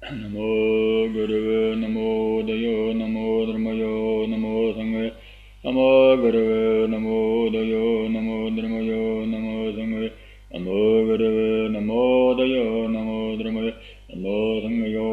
Namo Gurave, Namo Dayo, Namo Dharmayo, Namo Sanghe. Namo Gurave, Namo Dayo, Namo Dharmayo, Namo Sanghe. Namo Gurave, Namo Dayo, Namo Dharmayo, Namo Sanghayo.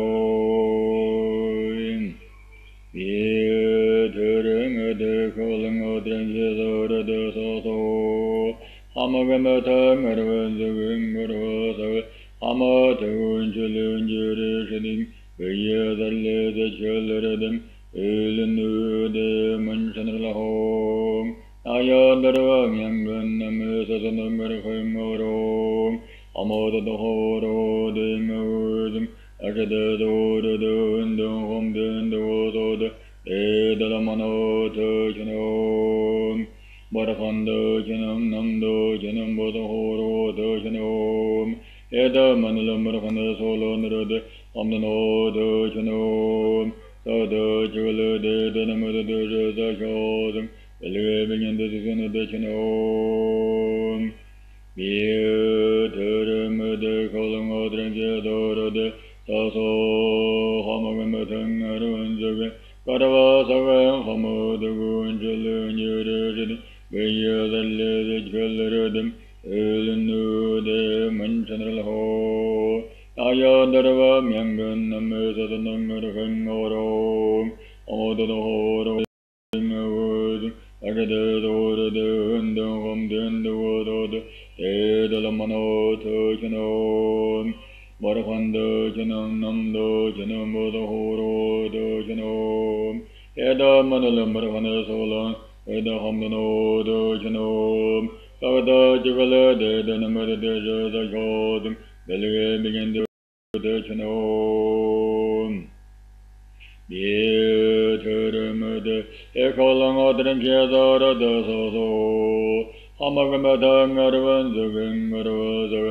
Ye Tereng De Kolang Odreng Yezora De Soso. Hamagamata Marvan Zaging Gurva Amateun Chilun Jurishadim, Vayadale the Children, Elenu de Manchanalahom, Ayadarvam Yangan, Namesas and American Morom, Amada the Horo, the Murdum, Ashada the Order, the Home, the Water, the Dalamano, Turchanom, Barafanda, Janam, Namdo, Janam, Bodo, Turchanom. Eda Manalam Barhana Solo Nurade, Amdano, Dojano, Sada Jula de Denamada de Josem, the living in the season of the Chino. Be Terem de Colum or Drengador de Tasso, Hamagamatang, Arunzaga, Karavasa, Hamo, the Gunjil, Nurid, Vaya the Lady Juladim. Elenu de Manchanalho, Ayadarva Myangan, Namesa the Nangarhan Oro, all the Horo, Agada the Order, the Home, the Wood, the Lamano, Turchano, Barahanda, Janam, Namdo, Janamo, the Horo, the Jano, Eda Manalam Barahana Solan, Eda Hamdano, the Jano. Sada Jugala de Namada de Jodam, the living in the Chano. Be Teremade, Ecolang Odrin Piazara de Soso, Hamagamata Marvan, the Gangarosa,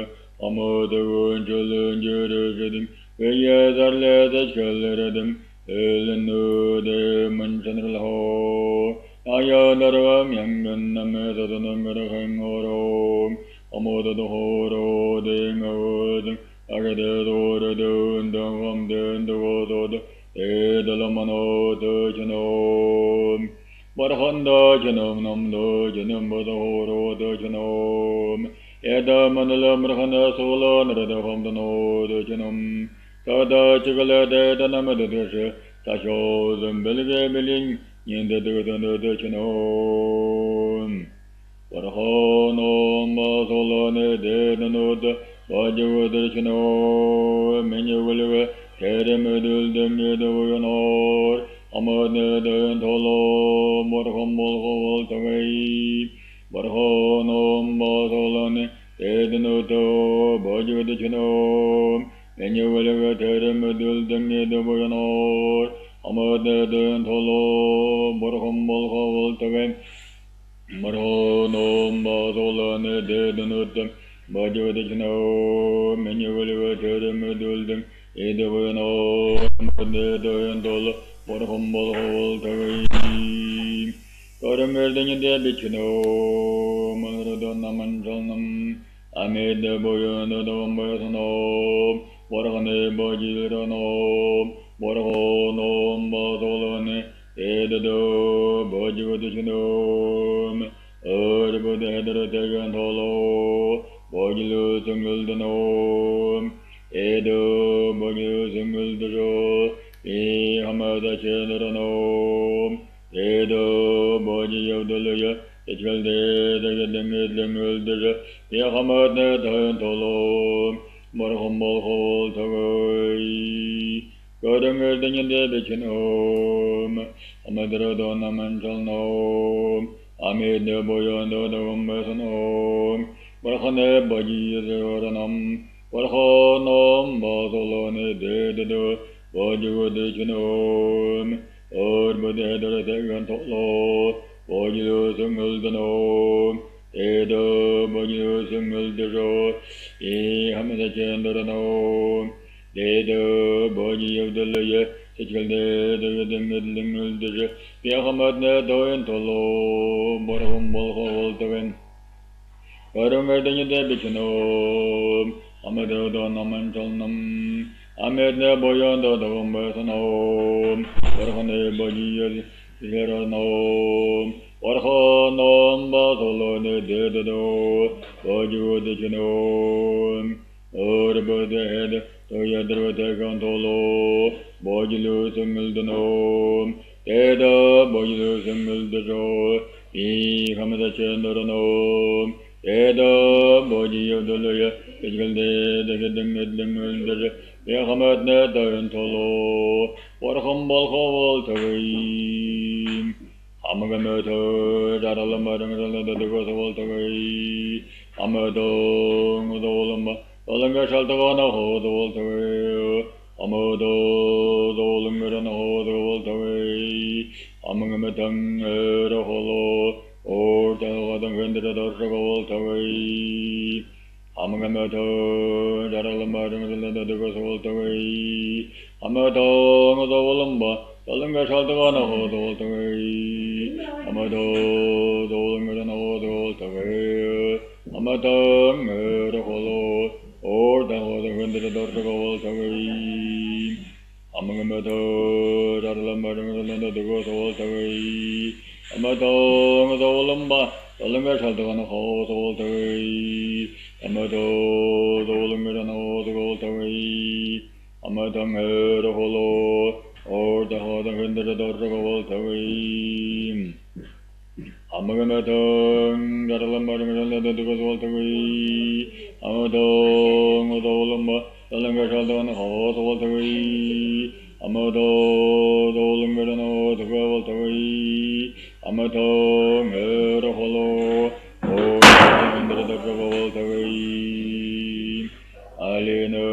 Amodagun Julun Jurishadim, Vayazarle the Chaladim, Elenu de Manchanalho. Ayadarvam Yangan Namesa the Nangarhan Oro, Amoda the Horo, the Ngod, Agada the Order, the Home, the Wood, the Lamano, the Genome, Barhanda, Genome, Namdo, Genome, the Horo, the Genome, Eda Manalam Rahana Solon, the Home, the No, the Genome, Sada Chigala, the Namada Desha, Tashos, and Belly in the Chino. Parhono, Masolone, Dedanota, Bajo the Chino, Menuel, Teремedul, the Medoyanor, Amade, the Tolo, Morhomol, Taway, Parhono, Masolone, Dedanoto, Bajo the Chino, Menuel, Teремedul, the Medoyanor. Amade den Tolo, Morhombol Hol Taway, Morhono, Masolane, Dedanutum, Bajo the Chino, Menuel, Teремedul, Edawano, Amade den Tolo, Morhombol Hol Taway, Coramerding de Bichino, Maradona Manjanam, Amid the Boyan, the Dombasano, Morhane Bajirano. Borhono, Basolone, Edado, Bojivadishinom, Urbu the Hedrategan Holo, Bojilu Single the Nom, Edo, Bojilu Single the Jo, E Hamada Chedranom, Edo, Boji of the Laya, it will the Gedemid the Jo, Yahamada Tolo, Morhombol Hol Tawai. Godamir the Bichinom, Amadradona Manjalnom, Amid the Boyondo the Umbesanom, Barhane Baji the Oranam, Barhonom, Basolone, Dedo, Boju the Chinom, Urbu the Hedrategan Tolo, Boju Single the Nom, Edo, Boju Single the Jo, E Hamada Chendranom. Dede Boji of the Laya, Sitchel de the middling the Piahamat Nedo Tolo, Borhum Bolho Voltaven. Karunga de Debitino, Amado Namantonum, Ahmed Boyanda the Umbertano, Borhane Boji, Zerano, Borhanum Batolo de Dedo, Boju de Genome. Or about the head, Toyadro Tegantolo, Bojilu Singildano, Teda Bojilu Singildano, E. Hamada Chandorano, Teda Boji of the Laya, Pijgal the Hidden Midling, Yahamat Netantolo, or humble Hall Taway, Hamagamato, Daralamada, the Ghost of Waltaway, Amado, Udolamba. Olanga Shaltavana hold the Waltaway, Amado, the Olangaran hold the Waltaway, Amangamatang, the Holo, or the Wadan the Waltaway, Amangamato, Daralamadam, the Waltaway, Amado, the Olamba, Olanga Shaltavana hold the Waltaway, Amado, the Olangaran hold the Waltaway, Amatang, the Holo. Or the other the daughter of Waltaway, Amangamato, Daralamadam, the Ghost of Waltaway, Amato, the Olamba, the Langa Shaltavana Hall, the Waltaway, Amato, the Olangaran, the Waltaway, Amatang, the Holo, or the other the daughter of Waltaway. Amagamatang, Daralamadam, the Ghost of Waltaway, Amadong, Odolamba, the Langa Shaltavana Hall, the Waltaway, Amado, the Olangaran, the Waltaway, Amatong, the Holo, or the Waltaway, Alina,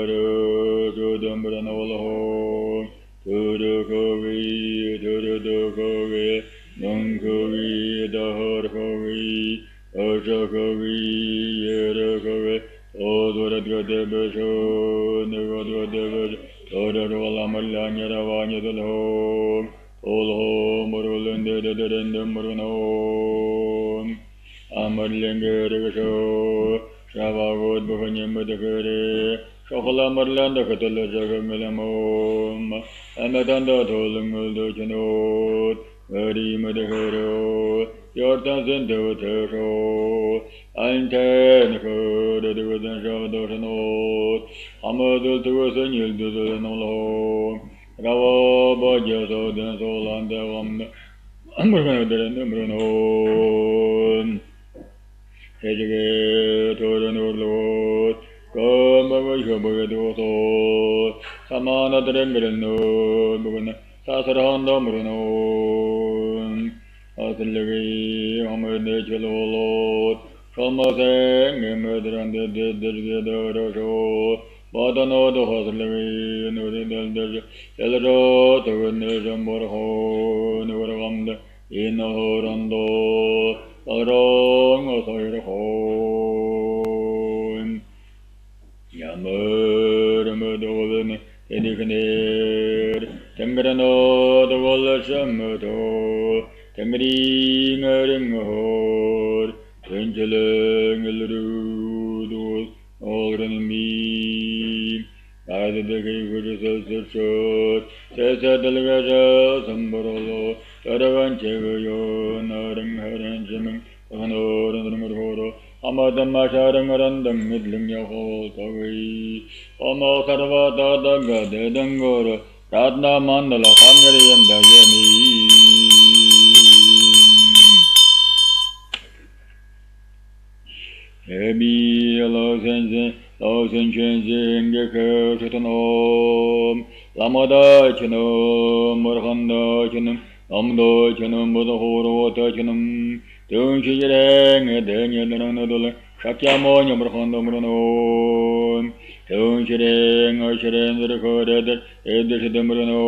to the Mbranola, to the Kogi, to the Kogi, Nunkogi, the Horkogi, Oshokogi, Yerokogi, Odora Debesho, Negodo Debes, Odora Lamalanya Ravanya the home, Olo Morulun de Derendum Bruno, Amarlinger Show, Shavagod Bohanyam the Gere, Shokola Marlanda Catala Jagamelamom, Amadanda Tolum Dojano, Very Madhero, your thousand daughter, I'm ten, the division showed the note, Amadul to us and you do the no Rava Bajas of the soul and the one, Ambrano, Educate or the Lord, come away from the Samana the Rembrano, Sasaranda Bruno, Asilvi, Homer Nature Lord, from a sang, murder and the show, but another Hosley, no the Elro, the nation more ho, never come in a horando, a wrong or so home. Yammer, Medolin, Edicanir. Tangrano, the Wallashamato, Tangring a ring a horde, Twinkling a little, all in me. Either the king of short, says a delegate, Sambarolo, Taravan Chegayo, Naring Haranjim, Honor and Ramoro, Amadam Masharam Randam, Midling Yahol, Tawi, Omo Karavata, Daga, the Dangora. Radna Mandala Hamyariyam Dayami Ebi Losen Chenzing Geke Chitanom Lamada Chinum Murhanda Chinum Amdo Chinum Budahoro Tachinum Tunchirang Edenyadanadula Shakyamo Yamurhanda Murano Tunchirang Ashiran recorded Edishidamurano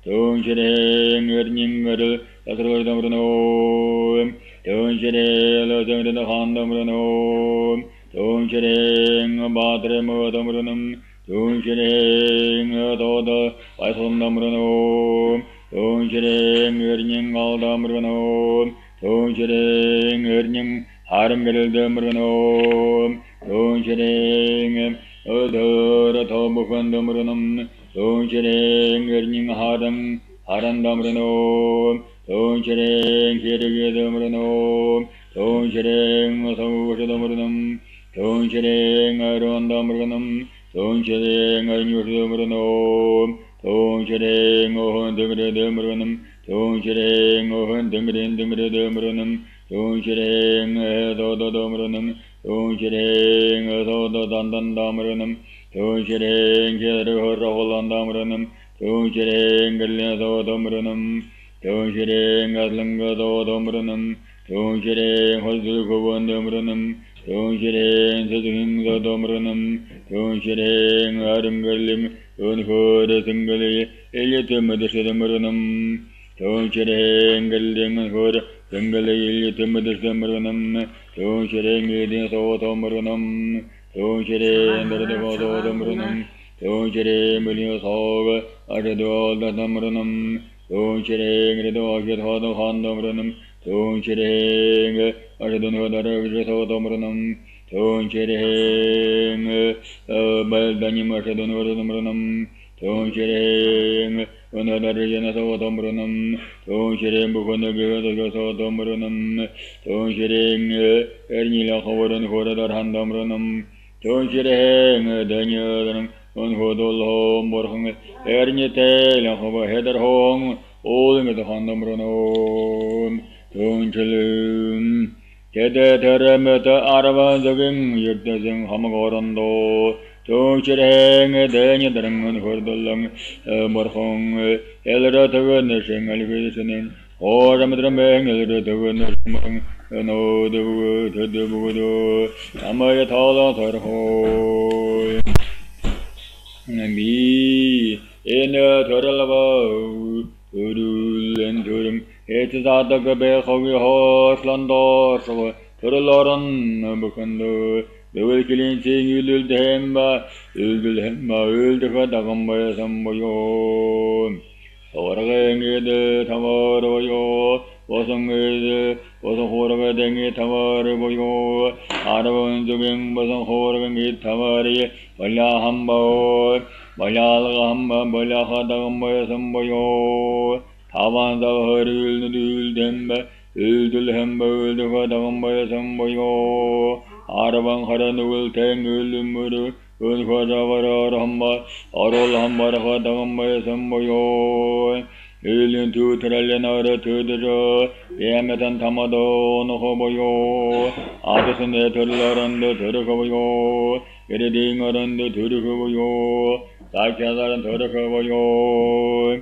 Tunchirang Erningal Asrodamurano Tunchirang Lazandahanda Murano Tunchirang Badremodamuranum 동시랭 도도 와손담으로놈 동시랭 örning aldamırgınım 동시랭 örning harımgırıldamırgınım 동시랭 ödörü tobuğundamırgınım 동시랭 örning harandamirano, 동시랭 기르게다mirano, 동시랭 서우시다미ranam, 동시랭 아론다미ranam, 동시랭 아뉴시다미ranam, 동시랭 어흔등그레다미ranam, 동시랭 어흔등그레다미ranam, 동시랭 에도다다미ranam, 동시랭 에도다단단다미ranam, 동시랭 기르허라홀란다미ranam, 동시랭 갈려도도미ranam, 동시랭 아슬랑가도도미ranam, 동시랭 홀술고본도미ranam, 동시랭 서승도도미ranam, 동시랭 아름갈림 은호르승갈리 일리트마드시도미ranam, 동시랭 갈림은 호르 승갈리 일리트마드시도미ranam, 동시랭 이딩소도미ranam, 동시랭 너르도도도미ranam, 동시랭 물리소가 아르도다다미ranam, 동시랭 그래도아기도도한다미ranam, 동시랭 아르도노다르기소도미ranam, 동시랭 말다니마시도노르도미ranam, 동시랭 은하다르게나소도미ranam, 동시랭 부건너기도소도미ranam, 동시랭 에르닐라호버은 호르다한다미ranam, 동시랭 다녀다는 은호돌홈 버흥 에르니텔 호버 헤더홍 오등에도 한다미ranam, 동시랭 게데데르메다 아라반적인 육대생 하마고란도 동시랭 다녀다는 호돌렁 버흥 엘라다가 생알기스는 오라마드라맹 엘라다가 멍 노드부 드드부도 아마야 타라 더호 미 에나 더랄라바 우르렌두름 에트자다가 베호기 호슬란도서 더랄라란 버칸도 베웰킬린 징율들템바 울들햄바 울드가 다감바야 삼보요 소라갱이드 타마로요 보성의드 보성호라가 댕이 타마르보요 아라본조갱 보성호라갱이 타마리 벌야한바 벌야라가 한바 벌야하다감바야 삼보요 타반사허를 누들댐바 울들햄바 울드가 다감바야 삼보요 아라방 하라누을 탱을름무르 은화자바라 한바 아롤 한바라가 다감바야 삼보요 일년 두 트랄레나르 드드저 예메단 타마도 노호보요 아드스네 들라란드 들어가보요 에르딩어란드 들어가보요 사키아다란 들어가보요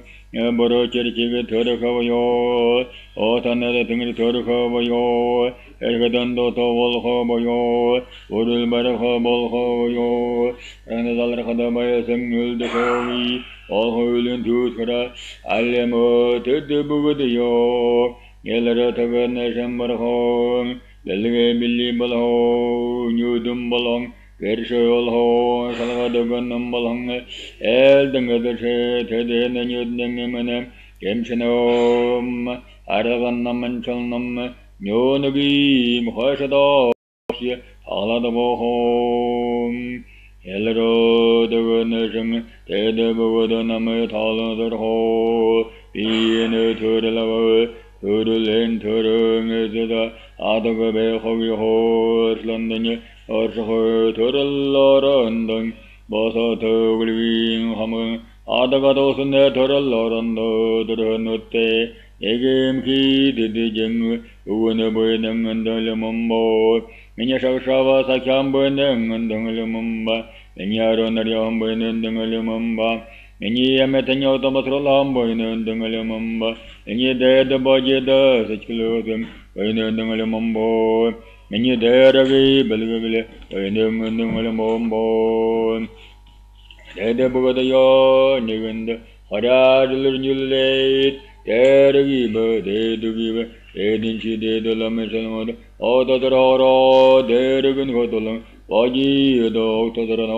버러치리치게 들어가보요 오산나데 등을 들어가보요 에르가단도 도볼호보요 우르바르호볼호요 라나달라카다바야 생률드호위 어허일은 두스라 알레모 드드부그드요 엘라라 타가나 샴바르홍 렐리게 밀리발호 뉴둠발홍 베르쇼올호 살가드건넘발홍 엘등가드세 테데나 뉴등에메네 겜치놈 아라간나만철놈 뇨누기 무화샤도 알라다보홍 엘로드거너정 대대보고도나무 탈로더호 비에네 더rel라워 더를렌 더릉에서다 아더거베 호기호 슬런더니 어서호 더를러런덩 버서 더글윙 하문 아더가도스네 더를러런더 더르노테 예gem기 드드정 우원에 보이는 덜레몬보 미냐샤샤와 사캬한 보이는 덩을레몬바 미냐로나리 한 보이는 덩을레몬바 미니야메타뇨도 마스롤라 한 보이는 덩을레몬바 미니데드 보제드 세치클로든 보이는 덩을레몬보 미니데르기 belgele 보이는 덩을레몬보 데데보가다요 니근데 하라줄르줄레 데르기버 데두기버 데딘시 데돌라메살모도 어더더러러 데르근 고돌랑 와지여도 옥터더러노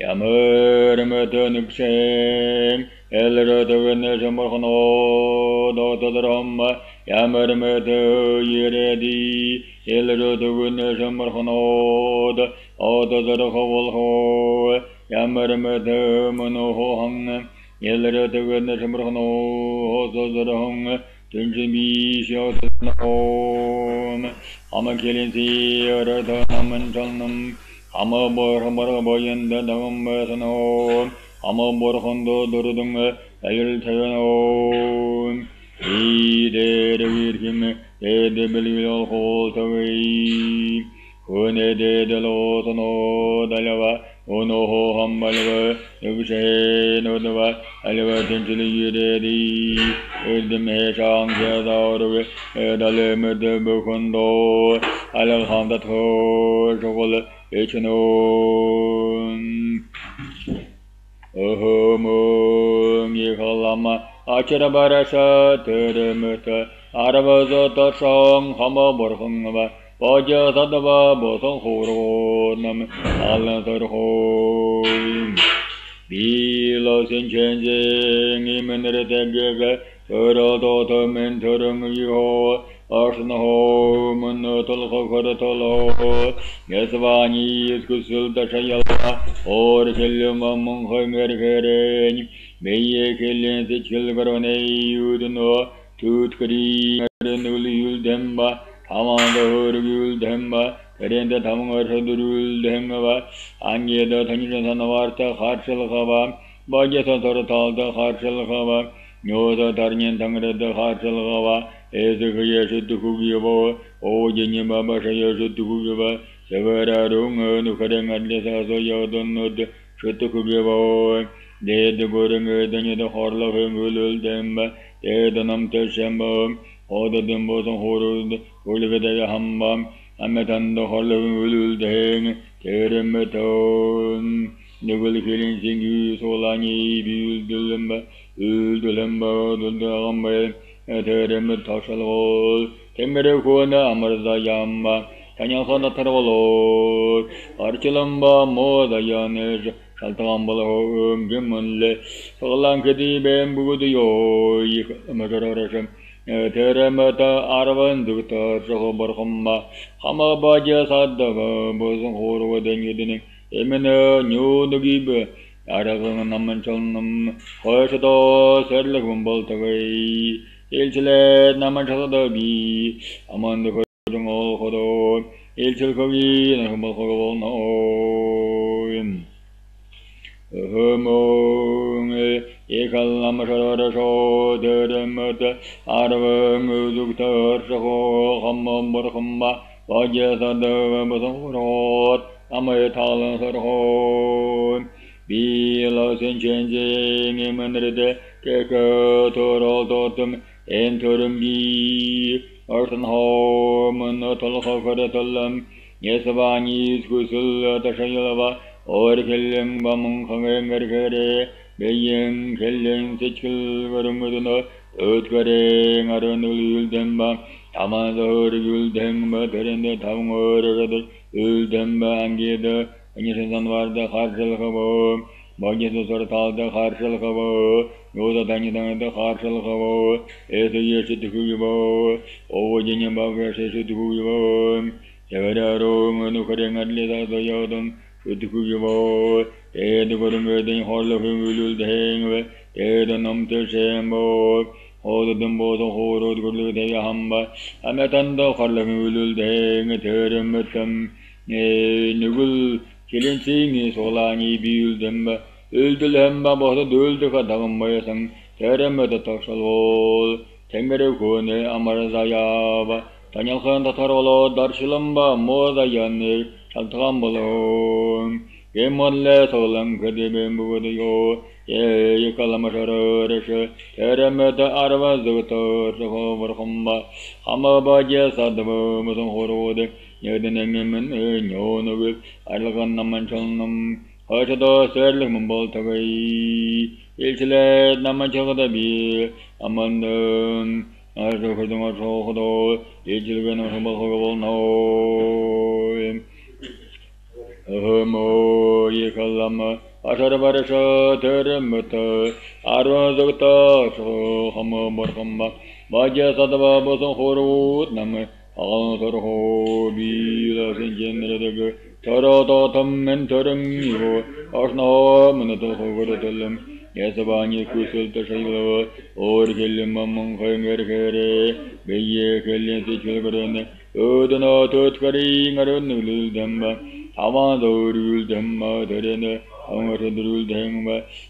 Yamarmatanuksheng, Elrotavanashamarhano, Dotadrama, Yamarmata Yeredi, Elrotavanashamarhano, Otadrahavalho, Yamarmata Manohang, Elrotavanashamarhano, Otadrahang, Tunjimi Shotanam, Amakilinsi, Ratanamantanam, Amabor Hamaraboyan, the Dhammasano, Amaborhondo, Durudung, El Tavano, he did with him, they believe all hold away. When they did the Lord, no, Dalava, Ono Hambalava, Nushe, Nodava, Alava, Tinchili, Dedi, the Meshang, Yadaw, Edalem, the Bukondo, Alaham, that whole, Echenon. Ohomum Yikalama, Acharabarasha, Teremeta, Aravazota Song, Hama Borhungava, Vaja Sadava, Boson Horonam, Alan Sarhoim. Bilo Sinchanging, Imenretagaga, Turado Mentorum Yo, Arsenal, Monotal Horatolo, Yasvani, Kusul Tashayala, or Killium among Homergeren, May Killian the children, you know, Tutkri, Nul Demba, Tamanda Hurul Demba, Renda Tamar Hudul Demava, Anya the Tanjan Navarta, Harshal Hava, Bajata Tortal, the Harshal Hava, No the Tarnian Tangra, the Harshal Hava, as the Kayashu to Kugiva, O Jenima Bashayashu to Kugiva, Severa Runga, Nukarang and Lesa Yodon, Shutukugiva, they the Goranga, then the Horla of Will Demba, they the Namta Shamba, all the Dembos and Horud, Ulivada Hamba, Ametan the Horla will dang, Teremeton, the will killing Singu, Solani, Buldulamba, Uldulamba, Dulamba, Teremetashal, Temerikuna, Amarzayamba, Tanyahana Taravalo, Archilamba, Modayanesh, Shaltambalo, Gimunle, Solankadi, Bambudio, Magarasham, Teremata, Arvan, Dukta, Sahobarhamba, Hamabaja Sadava, Bosom Horo, then you didn't, Emina, New the Gib, Aravan Namanchanam, Hoshado, Sedlacum Boltaway, Ilchile, Namachadabi, among the Hodong Hodo, Ilchilkovi, and Humboldt no. Humong, Ekalamashara, Deremata, Aravan, Dukta, Saho, Hamam Borhamba, Vajasada, Bosom, Amatalan Sarho, Bila Sinchanging, Emanrede, Keka, Toral Totem, Entorum B, Arson Home, Natal Hokaratalam, Yesavani, Skusul, Tashayalava, or Killing Bamung Hangar, Baying, Killing, Sichel, Varumudana, Utkaring, Aranul Demba, Tamador, Demba, Terenda, Tamor, Demba, and Geda, and Yesan the Harshal Havo, Bajas Sortal, the Harshal Havo, Yoda Tanyan, the Harshal Havo, as a year to Hugo, O Jenny to Hugo, Severa Rome, and Ukering at Lisa, the Yodon, to Hugo, the Gurung, Hall of him will hang, the Namta Shambo, all the Dumbos of Horo, Guru de Hamba, and at the Hall of him will hang, a term at them, Nugul, killing sing is Solani, build them, Uldulamba, both the Dul to Kadambayasang, Terem at the Toxal wall, Temerukune, Amarazayava, Tanyakan Tatarolo, Darshilamba, Modayane, Shaltambalo, Gemonle, Solang, Kadibembudio, Yekalamashara, Terem at the Arava Zutor, Homerhamba, Hamabaja Sadava, Musum Horode, Yadinam, Yonovik, Alagan Namanchanam, Hoshado, Serlim Boltaway, Ilchile, Namachadabi, Amanda, Arthur, Ichilgan of Humble no. Homo, Yekalama, Asharbarasha Teremata Arvazakta Hama Barkamba Baja Sadava Bosan Horut Nam Altarho Bila Sinjendra Taratatam and Terem Asna Manato Hovetelem Yasavani Kusul Tashila or Kilim among Hanger Beye Kelly Children Udana Tutkari Arun Damba Amado rule them Terena rule them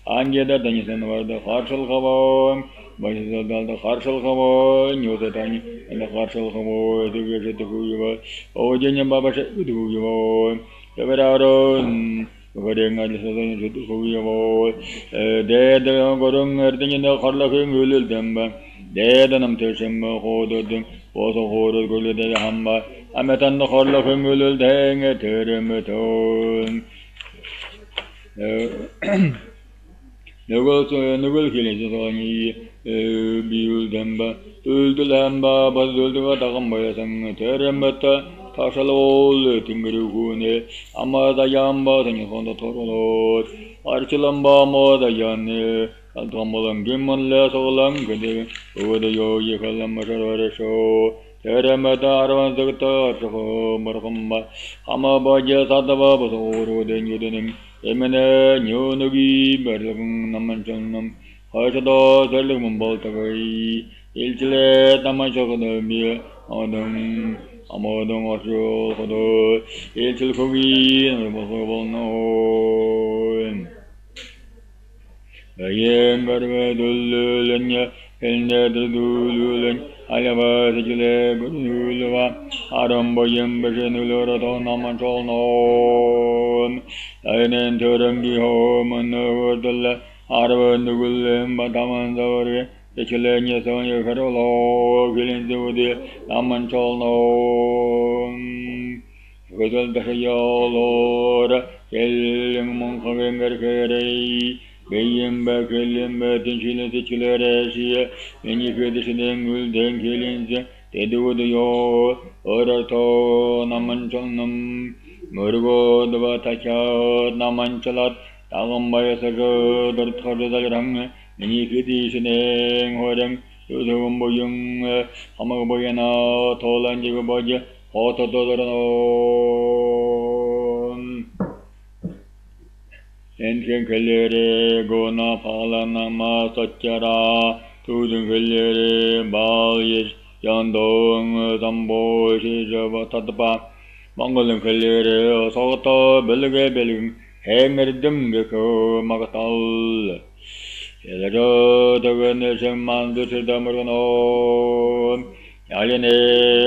Angeda Danisan were the Harshal Hava by the Harshal Hava Newsatani and the Harshal Hava to get to who you were Ojin Baba to who you were the Vedaron Wedding at the who you were dead the Gorung in the Harlaking will them dead and Amtesham ordered them was a horror good de Hamba I met on the Harlaking will hang a terremeton. Nugul Hillis on ye, Build Demba, Ultulamba, Bazultagamba, and Terremeta, Tashalol, Tingrune, Amada Yamba, and Honda Torolot, Archilamba, Moda Yan, Altombol and Gimmon, less or long, over the Yoyakalamashara show. Teremata Arvanzakta, Marhamba, Hamabaja Sadava, was over the Nudenim, Emene, Nunugi, Berlum, Namanchanam, Hashado, Zelum Boltavai, Ilchile, Namachakadamia, Adam, Amadam Osho, Hodo, Ilchilkogi, and Mosovol no. The younger Dululanya, Elnedululan. Ayava Sicile Gulva Aramboyam Beshenuloro Namanchol non Ainen Turangi home and Nurdala Arvan Gulim Batamanzore Sicilenia Sonia Ferolo Gilindudi Namanchol non Guzal Dashayolor Kelim Monkavengar Kere Bayam Bakelim Batinchil Sicilere when you feel the same will then killings, they do the yo, Orato, Namanchanam, Murgo, the Vatacha, Namanchalat, Talambaya Sajo, the Tordaram, when you feel the same Hodam, Yuzumboyung, Hamaboyana, Tolanjiboja, Hotodoro. Enkelere gona palana ma satyara tudungkelere balis yandong sambo shijava tatpa mangalam kelere sota belge belum hemerdum geko magatal yelo dagane semman dusidamurno yalene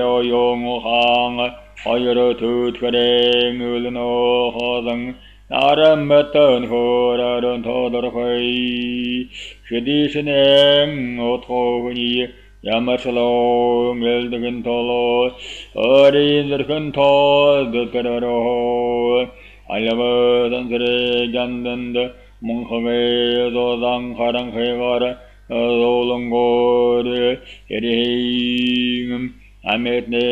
oyong hang ayro tutkare ngulno hodang Aramatan Horadan Todorhai Shedishanem Otovani Yamasalo Meldagantolo Ori Zerkanto the Pedaro Ayavansre Gandand Monkhave Zodang Harang Hevara Zolangor Edihim Ametne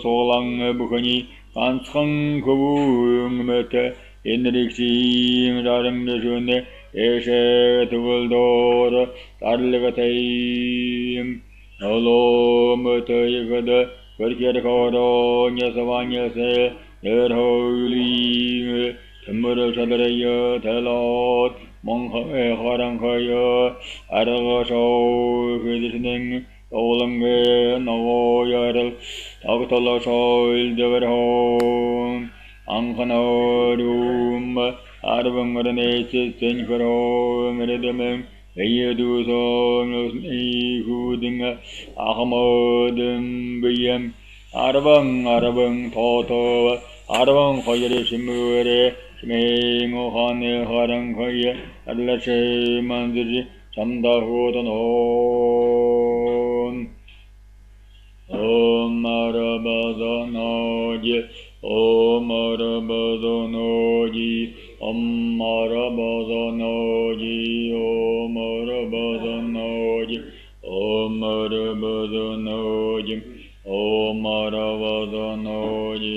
Solang Bukhani Kanskang Kuvung Mete Inrixim Darang June Eshe Tuguldor Tarlegatim Olo Mete Kurkirkoro Nyasavanya Se Holy Timur Shadaraya Telot Monha Harankaya Aragasho Visiting Olange no Yarel Tavtala Soil Deverhome Ankanarum Arvangaranese Senfero Meredemem Eyedu Songs Ehuding Ahmadum Biyam Arvang Toto Arvang Hoyere Shimure Shming Ohane Harankaya Adlashe Manziri Chandahodan Om Marabazanoji Om Marabazanoji Om Marabazanoji Om Marabazanoji Om Marabazanoji Om Marabazanoji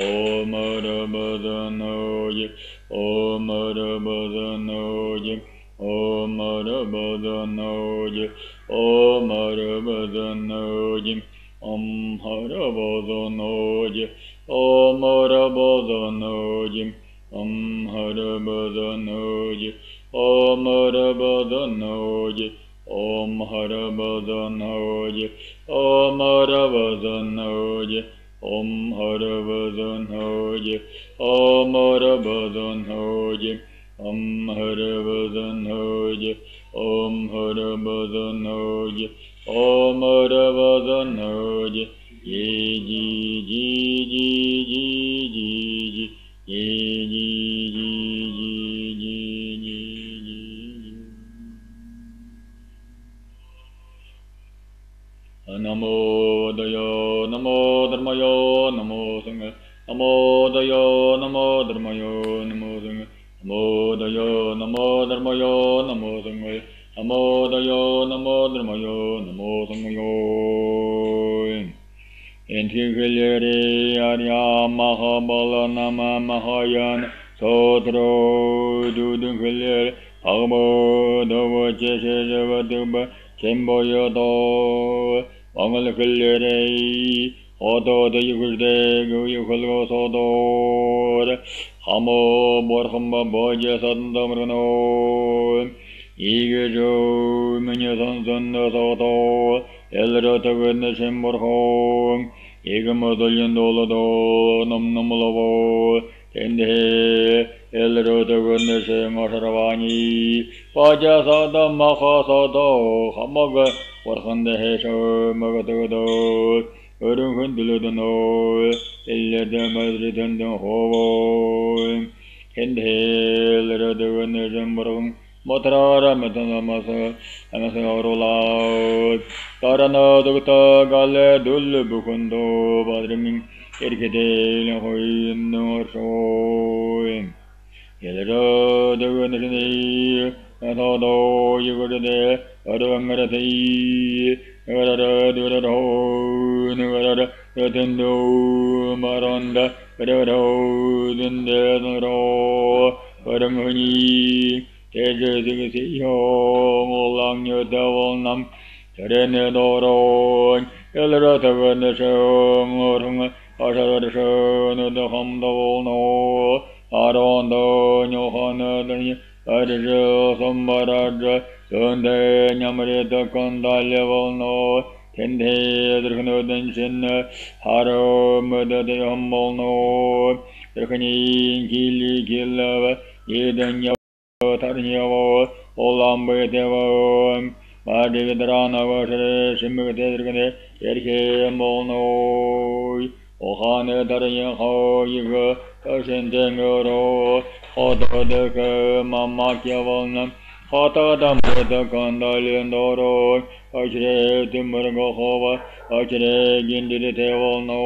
Om Arabadanoye, Om Arabadanoye, Om Arabadanoye, Om Arabadanoye, Om Arabadanoye, Om Arabadanoye, Om Arabadanoye, Om Arabadanoye, Om Arabadanoye, Om Arabadanoye, Om Arabadanoye, Om Arabadanoye, Om Arabadanoye, Om Arabadanoye, Om Arabadanoye, Ye ji ji ji ji ji ji, Ye ji ji ji ji ji ji. Namo Daya, Namo Dharmaya, Namo Sangha, Namo Daya, Namo Dharmaya, Namo Sangha, Namo Daya, Namo Dharmaya, Namo Sangha, Namo Daya, Namo Dharmaya, Namo Sangha. Intigrere Arya Mahabala Nama Mahayan Sotro Dudunguler Agmo Dova Cheshevatuba Chemboyodo Wangal Kulere Odo the Yugde Guyukulgo Sodor Hamo Borhamba Boja Sandamrano Igejo Minyasan Soto Elrota Goodness and Borhong Igamodoyan Dolado Nam Namalovo Tende Elrota Goodness and Masaravani Paja Sada Maha Sado Hamaga Warhanda Hesho Magatodo Urukunduludano Elada Madrid and Hovo Tende Elrota Goodness and Borhong Motrara Metanamasa Amasarola Tarana Dukta Gale Dul Bukundo Badriming Erkede Hoin Norshoin Yelero the Gunni Atado Yugode Adangarati Nagara Durado Nagara Ratendo Maranda Pedaro Dindero Padamuni Tejo Molang Yodavolnam Terenedoron Elratavanasham Orung Asharashon the Hamdavolno Arondo Yohana Adjo Sambaraja Sunday Yamarita Kondalevolno Tende Drukanodanshin Haro Mudade Hambolno Drukani Kili Kilava Yedanya Tarniavo, Olambetevo, Madividrana Vashe, Shimukadrigane, Erke Molno, Ohane Taryaho, Yiga, Oshentengoro, Hotodeka, Mamakiavolnam, Hotadam, the Kandaliandoro, Ochre, Timurgohova, Ochre, Ginditevolno,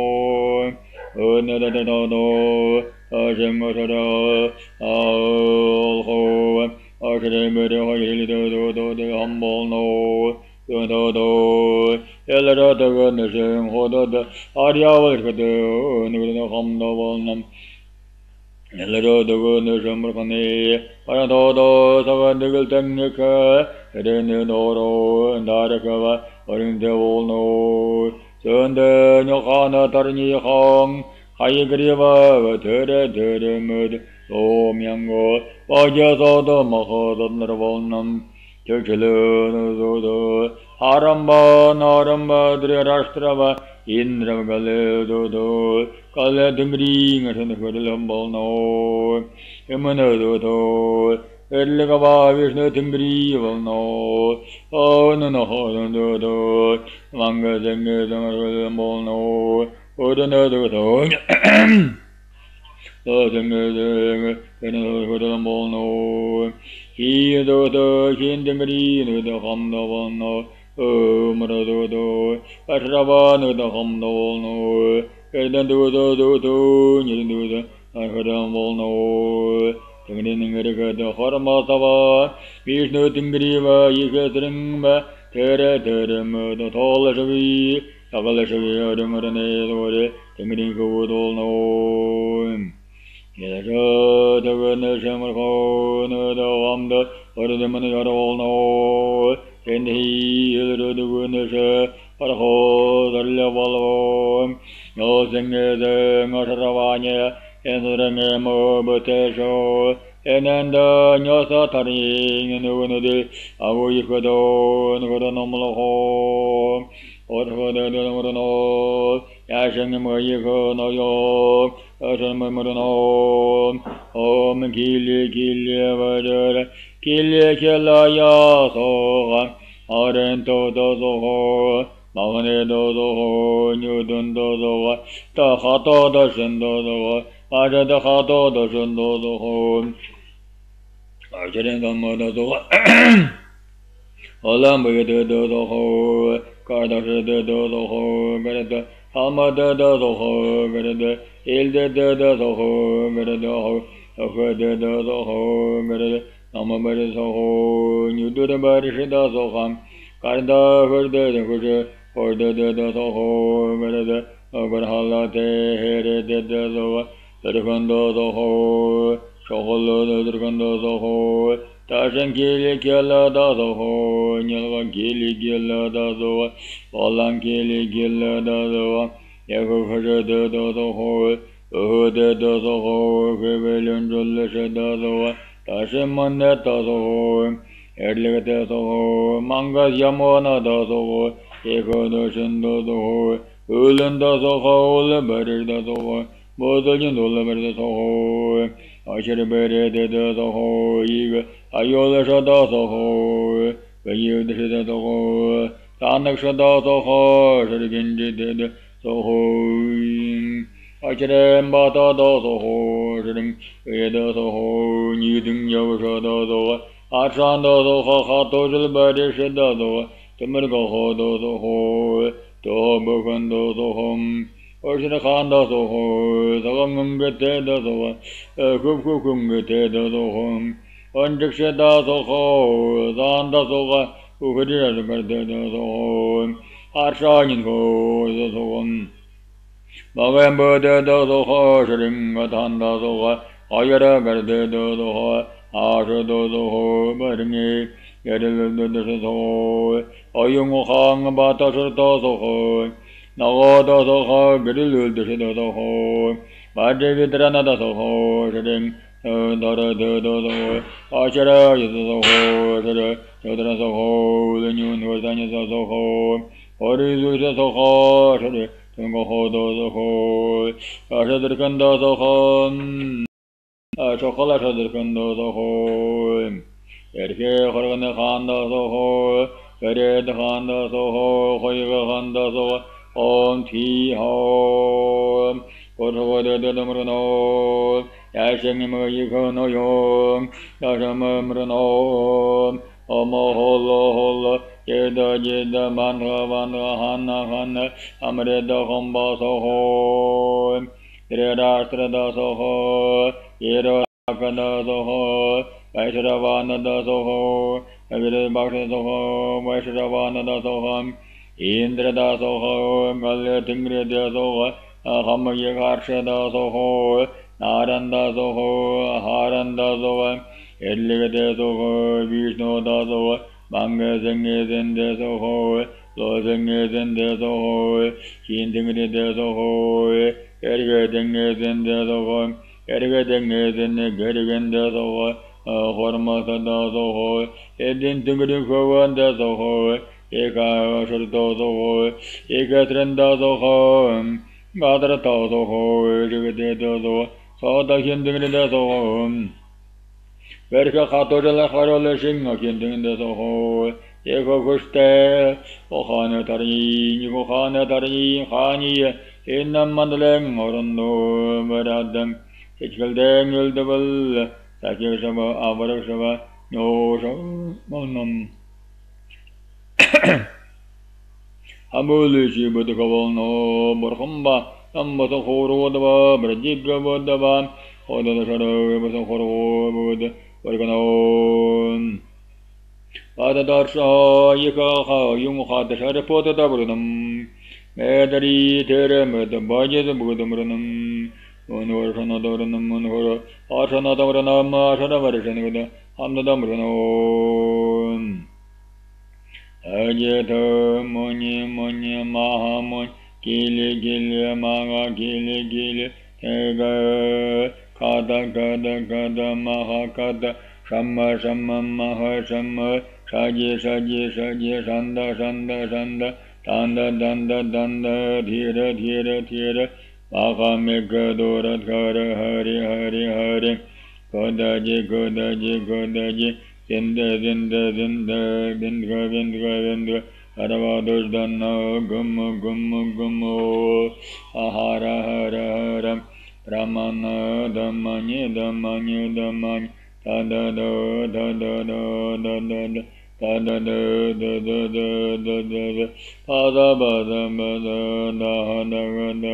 Unadado, Oshemosada, Alho, Oshemere, Hilido, the humble no, Dodo, Elrata Gunashim, Hodod, Ariawakadu, the Hamdavolnam, Elrata Gunashim, Paradodo, Savadigal Technica, Renidoro, and Darakava, or in the Volno, Sunday, Yohana Tarni Hong. Hayagriva, Tere Mud, Om Yango, Vajasoda Mahodan Ravolnam, Churchill, Haramba, Naramba, Drashtrava, Indravale, Dodo, Kaladimri, and the Kudalambo, Emanadodo, Edlegava, Vishnu Timbri, will know, oh no, Dodo, Manga Zengas and Rambo, Another thing, he the Hindemri, the Hamdavano, Oh Maradodo, Ashravan, the Hamdavano, and then do the Ahadamvolno, the Hormatava, Vishnu Tingriva, Yikatrimba, Tere, the Tolashavi, Sagalashagi Adungarane, Tingling would all know. Yes, the goodness and the Wanda, or the money are all know. And he, the goodness, or hold the level. No singers, Mataravania, and the name of Botesho. And then the Nosatari, and the Windy, Awikado, and the normal home. Or for the Murano, Yashing Mayiko, no yo, Asham Murano, Home Kili, Kili, Killa Yaso, Arento dozo, Mahone dozo, Newton dozo, the Hato dozen dozo, Ada the Hato dozen dozo, Arjun dozo, Olambu dozo, Cardash dozo, Garada, Hamada dozo, Garada, Ilde dozo, Garada, Okada dozo, Garada, Namabari soho, you do the barish dozo, Karda heard the Kuja, or the soho, Garada, Ogarhala, Here the dozo, the Dragondo soho, Shoholo, the Dragondo soho, Tashan Kili Killa dozo, Nilva Kili Gilla dozo, Olam Kili Gilla dozo, Yaku dozo, the dozo, Rebellion Julish dozo, Tashiman dozo, Edligat dozo, Mangas Yamona dozo, Eko doshin dozo, Ulan dozo, Better dozo, Bozojin dozo, dozo, Ashirabere dozo, Ayola dozo, Bayu dozo, Tanak dozo, Shurikin did so. Acharem bata dozo ho, shring, dozo ho, niding yosha dozo, Achan dozo ho, hatojil badish dozo, Timirgo ho dozo ho, Tobukan dozo hom, Oshinakan dozo ho, Sagam gete dozo, Kukum gete dozo hom, Ondiksha dozo ho, Zan dozo, Ukadir gete dozo ho, Achanin ho, dozo hom. November de dozo, shring a tanda zoha, Ayara garde dozo, Asha dozo, Baringi, Yedil dozo, Oyung hang batasher dozo, Nago dozo, Gidil dozo, Badivitrana dozo, shring, Dara dozo, Ashara dozo, Yodra zoho, the new Northern dozo, Orizu dozo, shring. Go dozo ho, Ashadurkan dozo ho, Chocolate Shadurkan dozo ho, Erke Horgan Handa soho, Vered Handa soho, Hoyga Handa soho, Om Ti ho, Porto de Murano, Yashing Mayiko Yom, Yasham Murano, Omo Holo, Jeda Jeda Manha Hana, Amreda Homba soho, Reda Strada soho, Yero Akada soho, Vaishravana da soho, Avira Bhaksha soho, Vaishravana da soho, Indra da soho, Galya Tingri da soho, Hamaya Harsha da soho, Naranda soho, Haranda soho, Edliga soho, Vishnu da soho, Manga Zenge de soho, Lo Zenge de soho, Shintingri de soho, Erga Denge de soho, Erga Denge de Gerigan de soho, Hormata da soho, Edin Tingri Kovan da soho, Eka Shurto soho, Eka Trenda soho, Gadra ta soho, Jigate da soho, Sada Hintingri da soho, Verka Hatorella Harola Shinga Hinting da soho, Eko Kuste, Ohana Tari, Nikohana Tari, Hani, Inam Mandaleng, Orondo, Maradam, Hitchildeng, Ildabal, Sakishava, Avarashava, No Monam Hamulishi, Buddhakavol, no, Borhumba, Ambatahoro, Brajiga, Bodava, Oda Shadow, Basahoro, Borganon. Pada Darsha, Yaka, Yumha, the Sharapota Daburnum, 메다리 데레메다 바제드 부드므르는 온호르나도르는 문호로 아샤나다므르나 마샤나바르샤나거다 함나다므르노 아제더 모니 모니 마하몬 길리 길리 마가 길리 길리 에가 가다 가다 가다 마하 가다 샴마 샴마 마하 샴마 샤지 샤지 샤지 샨다 샨다 샨다 단다 단다 단다 디라 디라 디라 마하메 가도라 가라 하리 하리 하리 고다지 고다지 고다지 젠다 젠다 젠다 젠가 젠가 젠가 하라바도르단나 금무 금무 금무 아하라 하라 하라 브라마나 담마니 담마니 담마니 다다다 다다다 다다다 다다다 다다다 바다바다바다 나하다가다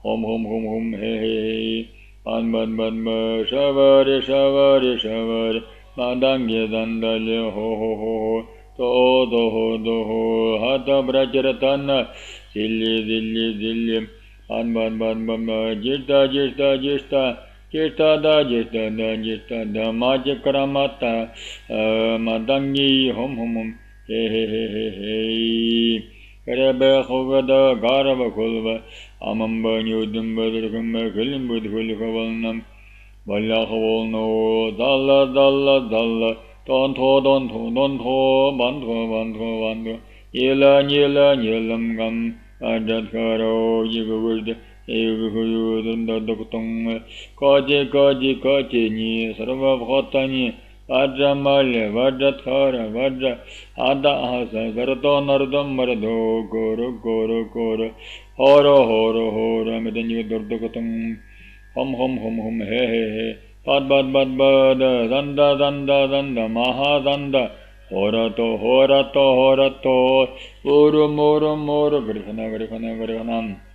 홈홈홈홈 헤헤 반반반바 샤바리 샤바리 샤바리 마당게 단달리 호호호 도도호도호 하다브라지라탄나 질리 질리 질리 반반반반바 지스타 지스타 지스타 지스타다 지스타다 지스타다 마지크라마타 마당기 홈홈홈 헤헤헤헤헤 그레베 호가다 가라바 콜바 아맘바 뉴듬바 드르금바 글림부 드굴리카발남 발라카볼노 달라 달라 달라 돈토 돈토 돈토 반토 반토 반토 일라 일라 일람감 아자카로 이구글드 이구구유든다독통 거지 거지 거지니 서르바 호타니 바자말레 바자카라 바자 아다하사 가르도 나르도 마르도 고로 고로 고로 호로 호로 호로 메데니 도르도고통 홈홈홈홈 헤헤헤 바바바바다 단다 단다 단다 마하단다 호라토 호라토 호라토 모르 모르 모르 그리카나 그리카나 그리카나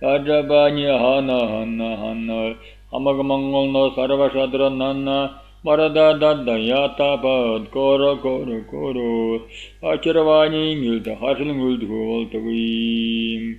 바자바니 하나 하나 하나 아마가망골노 사르바샤드라 나나 마라다다다 야타바드 코로 코로 코로 아치라바니 밀다 하슬 물드 골토기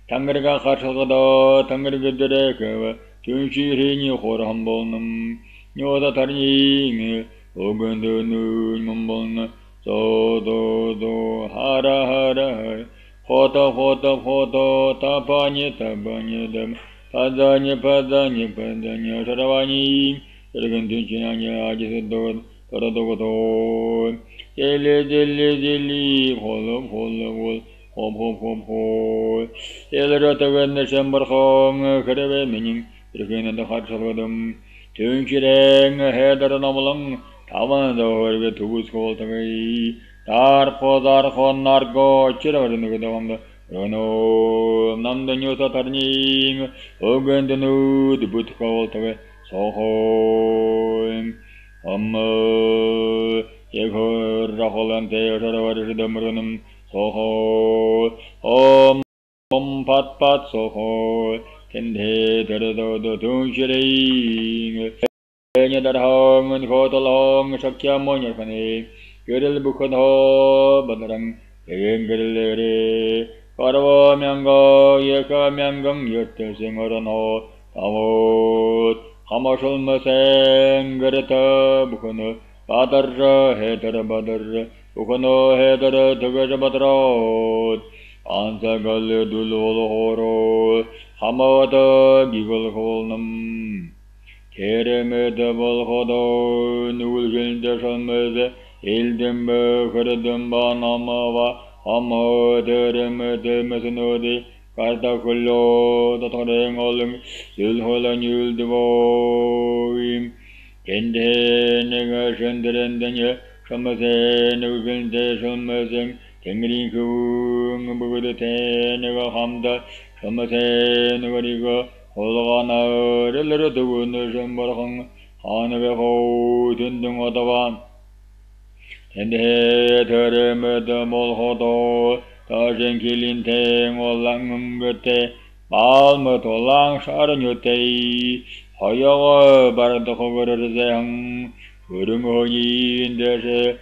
당그르가 하슬가다 당그르게드레 그 균시리니 호람볼놈 뇨다 다리니 오근드누 몸볼나 소도도 하라하라 호다 호다 호다 타바니 타바니 담 파다니 파다니 파다니 사라바니 그러건 든지나니 아지스도 도도도도 젤리 젤리 젤리 홀로 홀로 홀 홈홈홈홈 엘러터건 셈버콩 그레베 미닝 그러게는 하르서거든 든지랭 헤더나 나물랑 타만도 이렇게 두고스콜타이 다르포다르 혼나르고 치러버리는 거 담다 로노 남다뉴사 타르니 오건드누 드부트콜타베 소호 엄마 예거라홀란테 여러버리드므르는 소호 옴팟팟 소호 텐데 데르도도 둥시레잉 에냐다랑 고돌랑 삭캬모냐카네 그를 부코도 바다랑 엥그르레 가르와명거 예가명강 여태생어라노 다못 하마솔마생 그르타 부코노 바다르 헤더르 바다르 부코노 헤더르 더거저 바다로 안사갈레 둘로호로 하마와다 기골홀남 케레메드 볼호도 누굴긴데 선메드 일든베 그르든바 나마와 하마드르메드 메스노디 가르다굴로 도토랭올릉 실홀란 율드보임 겐데 내가 션드렌데냐 선메세 누굴긴데 선메생 갱그린 그 부그드 테네가 함다 섬세 누가리가 홀가나 렐레르 두고는 점버랑 하늘에호 든둥하다와 텐데 더레메드 몰호도 다신 길린탱 올랑음 그때 마음을 돌랑 사른 요테이 허여가 바르도 호거르세항 흐름호인데세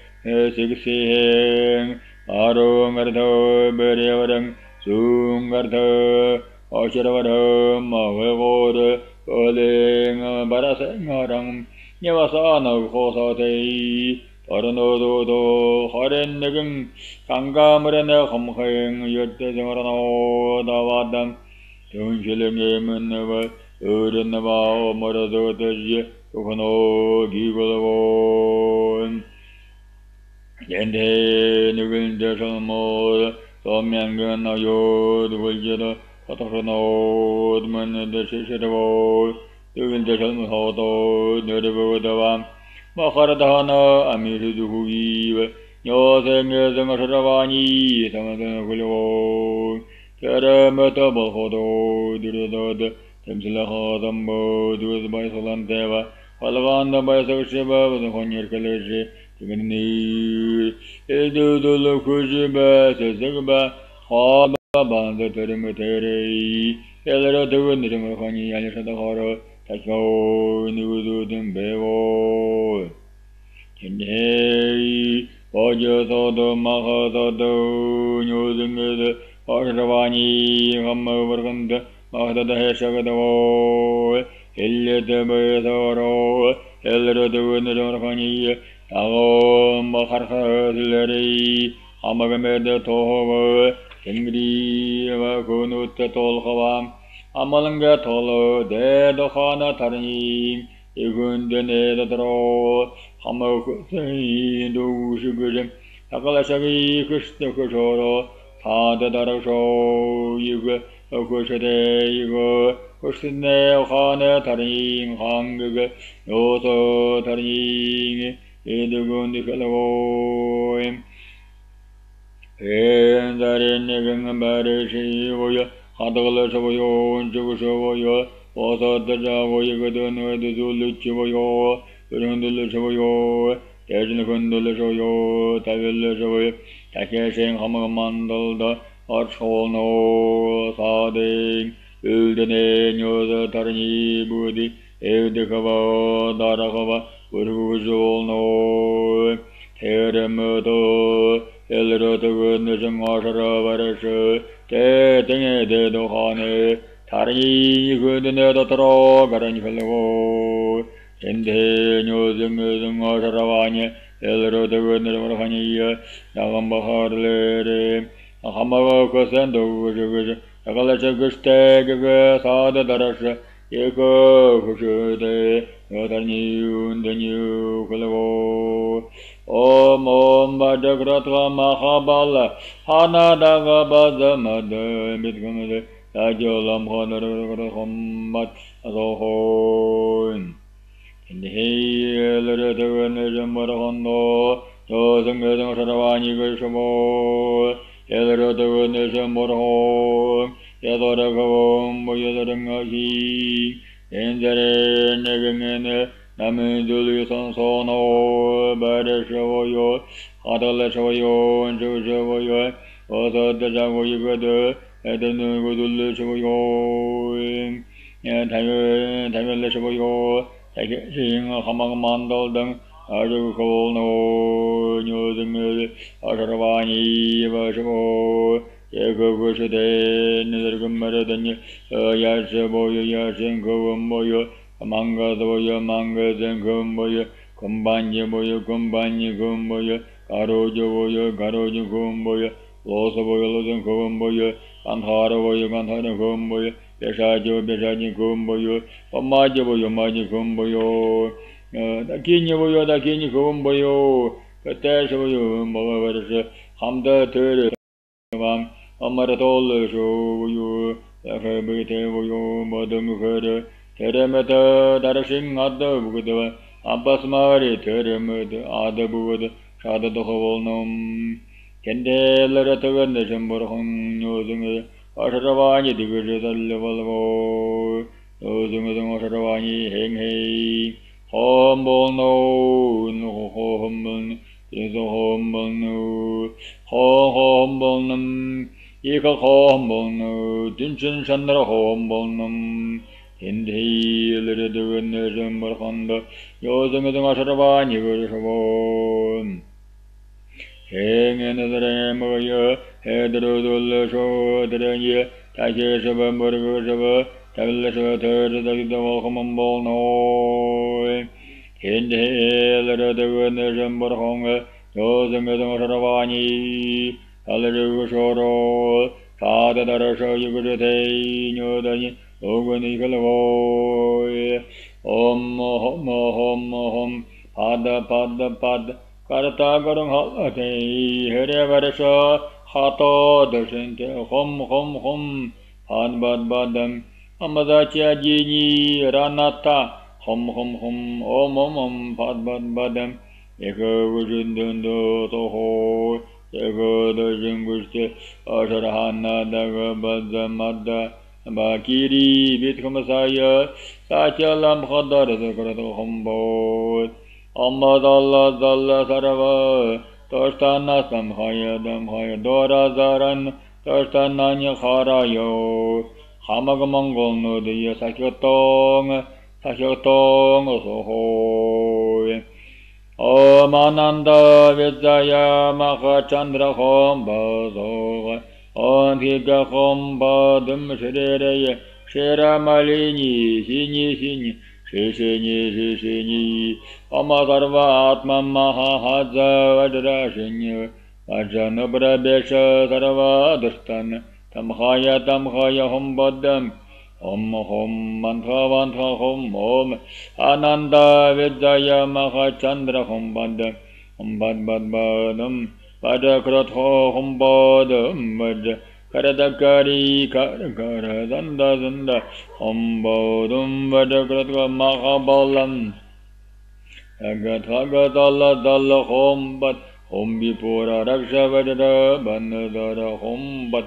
식시행 아롱아르도 버려랑 숭가르타 어시라바라 마회고르 얼랭 바라생아랑 예와사나 고사데이 어른어도도 허렌내금 강가물에내 험행 여태정어라노 나와당 정실행에 문너바 어른나바 어머러도 되지 그거노 기골본 옌데 누근데서모 소면근나요 누굴지도 어떡하노 드문데 시시르보 누근데서모도 너르보다밤 마카라다하나 아미르두후이베 여생의 정어서라바니 상어등을 굴려오 게레메터 볼호도 두르도드 템슬라하담보 두르바이솔란테바 할간다 바이석시바 버드혼이르클레시 지금니 에두둘로 쿠지바 세석바 하바반드 테르메테레이 엘레로 두근드 정어하니 알리사다하로 다시오 누구든 배워 진해이 어저서도 마하서도 요즘에도 어르바니 함마버건데 마하다 해석도 엘레드베서로 엘레르도 느르하니 아고 마하르하들레리 아마가메드 토호 갱리와 고누트 톨하밤 아말랑가 톨로 데도하나 타르니 이군데네더로 하마쿠세이 도우시그jem 아칼라샤기 크스토코쇼로 다다다라쇼 이거 어코셰데 이거 코스네 하나 타르니 한그게 요소 타르니 이두군디칼로임 엔자레네경 바르시고요 하다글라서보요 저거서보요 어서들자보요 그드너드둘르치보요 그런들르서보요 대진건들르서요 다벨르서보요 다케생 하마만들다 어초노 사댕 을드네 녀서 다르니 부디 에드가바 나라가바 우르구졸노 테레머도 엘르로도 느정아셔라바르서 대등에 대도하네 다리 그드네도 들어가라니 걸고 젠데 뇨정정 어서라와니 엘르로도 느정아하니 나감바하르레 하마가 거센도 그저 아갈라저 그스테게 사다다라서 예거 그저데 여다니 운데니 걸고 오몬바드그라트가 마하발라 하나다가 바자마드 밑금데 다졸람 호너르그르 홈맛 아소혼 인데헤일르르드그네 점머라혼노 저승게정 사라와니 글쇼모 엘르르드그네 점머라혼 야도라가봄 모여드릉아히 엔자레 내경에네 남은 둘리선소노 바르셔보요 하달레셔보요 저셔보요 어서드자고 이거드 애드누구 둘리셔보요 다멸레셔보요 다케싱 하망만돌등 아주 고노 뇨등을 아셔라바니 바셔보 예거구시대 니들금마르더니 야셔보요 야생거원보요 망가도요 망가전 금보요 금반지보요 금반지 금보요 가로조보요 가로조 금보요 로서보요 로전 금보요 간타로보요 간타로 금보요 배사조 배사지 금보요 마지보요 마지 금보요 다기니보요 다기니 금보요 그때서보요 먹어버려서 함다 들을 밤 엄마를 돌려줘요 야해비테보요 모든 거를 테레메드 다르싱 아드 부그드 아바스마리 테레메드 아드 부그드 샤드도 호볼놈 겐델레르트가 내전보르홍 요승에 아셔라바니 디그르달레발고 요승에 아셔라바니 행헤이 홈볼노 노홈볼 이소홈볼노 호홈볼놈 이거 홈볼노 딘춘산나라 홈볼놈 인데일르르드그네 점버한다 요정의 아셔라바니 그르셔본 행에너들의 뭐여 해들어둘러 쇼들으니 다시 셔버 모르고 셔버 달려서 더르다기도 허문볼노 현대해들어도 내전버홍에 조성에도 서러와니 달려주고 쇼로 다다다라서 이거를 대인여다니 오근이 걸어오이 옴 파다 가르타거릉 하테이 헤레바르서 하토 더신테 홈 한바담 아마다치아지니 라나타 홈 옴 바담 에거우준든도 도호 에거더 징구스테 어서하나다가 바자마다 바키리 비트컴사야 사찰람 하다르서 그래도 홈보 엄마달라 달라 사라바 토스타나 삼하야 담하야 도라자란 토스타나니 하라요 하마가망골노디야 사격동 소호 오마난다 вет자야 마하 찬드라 홈바소 온티가 홈바듬 쉐레레예 쉐라말리니 시니 시시니 아마다르바 아트마마하하자 와드라시니 와자나브라베샤 사라바 드스탄 담하야 홈바담 홈 만타반타 홈 아난다 вет자야 마하 찬드라 홈바담 홈바담 바다크라토 홈바담 바다 카라다카리 카라단다 홈바담 바다크라토 마하발람 타가달라 홈밭 홈비포라 락샤바다라 반나다라 홈밭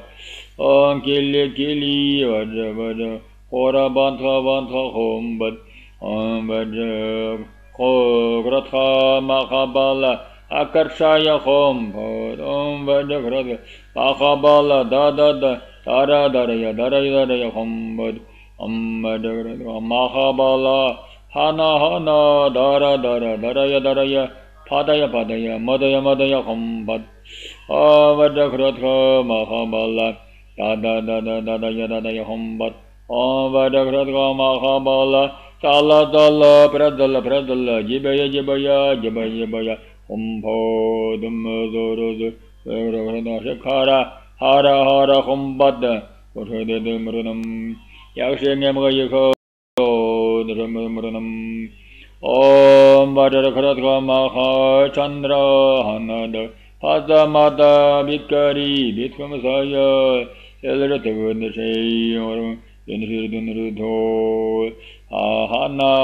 킬리 와자바다 호라반타 홈밭 바다 코그라타 마하발라 아카르샤야 홈밭 바다 그라다 마하발라 다다다 다라다라야 홈밭 바다 그라다 마하발라 하나 다라야 파다야 마다야 홈밭 바다 그라다 마하발라 다다야 홈밭 바다 그라다 마하발라 달라 프라달라 지바야 홈포듬 조로즈 그라다 샤카라 하라 홈밭 고르데드므르남 약생에 뭐이거 드르므르남 옴 바다라 그라다 마하 찬드라 하나다 파자마다 빛가리 빛감사야 엘르르테근데세이 오르 연르드르도 하나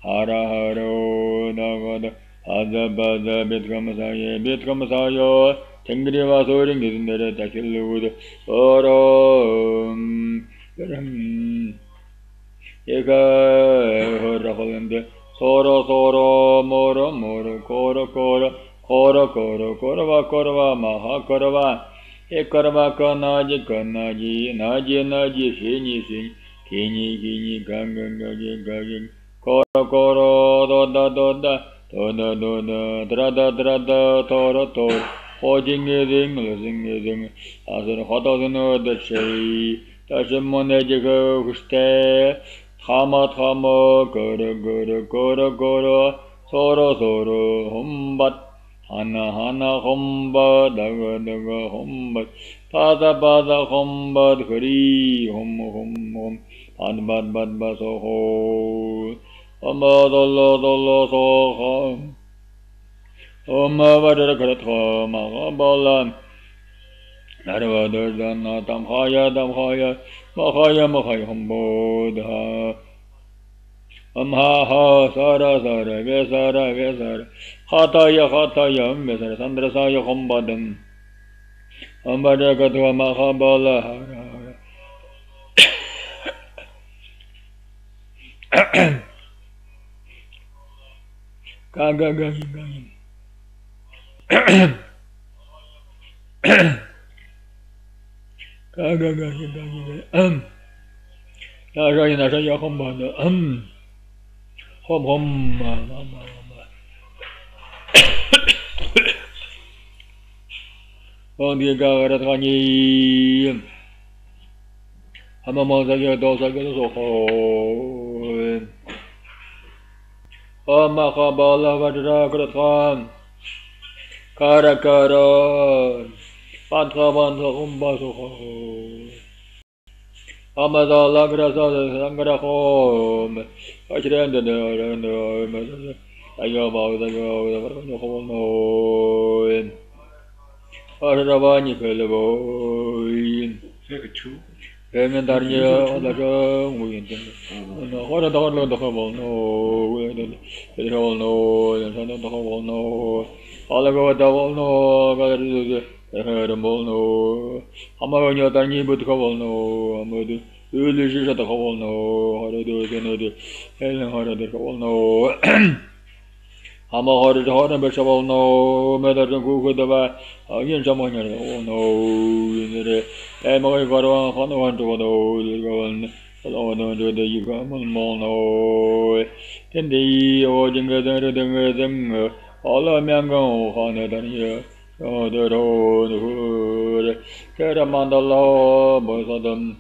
하라하로 나가다 파자바자 빛감사야 탱그리와 소린 기준들에 다킬루드 오롬 얘가 허라홀랜데 소로 모로 코로바 마하 코로바 에코로바 나지 시니 기니 강강가지 코로 도다 드라다 토로 호징이징 아서 호도는 더시 다시 모네지가 후스테 타마 거러 서로 홈밭 하나 홈밭 다가 홈밭 바다 홈밭 그리 홈 바소호 엄마 돌로 소호 엄마 바다라 그렇다 마가발란 나르와더잖아 담하야 마하야 홈보다 엄하하 사라 베사라 하타야 메사라 산드라사야 홈바담 엄바다 그렇다 마가발라 가가가기 나셔야 홈바다 홈 어디가 그랬더니 한번 자기도 소호 엄마가 발라가지라 그랬던 카라카라 반타반타 um바소호 아마다 라그라사 상가라호 아치렌데네 아이가 바우다가 호노 아라바니 펠보인 세그추 배면다리야 어다가 무인데 어다가 더가볼노 그래볼노 연산도 더가볼노 알아가 더볼노 가르르 헤르볼노 아마가냐 다니부터 가볼노 아마도 을리시서 더가볼노 하루도 전에도 헬랑 하루도 가볼노 아마 하루도 하루 배셔볼노 매달은 구구다바 인자모냐노 이늘에 에마가 가로 하나만 두고도 이거는 살아오는 저도 이거 몰노 텐데 오징가들 등등 알아면고 하나다니요 어더로 누르 캐라만달라 뭐서든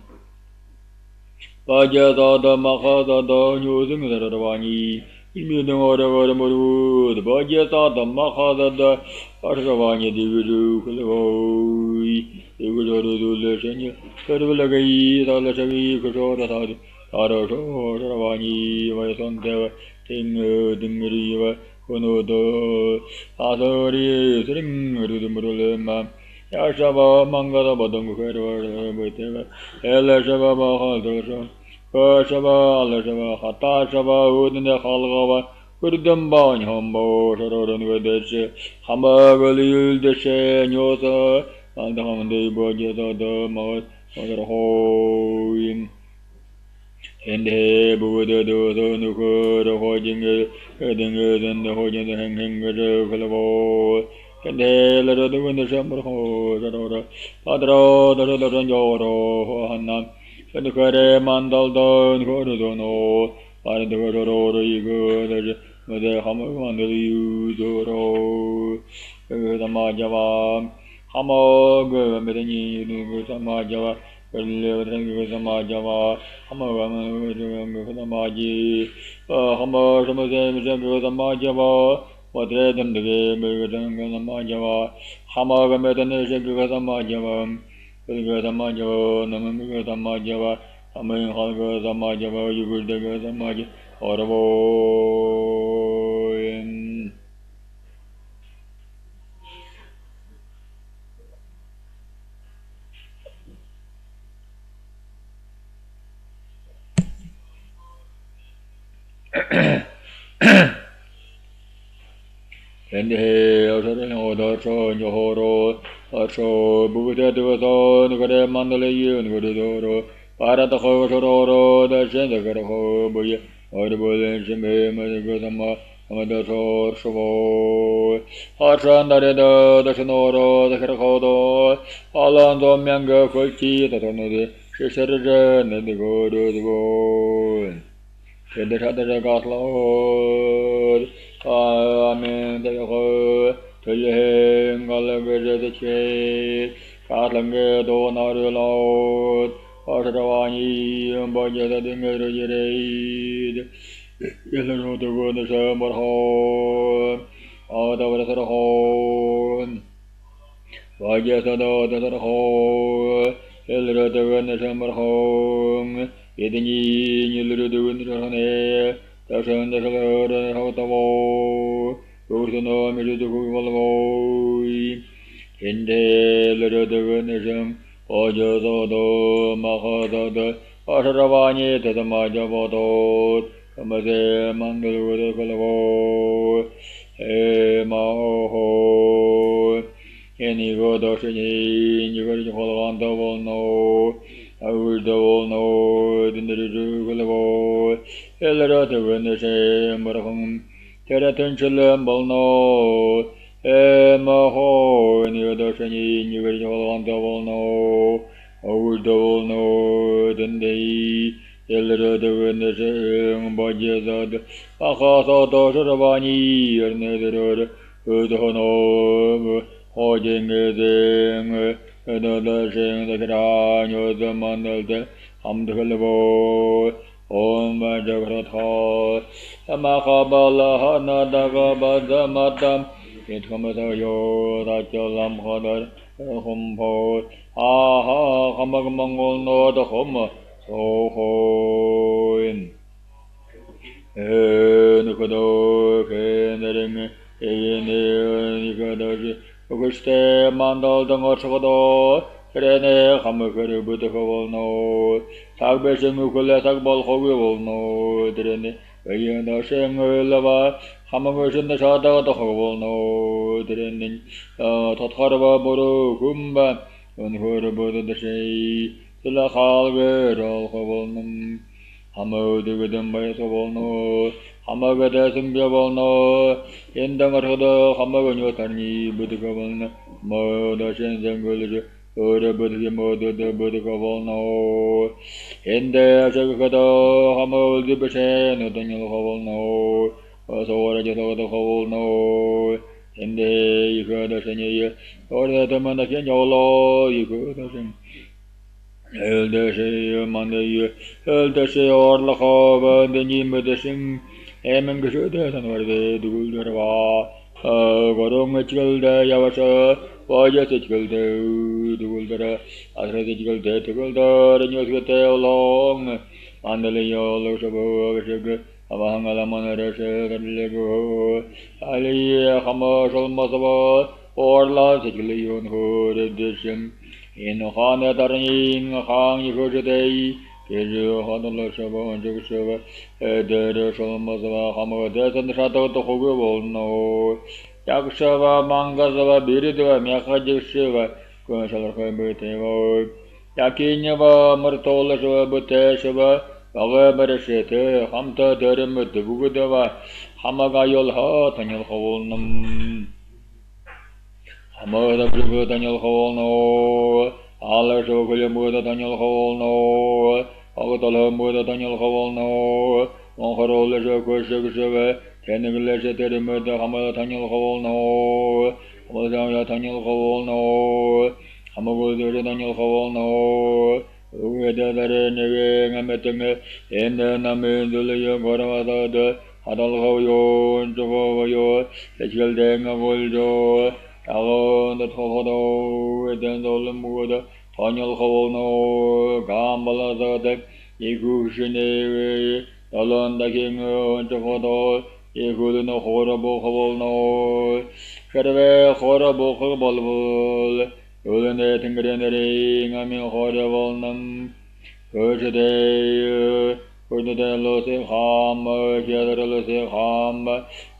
바자다다 마카다다 뉴승들어와니 일미는 어려워 모르 바자다다 마카다다 아르와니 디그루 클로이 디그루르르르셔니 그르블라가이 달라샤기 그저라다디 아르쇼라와니 와이선데 팅등리와 코노도 아서리 스링르드무르레마 야샤바 망가다 바동고 헤르와 베테가 엘샤바 바하더서 거샤바 알샤바 하타샤바 우드네 할가바 그르담바니 함보 서로런 거데시 하마글일데시 뇨서 안다함데 보제다다 마 어더호임 엔데 부드도도 누구로 호징을 그등을 호징을 행행을 걸고 근데 러도 근데 샴으로 저러라 아드로더더던 요로 한남 근데 그래 만달던 거르도노 바르도 저러로 이거들 뭐데 하면 만들유도로 그다 마자와 하마그 메더니 그 마자와 그래서 마자와 하마가면 그 마지 하마 섬에서 그 마자와 어디든지 물건은 마자와 하마가 메더니 그 마자와 그래서 마자와 너무 그 마자와 하면 하고 마자와 유불 그 마자 어려워 근데 어서는 어더서 요호로 어서 부부대도서 그래 만들어요 그래도로 바라다 거서로 다신다 그러고 뭐야 어르벌은 심에 뭐그 아마도 서서 하산다래도 다신오로 그러고도 알란도 명거 걸치 다도는데 시설을 내고 근데 다들 가슬로 아멘 대고 들행 갈래게르체 가랑게도 나르로 어서와니 뭐제다 등거르지레 일로도 고는 머호 어다버서호 와게서도 더서호 일로도 고는 머호 예든이 일로도 고는 다선다서를 하고도 우리도 미르도 고고고 인데르르드그네좀 어저서도 마하다도 아서라바니 대마자보도 그마세 만들고도 걸고 에마호 애니고도 신이 이거를 홀간도 볼노 아울도 볼노 딘데르르 걸고 엘러드그네세 뭐라공 테라텐출렘 볼노 에마호 애니고도 신이 이거를 홀간도 볼노 아울도 볼노 딘데이 엘러드그네세 바제자드 아카사도 서바니 에르네드르 그도노 호징게생 너더생 더라뇨더 만들들 함들보 옴바저그로토 마카발라 하나다가바자마담 이트카마사요 다절람하더 홈보 아하 가마가망골노더 홈 소호인 에누코도 게네르메 에네니가다지 오그스테 만달당어서도 그래네 감을 부탁하고노 사그베싱 굴레 사그볼 호기볼노 드레네 왜이나 생을라바 감을 사다가도 하고볼노 드레네 토타르바 보르 금바 은후르 보드드시 슬라칼베로 하고볼놈 하모드그든 바이서볼노 하마가다 승벼볼노 인당어서도 하마가뇨타니 부탁하볼노 모두 신생글르 어려버드게 모두도 부탁하볼노 인데 저거도 하모드 베세 너더니 하볼노 어서 오라져서도 하볼노 인데 이거도 생이에 어려도만 나게 요로 이거도 생 Eldeshe mandaye, eldeshe orlakha bandani medesing, emen gşöde sanvarde dugulderva, gorong çıkıldı yavaşa, vaca çıkıldı duguldera, asrede çıkıldı tıkıldı, nyoskete olong, andale yolu şabu gşögü, avahangala manarese kadilegu, aliye hama şolmasava, orla çıkılı yun hurdeşim, 인하네 다른 항이 거제대이 계주 하늘로 서버 저기서 에데르 솔마스와 하모 대선 사도도 호고 볼노 약셔와 망가서와 미리도와 мяха지셔와 그설거 메테고 야키냐와 머토르서 부테셔와 바가버시테 함타 데르메 두고도와 하마가 열하 다녀 호볼놈 하마다 부르고 다녀 호볼노 알아서 걸려모다 다녀 호볼노 아고달모다 다녀 호볼노 온허롤레서 거셔거셔베 테네글레서 데르메다 하마다 다녀 호볼노 오자야 다녀 호볼노 하마고데르 다녀 호볼노 우에다다레 네게 나메테메 엔나메들려 거라와다데 하달고요 저거요 대실대가 골죠 아고는 토호도 에덴돌은 무어도 번열호노 감발라서데 이구시네 달란다킹은 저거도 이구는 호라보호노 그래 호라보호볼볼 요런데 팅그레네리 가면 호라볼남 그저대 그저대로세 함 게더로세 함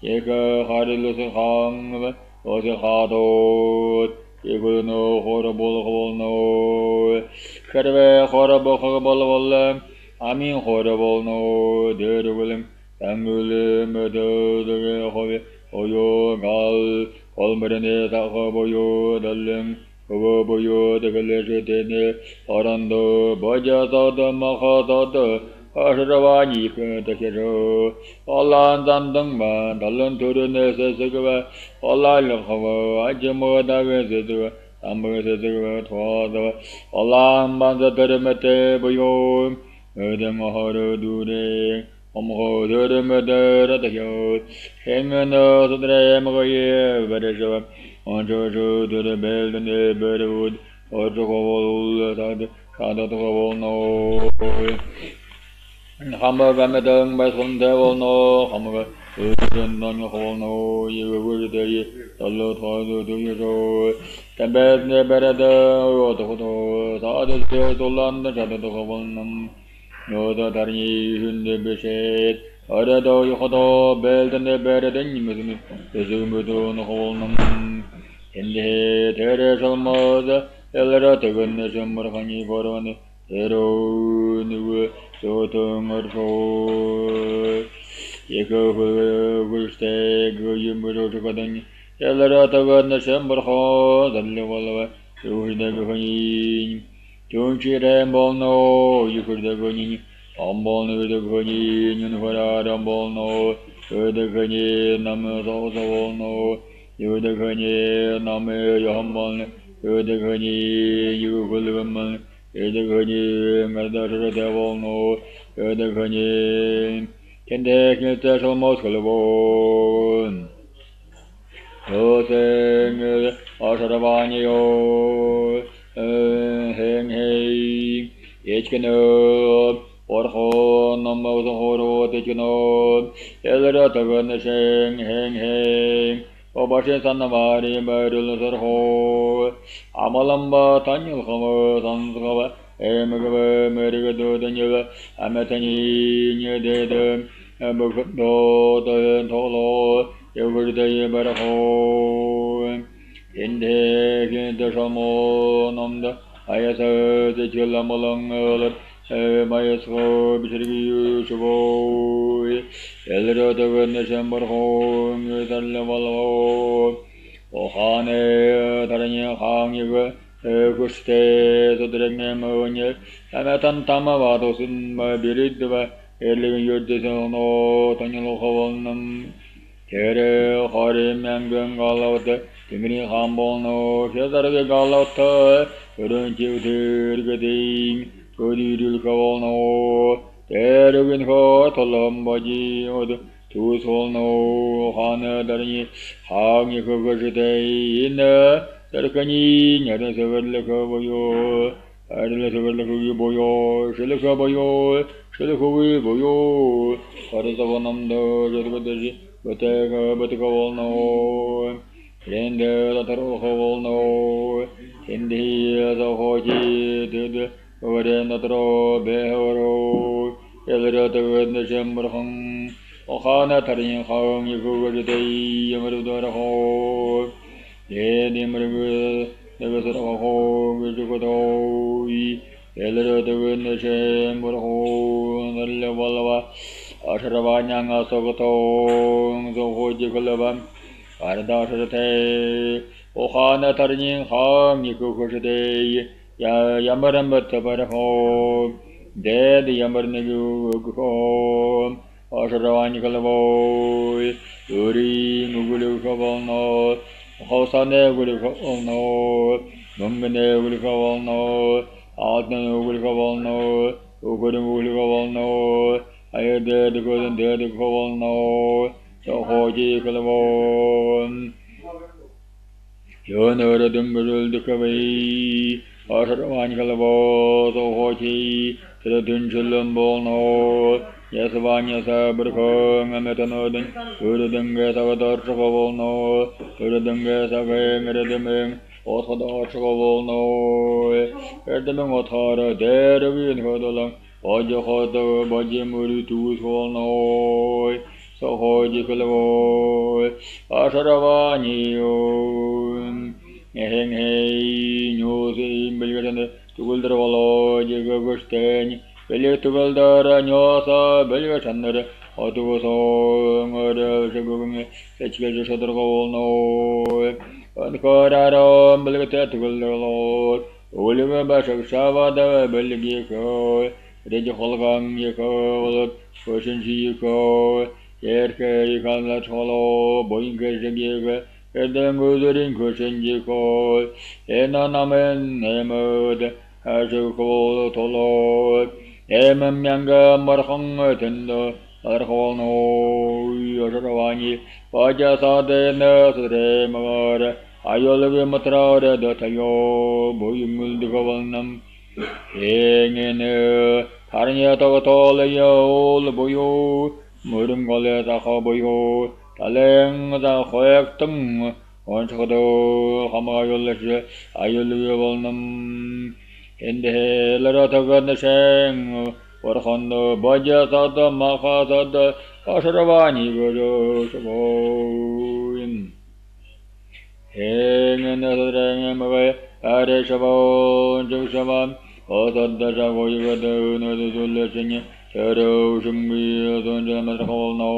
예가 하릴로세 함 어제 하도 이거는 호라볼호노 그래 호라보호볼볼 아민 호라볼노 데르글름 당글름 머더르게 호베 오요갈 올머르네 다호보요 달름 호보요 데글레제데네 어란도 버자다다 마하다다 아르라와니 그데케로 올란단등만 달른 도르네세세가 올라르하고 아제모다게세도 암버세세가 토아다 올란반자데르메테 보요 어데모하르 두레 omhodermederadyo hengana sudremoye verejo onjojo derbelne berud orjogol sad kadotogolno hambagamedang basundevolno hamga udendon holno yugurdeyi dallo thodo duyo tembedne berada ototo sadde dolanda jadotogolnam 요도 다리 흔들 베셋 어려도 요도 벨던데 베르던 무슨 대중부도 노홀놈 인데 데레서 모자 엘라 되건네 점머하니 보러네 데로 누구 소통어서 예거 굴스테 그임부로 저거더니 엘라 되건네 점머하 달려올라 요히데거니 Junchire bolno, yukurdagoni, ambolnudagoni, nyunhara rambolno, udagoni, namazozavolno, 유득하니 남의 여한만 유득하니 유굴금만 유득하니 가다르 대vol노 유득하니 견대 길때서 모스글본 요생을 어서라바니요 행행 예치케노 오르호 넘어서호로 대치노 엘르라타건 생행행 오바신 산나마리 마르르서호 아말람바 탄율하모 산스가바 에메가바 메리가도 다니가 아메타니 녀데드 에메가도 도렌토로 여구르다이 바라호 인데 긴데샤모 남다 아야서 대출라몰랑을 마야스고 비르기 유슈보 엘르라다건 네셈버호 달레발로 오하네 다르니 항이가 구스테 소드랭메모니 아메탄 타마바도신 마비리드바 엘리긴 요르데소노 타닐로호원남 Kere Hare Mangam Galata, Timini Hambono, Shazarga Galata, Urunchi Utirgadi, Udil Kavano, Terugin Hotalambaji, Od, Tusolno, Hana Darni, Hangi Kogashite, Inna, Sarkani, Nadasavarlakaboyo, Adelasavarlakaboyo, Shilakaboyo, Shilakaboyo, Harasavanamda, Jadvadaji. Butakavolno, Rende Latarovolno, Hindi Zahoji, Did, Varenatro, Behoro, Elrata Shemberham, Ohana Tarin Hong, Yugurday, Yamarudaraho, Yedimrigu, Negasaraho, Vijukodoi, Elrata Shemberho, Nalavala. Asharavanyanga Sogotong, Zohoji Gulavam, Ardashate, Ohana Tarning Ham, Yikukushade, Yamarambatabaraho, Dead Yamarnagu, Asharavanyakalavoi, Uri, Mugulukavalno, Hosane Gulukavalno, Mungane Gulukavalno, Adnan Gulukavalno, Ugulukavalno, I did the good and did the call no, so hoji calavon. You know the dumble the cavay, Asaravan calavo, so hoji, to the dunchulumbo no, yes, Vanya Sabricong, and Metanodin, to the dungas of a dorchable no, to the dungas of a meridiming, also the orchable no, at the Motara, there we heard along. Ojohoto, Bojimuri, two small noy, so hoji calavoy, Asharavani, Heng hey, Nosi, Belgatan, Tuguldravalo, Jigagustan, Belituguldara, Nosa, Belgatander, Otuoso, Murder, Shagum, Setchel Shadragol noy, and Coraro, Belgatatuguldalo, Oliver Bashak Shavada, Belgiko. Reji Holgam Yako, Persian Yiko, Yerke Yikan Latolo, Boinga Jagiga, Edem Guzurin Persian Yiko, Enanamen, Nemod, Hajuko, Tolo, Emem Yanga, Marhang, Tendo, Arhono, Yoravani, Pajasade, Nasre, Magar, Ayolave Matra, Datayo, Boyumul de Govanam, Hangin. Tarnya Togotol, Yo, Boyo, Murungole, Zahoboyo, Taleng, the Hoektum, Onchodo, Hamayolish, Ayuluvolnum, in the Laratagan Shang, or Hondo, Baja Sada, Maha Sada, Asharavani, Gojo, Shaboin. Hang in the Rang away, Areshavon, Joshavan. Osada Javoyada, no Zulation, Shado, Shumbi, Zonjamal, no,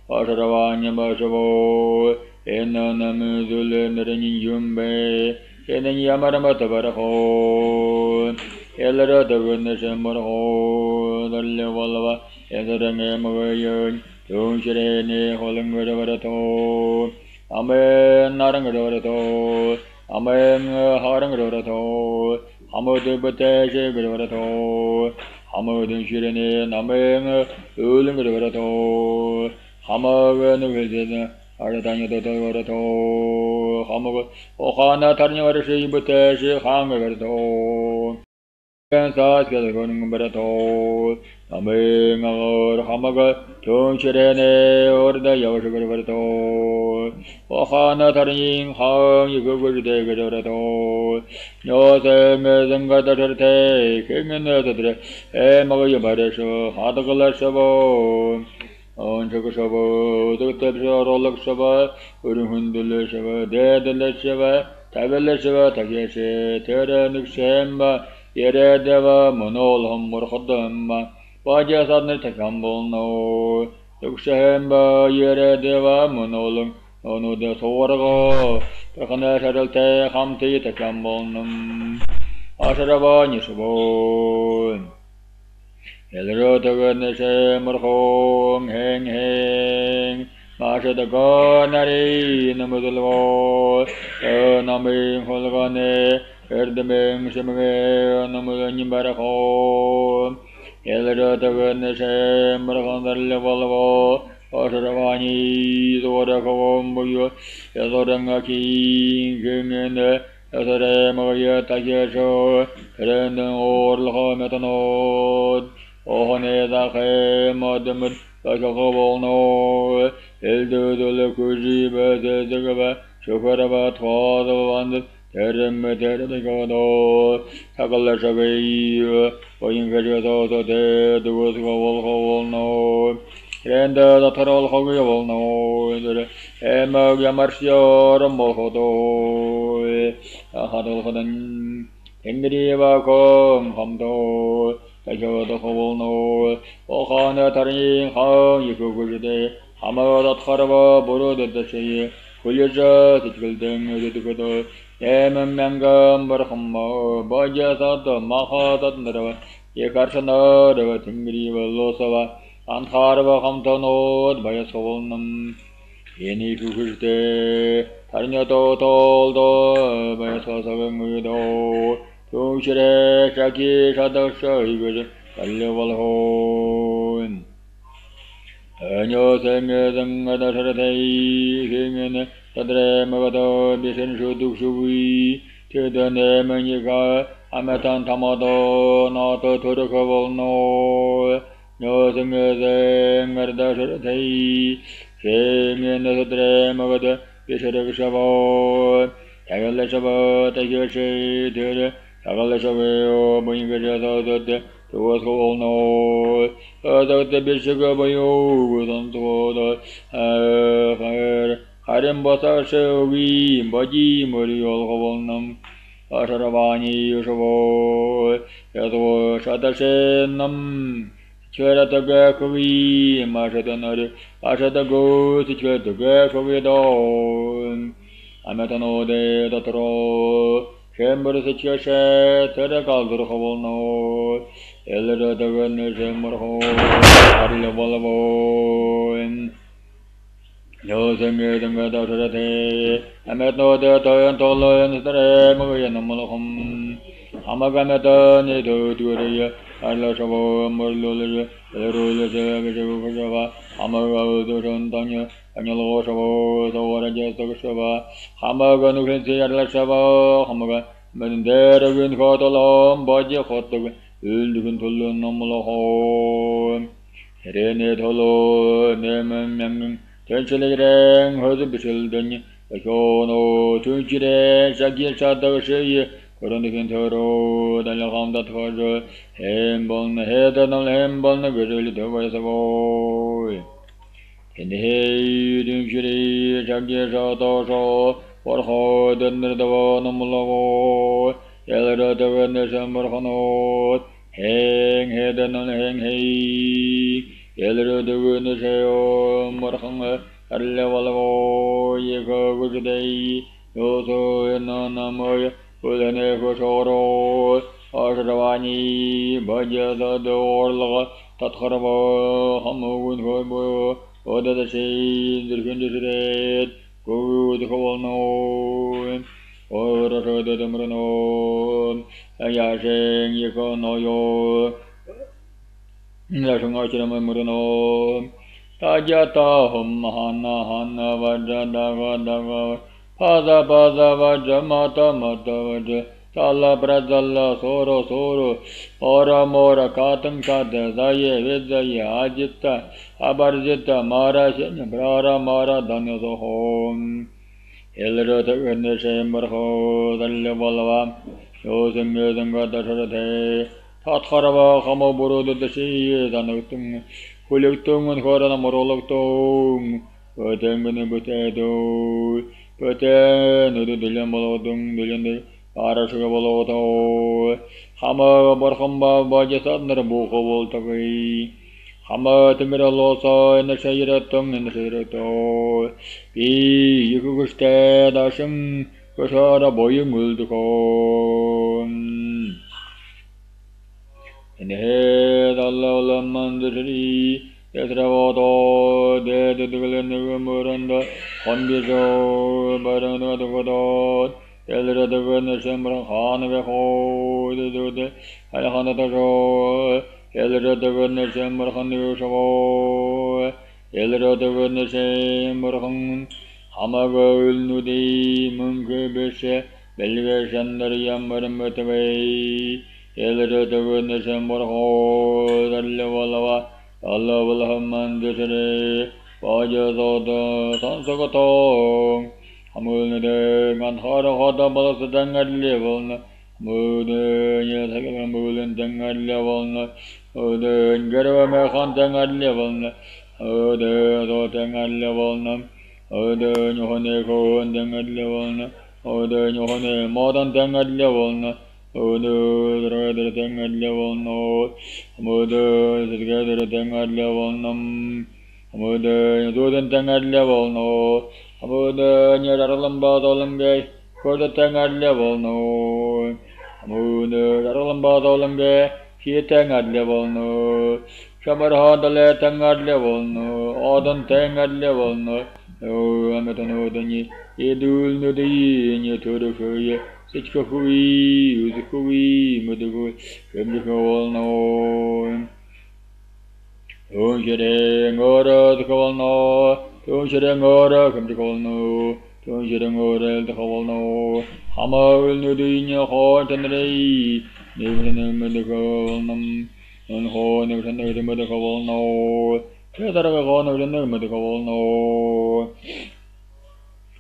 Asharavanya Bashavo, Enanamuzul, Naranin Jumbe, Enan Yamaramata Baraho, Elara the Gunasham Baraho, the Levalava, Ezra Namayan, Tunshirene, Holang Varato, Amen Narangadorato, Amen Harangadorato, Hamadu Batesh Gadorato, Hamadun Shirene, Amen Ulingadorato, Hamagan Vizina, Aratanya Dorato, Hamag, Ohana Tarnavarashi Batesh, Hangarato. Saas Galagon Barato, Amen or Hamaga, Tunchirene or the Yavashagarato, Ohana Tarin, how you go to the Gadorato, no Zangata, King and the Emaga Baresho, Hatagala Shabo, on Chakashabo, the Tabsha, Rolak Shaba, Urundul Shaba, Dead Leshava, Tabella Shava, Takeshi, Terra Nuxemba. Yeredeva Monolham Murhodamba, Vajasadne Takambol no, Yuxemba, Yeredeva Monolam, Ono de Sorgo, Takanasalte Hamti Takambonum, Asharaba Nisabo, Elrotaganishe Murhong, Heng, Masha the Gonari, Namudalo, Nami Holgane. Erdemeng Shemge Namulan Baraho Elratagan Shem Rakandar Levalvo Osharavani Zorakom Buyo Yazorangaki King Yazare Maria Takesho Rendan Orlho Metanod Ohane Dake Madamut Takavolno Eldu Kuji Bezegaba Shukaraba Twa Terem Terego, Tagalashavi, Oingajo, the Dugos will know, Renda the Tarol Hogi will know, Emma Yamarcio, Mohodo, Hadalhadan, Ingriva Com, Hamdo, Tajo the Hovel no, Ohana Tarin, how you go today, Hammer that Harava, Buru the Shea, Kuyaja, it will then do. Emangam Barhama, Bajasat, Mahadat Nara, Yekarsana, Tingri, Losava, and Harva Hamtonod, Bayasovnam, Yeni Kukuste, Tarnato Toldo, Bayasavamudo, Tushre, Shaki, Shadasha, Kalevalhon. Anyo Sangazang Adasharate, King Tadre Magado, Bisan Shuduk Shui, Tidane Manika, Amatan Tamado, Nato Turakaval no, no Sangazang Adasharate, King in the Tadre Magado, Bisan Shavo, Tagalashava, Tagashi, Tagalashava, Bungaja. To was all no, the bishop of you was on to the Harim Basa we, Baji, Muriel Hovolnum, Asharavani, Yushavo, Yato Shatashenum, Cheratagakovi, Mashatanari, Ashatago, Chiratagovi dawn. Ametano de Datro, Chamber Situation, Terakaldur Hovolno. Elder the Goodness and Morho, Arilavolavo, no singer than Gadate. I met no data and tolerance the Remagan Molhom. Hamagamata, Nito, Turia, Alasavo, Morlula, the Rula, Hamaga, Dusantanya, Angelo Shavo, the Warajas Shava, Hamagan, Alasava, Hamaga, Mendera, Win Hotalom, Baja Hotog. Ulduguntulu Nomolo Rene Tolo Nemang Tenchileng Hosbishildon Akono Tunchire Shagir Shadashi Coronic Dalaham that was Hembon Head and Hembon Gurul to Vasavo in the Hay Tunchiri Shagir Shadosho for Hod and the Nomolo Yellow the Witness and Morhano. Hang head and hang hay, Yellow the Witness, Morhanga, a level of Yego good day, also in Namoy, with an echo sorrow, Ashravani, Baja the Orla, Tatharava, Hamu, Hobo, Oda the Shade, the Red, Go Kavalno, Ora the Murano, Ayashing Yikonoyo, Nashangacham Murano, Tajata Hum Hana Hana Vajadaga Daga, Pada Pada Vajamata Mata Vaja. Tala Brazalla Soro Soro Ora Mora Katam Kata Zaye Vizaye Ajita Abarjita Mara Shin Brara Mara Danazohom Elrata Gandeshambarho Dalavalava Yosem Yosanga Dasharate Tatharava Hamaburu the Shi Danatum Hulitum and Horana Moroloktum Potem Potato Poten Dilamolodum Dilande Arashagavaloto Hama Barhamba Bajasat Narabuko Voltavay Hama Timiralosa in the Shayratum in the Shayrato P. Yukuste Dasham Kashara Boyum Gulduko in the head Allah Mandari Yasravato Dead the Villanumuranda Hondizo Barana the Godot Elra the Venezuela Hanavaho, the Alhanatajo, Elra the Venezuela Hanusavo, Elra the Venezuela Hamagol Nudi, Munkebishe, Belgian Marambataway, Elra the Venezuela Ho, the Levalava, Allah Wilhaman Desere, Vajazoda, Sansagato. Hamulne Manhara Hota Balas Dangar level, Mude Yasakamul Dangar level, Ode Garava Mehan Dangar level, Ode Dotangar level, Ode Yohaneko and Dangar level, Ode Yohane Modern Dangar level, Ode Rather Dangar level, no, Mude together Dangar level, Mude Dodan Dangar level, no. Amuda Yaralamba Dolambe, for the Tangar level, no. Amuda Yaralamba Dolambe, he Tangar level, no. Shabarha the Tangar level, no. Odin Tangar level, no. No, Amatano, Edul Nudi, and you to the Fury, Sitcha Hui, Uzuhui, Mudu, Remdico, no. Don't get a Gora, the Call, no. Don't you Gora, come to call no. Don't you Gora, the call no. Hammer will do in your heart and ray. Never in the medical num. And horn never in the medical no. Feather of a horn in the medical no.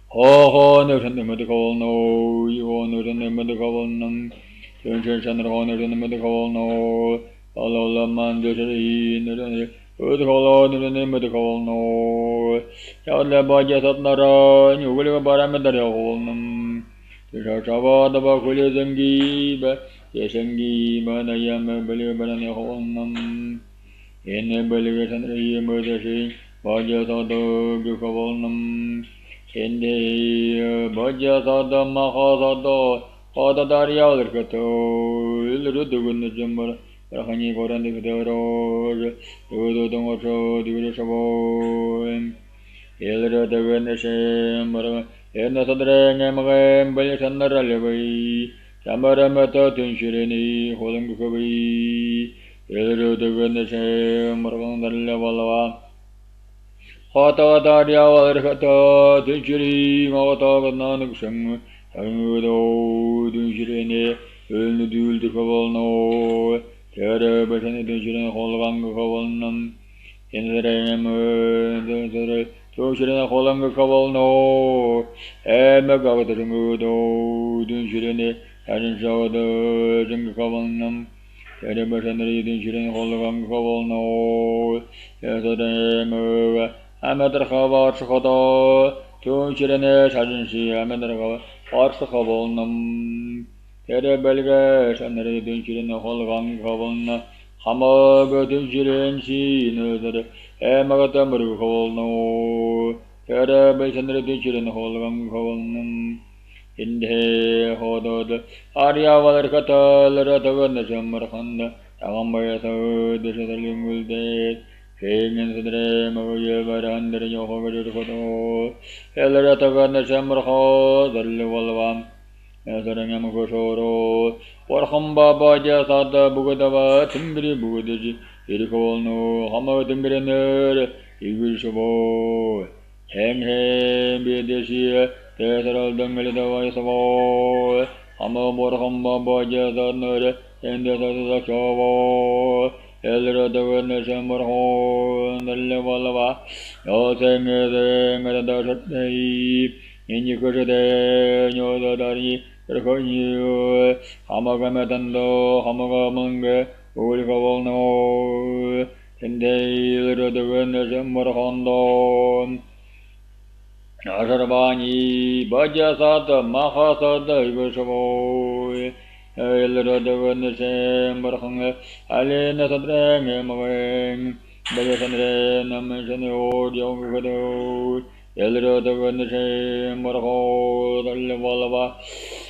Ho, never in the medical no. You honor in the medical num. Don't you honor in the medical no. Allah man, the the call in the name of the call no. Yalla Bajas at Nara, you will have a parameter home. The Shava, the Bakuli Zangi, Yesangi, Manayam, Believer and a home. In a believer and a emergency, Bajas at the Gukavolnum. In the Bajas at the Mahazado, or the Daria Kato, Illudu the Jumber. Rahani Koran the Road, Udo Dongoto, the Shabo, Elra the Venesham, Ena Sadre, Namagam, Belisandra Levi, Samaramata, Tinshireni, Holangukavi, Elra the Venesham, Maranda Levala, Hota Daria, Alkata, Tinshiri, Mata, Nanuksam, Tangudo, Tinshireni, Ulnudul the Kavalno. Terra Batan Dushin Holanga Kavalnam in the Ram, the Tushin Holanga Kavalno, and the Gavatangudo, Dushin, and show the Jinkavalnam, Terra Batan Dushin Holanga Kavalno, as the Ram, Amateur Hava Shakota, Tushin, Sajansi, Amateur Hava Kavalnam. Terra Belgas and the Redunchirin Holgang Kavalna, Hamag Dunchirin, she knows that Emagatamur Holno, Terra Bels and the Redunchirin Holgang Kavalnam, in the Hodod, Arya Valarkata, Laratavan, the Samarhanda, Ambayata, the Sadalim will dead, Kingen Sadre Magoya Varandra Yohogato, Eleratagan Shamraho, the Levalvam, Nazarangam Goshoro, Warhamba Baja Sada Bugadava, Timbri Budaji, Irikono, Hama Timbriner, Igushovo, Hem Hem Bideshi, Tetheral Dangalida Savo, Hama Warhamba Baja Sadner, and the Sazakavo. Elradavan Shambarho, the Levalava, Yoseng the Shatney, Inikushade, Yodari, Rekonyu, Hamagamatando, Hamagamanga, Ulikavolno, Tende, Radavan Shambarhondo, Asharabani, Bajasata, Mahasata, Ivashavo. Elradavan Shambarhanga, Alena Sadrang, Mavang, Bayasandre, Namashan, Yogudo, Elradavan Shambarho, the Levalava,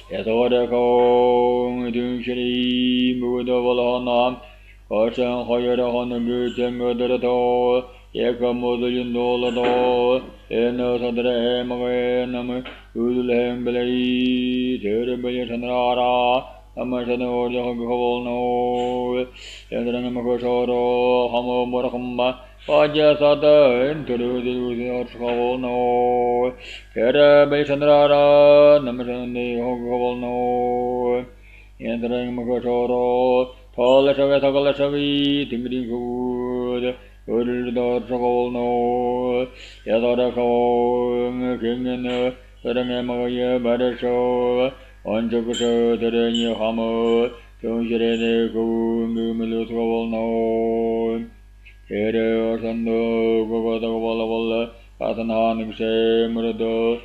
Yasorako, Dushri, Budavalana, Koshan Hoyarahon, Gutango, Yakamodin Dolado, Ena Sadre, Mavanam, Udulem Belay, Terbayasanara. Amashano Yohovolno, Yadranamakoshoro, Hamo Morahamba, Pajasada, introduced Yohovolno, Kera Basandrara, Namasani Yohovolno, Yadranamakoshoro, Tolashavi, Timidin Good, Udor Shovolno, Yadorako, King and Sarangamaya Badasho. Anjakusha Tereni Hamo, Tunjere Gumilutrovno, Tere Sando, Gogodavala, Athanan, Murdo,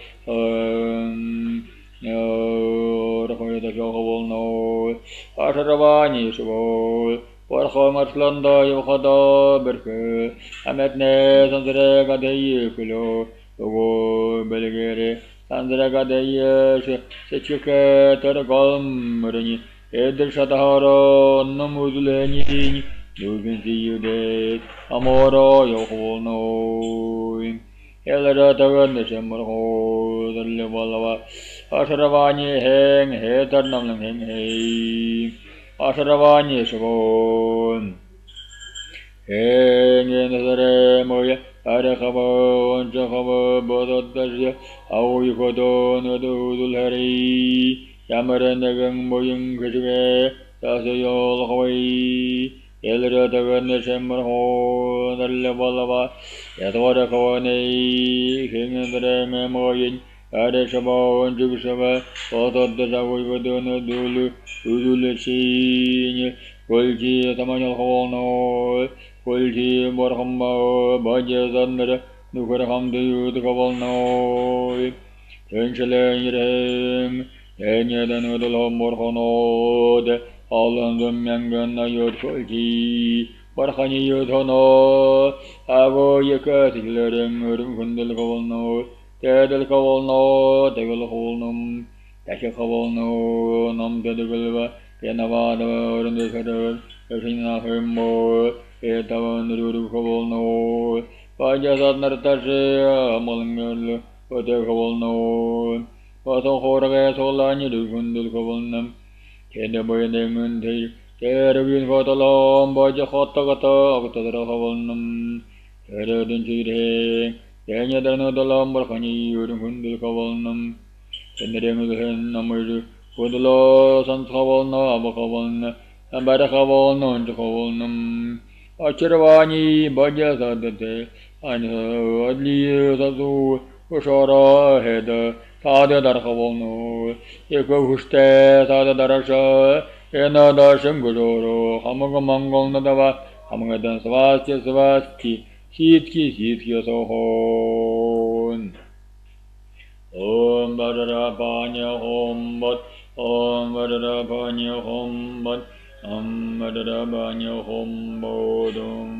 Rahoyata Johovolno, Asharavani, Suvo, Warhomaslanda, Yohada, Berke, Ametne, Sandrega de Yukulo, Logo, Beligere. Sandragadaya Sechika Taragam Edel Shatahara Namuduleni Luginti Yude Amoro Yohono Eleratagan Shamro the Levalava Asharavani Hang Hetanam Hang Hey Asharavani Shavon Hang in the Remoya Arakabo, Jahaba, Bodotazia, Auyukodo, Nodulari, Yamarandagang Boyung Kajue, Tasayol Hawaii, Elratagan Shamro, the Levalava, Yatwarakone, King and the Memoyin, Adeshabo, and Jugsava, Botot the Zawivodona Dulu, Udulachi, Golgi, Tamanal Hono. Kulti Borhamba, Bajazandra, Nukarham the Yudkavalno, Tenchelen, Enyadan Udalom Borhono, Alandum Yangana Yud Kulti, Barhani Yudhono, Avo Yakatilerim, Urkundel Kavalno, Tedel Kavalno, Devil Holnum, Tashakavalno, Nam Tedvilva, Yanavada, and the Federal, Yashina Hermo. Etavan Rurukovolno, Pajasat Nartashe, Amalangel, Otekovolno, Pasohorga Solani Rukundulkovolnam, Kedaboydemunti, Terabin Kotalom, Bajakotagata, Octadrahovolnam, Teradinchide, Yanadalam, Barkani, Urukundulkovolnam, Tendemuhen Namur, Kudalo, Sankovolno, Abakovolna. Ambarakavol non Jakovolnam Achiravani Bajazadate and Adli Zazu Ushara Head Sada Darkavolno Ekohuste Sada Darasha Ena Dasham Gudoro Hamagamangol Nadava Hamadan Svasti Svasti Hitki Sohon Om Badarabanya Hombat Om Badarabanya Hombat Madadabanya Hombod,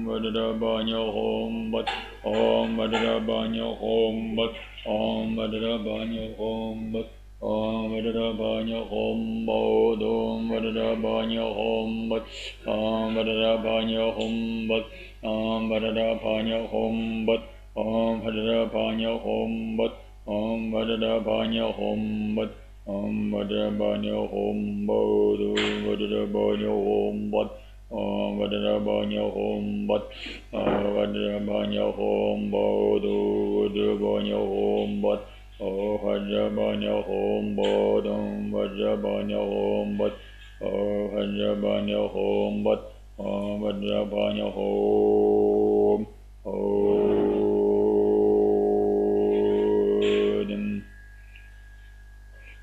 Madadabanya Hombat, Madadabanya Hombat, Madadabanya Hombat, Madadabanya Hombod, Madadabanya Hombat, Madadabanya Hombat, Om Vadada Panya Hom Bat, Om Vadada Panya Hom Bat, Om Vadada Panya Hom Bat, Om Vadada Panya Hom Bat, Vadada Panya Hom Bat, Om Vadada Panya Hom Bat, Vadada Panya Hom Bat, Vadada Panya Hom Bat, Vadada Panya Hom Bat, Vadada Panya Hom Bat, Vadada Panya Hom Bat, Vadada Panya Hom Hom.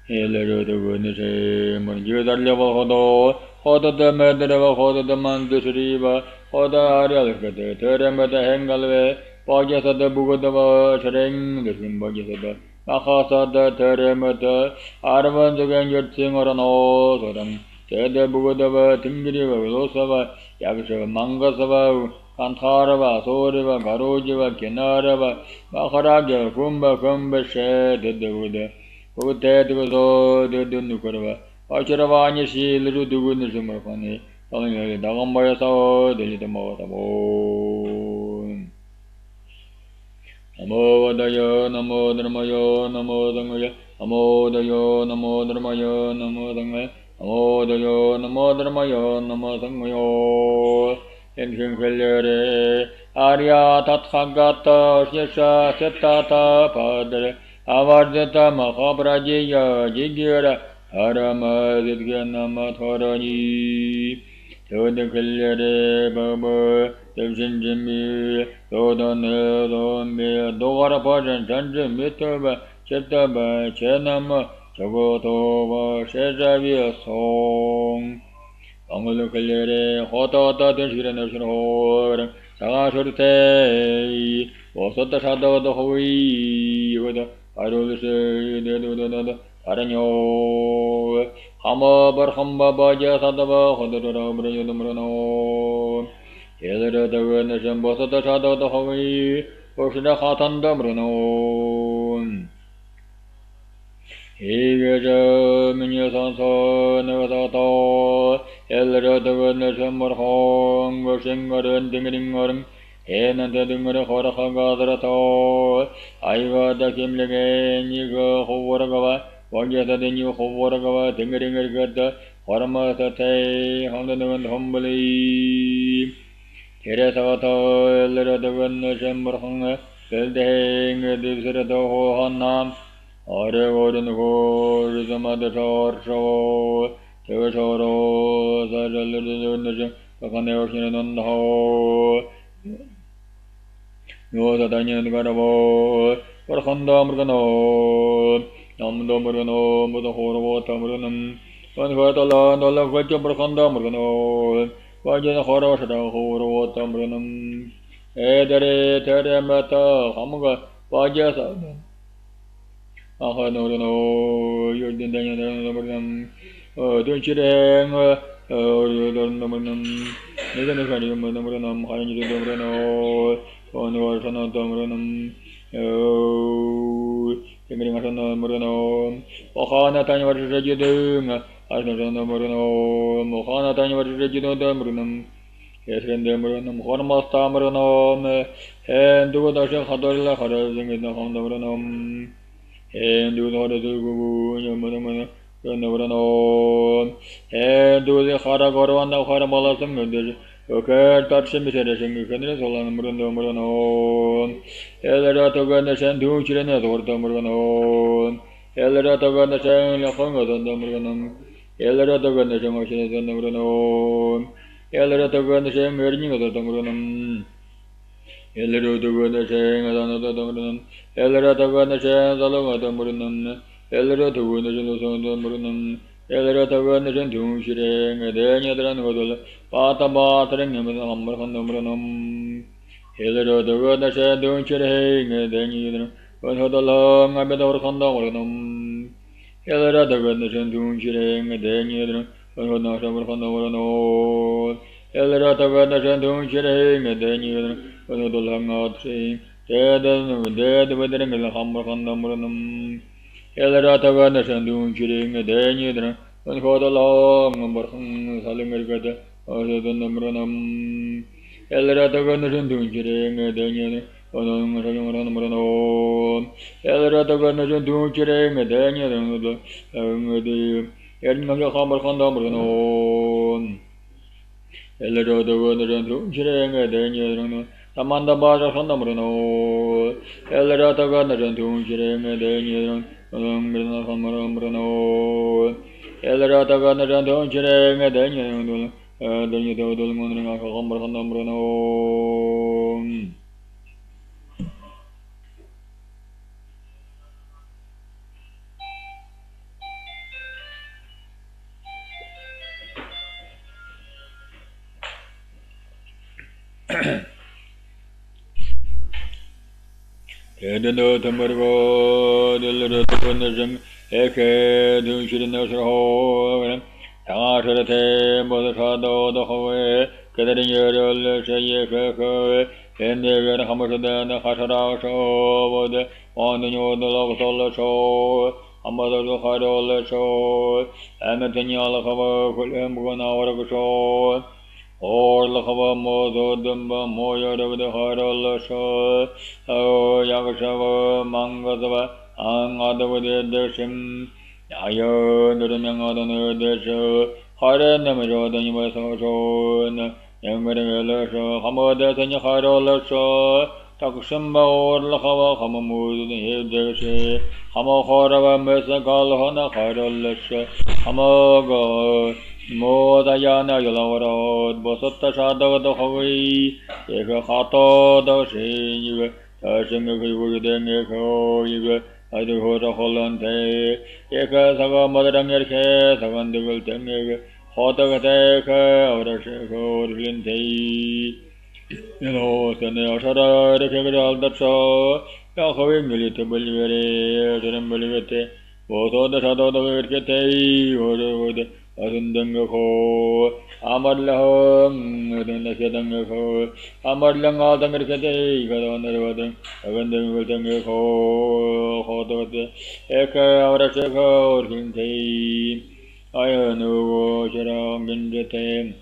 Hele de gönne se man yudalya hodo hodo de medreva hodo de mandusriva hodo arial kete teremete hengalve pajasa de bugodava shreng de simbajasa de akhasa de teremete arvan jogen yotsingarano sodam Tede bugodava tingriva vilosava yagsava mangasava Kantharava, Soriva, Garojiva, Kinarava, Maharajava, Kumbha, Kumbha, Shed, Devuda, Uteduzo, Dunukurva, Acharavanya, Shil, Rudugun, Sumarfani, telling you the Dagambaya Sao, the little Motabo. Namo Dayo, Namo Dharmayo, Namo Dangaya, Namo Dayo, Namo Dharmayo, Namo Dangaya, Namo Dayo, Namo Dharmayo, Namo Dangaya. Infinfellere Arya Tathagata Shesha Setata Padre Avardeta Mahabrajiya Jigira Harama Zidgana Matharani Todakellere Baba Devshin Jimmy Dodane Dombe Dogara Pajan Sanjay Mitaba Chetaba Chenama Chagotova Sheshavia Song Angolo Kalere, Hota, the Shiran Hor, Sagashurte, Wasata Shada the Hoi, with the Arul the Arano, Hama Barhamba Baja Sadava, Hodora Brano, Yellow the Venation, Wasata Shada the Hoi, Oshida Hatan the Brano. Higaja Minyasansa Navasato Elra the Venation Morhong, Washingar and Dingaringarum, Enant the Dingar Horahagarato, Iva the Kimlegan, Yiga Hovaragava, Wajata the new Hovaragava, Dingaringar, Horamasate, Hondan Humbly, Teresato, Elra the Venation Morhong, Felding, Divsirato Honam. Are Gordon Go, is a mother show, Tevashoro, Sajal, Kakan on the Ho, No Satanian Garabo, Orhanda Murgano, Namdo Murgano, Mudahoro, Tamuranum, one heard a land, all of which Orhanda Murgano, Vajan Horo, Horo, Tamuranum, Edere, Teremata, Hamaga, Vajas. Aha no, you're the Daniel, don't you hang, or you don't know, you're going to find your Manamanum, Hanging the Domrano, on your son of Domranum, oh, fingering us on the Murano, Ohana Tanya, what is you doing? I don't know Murano, Mohana Tanya, what is you doing? Domranum, yes, and the Muranum, Hormasta Muranum, and do what I shall Hadorla, Hadazing in the Hondaranum. And do not do Yamanamana, Ranavarano, and do the Haragoro and the Harabalasam, okay, touch him, said a single finish, Olam Murano, Elerata Ganashan, two children at Ortamurano, Elerata Ganashan, Lafonga on the Muranum, Elerata Ganashan, on the Murano, Elerata Ganashan, earning of the Muranum. Elero to go the shang as another dominum, Elera to go the shangs along the Murinum, Elero to go the Murinum, Elera to go the Shantum Shirang, and then Yadran Hodol, Pata Batring him with the Humber on the Murinum, Elero to go the Shantum Shirang, and then Yadran, but hold along a bit of Honda Murinum, Elera to go the Shantum Shirang, and then Yadran, but hold not over Honda Murino, Elera to go the Shantum Shirang, and then Yadran. Dead with the Humber on the Muranum. Elerata and doing chilling a day neither, and for the long number Salingergata, other than the Muranum. Elratagan Dunchering, Daniel, Elratagan Dunchering, Daniel, Edmund Hammercondambrano, Elratagan Dunchering, Daniel, Amanda Baja Condambrano, Elratagan Dunchering, Daniel, Hammercondambrano, Elratagan Dunchering, Daniel. Danya Dodol Munring Akambrano. Edendo Tamargo, Delratagan, Eke, Dunshin, Tamarate, Bodhado, the Hawaii, Catering Yerel, Shayaka, and the Hamadan, Hatara show, on the New Log show, Amado Hadol show, and the Tanyala Hava, William 1 hour of show, or the Hava Mozo Dumba, Moya of the Hadol show, oh, Yakashava, Mangazava, and other with the Sim. Ayo nurmeng adon desho hare namro dan ymaso shon yangre sho hamada tan haro sho takshamba or lahawa hamamud hedeshe hamakhara mesakal hana haro sho hamaga modayana yalawrod bosatta shada do hawi eka khato do shin tasing gu den ko yiga I do hold a Holland, Eka Saga Mother America, Sagandival Tanga, Hotaka, or a Shako, Linte, Sanashara, the Federal that saw, Yahoving military, Rembolivete, both of the shadow of the Kete, or the Asundangako, Amadlahom, the Sedangako, Amadlanga, the Mercate, got on the water, Avendangako, Hotote, Eka, or a Shako, Kinte, I know, Sherang in the Tame.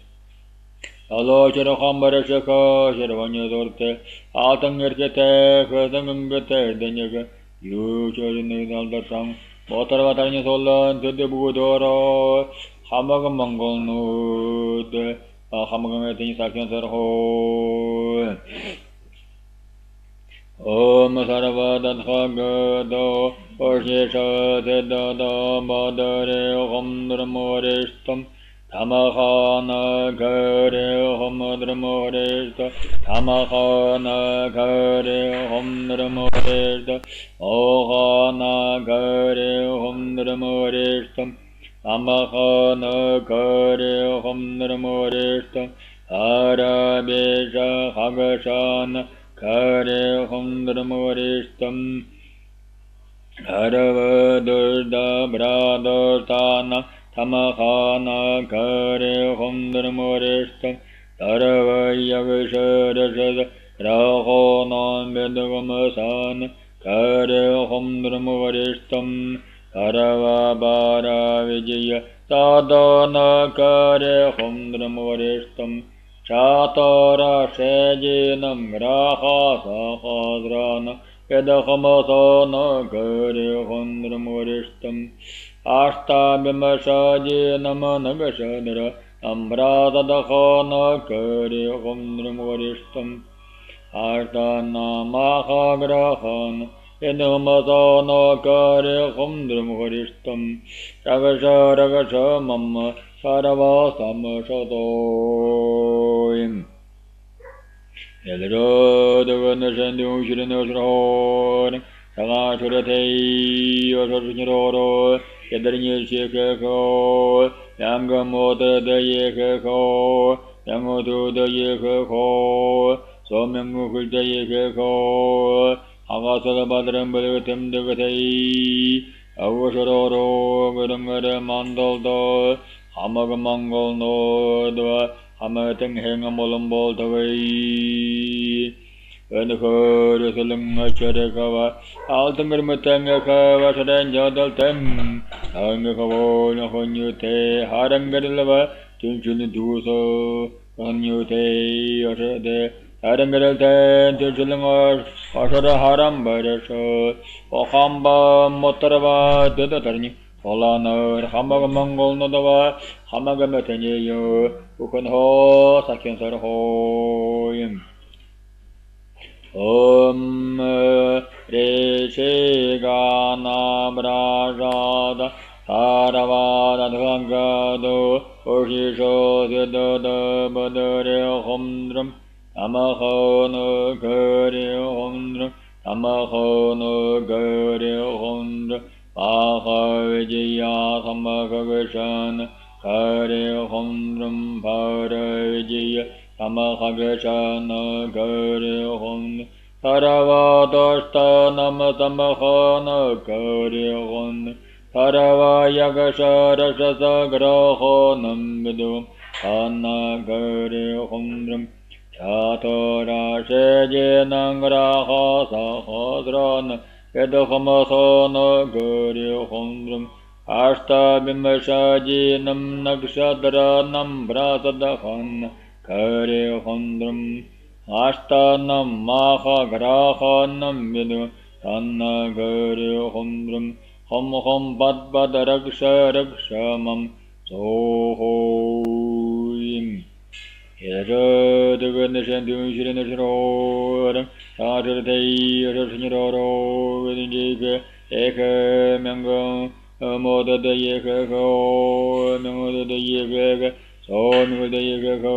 Hello, Cherahamba Shako, Sheravanya Dorte, Altangerkete, Kazangate, Danyaga, you chosen the song, Watervatanya Solan, to the Budoro. Hamagam Mongol Nud, Hamagametin Sakians are whole. O Masaravadan Hagado, Orsha, Tedada, Madare, Homdramoristum, Tamahana, Kare, Homdramorista, Tamahana, Kare, Homdramorista, Ohana, Kare, Homdramoristum. Amahana Kare Homdramoristam Arabesha Hagashan Kare Homdramoristam Aravadurda Bradotana Tamahana Kare Homdramoristam Taravayagashadashad Rahonan Bedagamasan Kare Homdramoristam Arava bara vijaya sadana kare homdramoristam chatara shejinam raha sahadrana yadahamasana kare homdramoristam ashta bimashajinam nagashadra ambrata dakhana kare homdramoristam ashta namahagrahan Enumasana kare homdramoristam Ragasha ragasha mamma sarava samashadoim Yadro daganashandu shirinusrahon Sagashuratei ososhinoro Yadrinyi shikako Yangamota dayekako Yangotu dayekako Somyangu dayekako Agasala Badram Balatam Devatai, Avasharoro, Vedangara Mandalda, Hamagamangol Nodva, Hamatang Hangamolambol Tawai, and the Kursalam Charakava, Altamir Matanga, Vasadan Jadal Tem, Angakavo, Nahonute, Harangadilava, Tinchun Duso, Nyute Yoshade Adangarel Tijilingar Ashara Haram Badasho Ohamba Motarava Dedatarni Olanar Hamaga Mongol Nodava Hamaga Metanyo Ukanho Sakin Sarhoyim Om Rishigana Brajada Saravada Dhangado Oshisho Siddhada Badare Homdram Amahono Gari Homdram Amahono Gari Homdram Paha Vijaya Samakagashan Gari Homdram Para Vijaya Samakagashan Gari Homdram Saravadashta Namasamahana Gari Homdram Sarava Yagasha Rashasa Graho Nambidu Anna Gari Homdram Chatora Sheji Nangraha Sahasrana Yadahamasana Gari Homdram Ashta Bimashaji Nam Nakshadra Nam Brasadahan Gari Homdram Ashta Nam Maha Graha Nambidu Anna Gari Homdram Hom hom bad bad raksha raksha mam sohoim. Yara deganishan dunshirin shroram sajar dei rashniroro vidinjike eke mangam moda de yeke ko moda de yeke so moda de yeke ko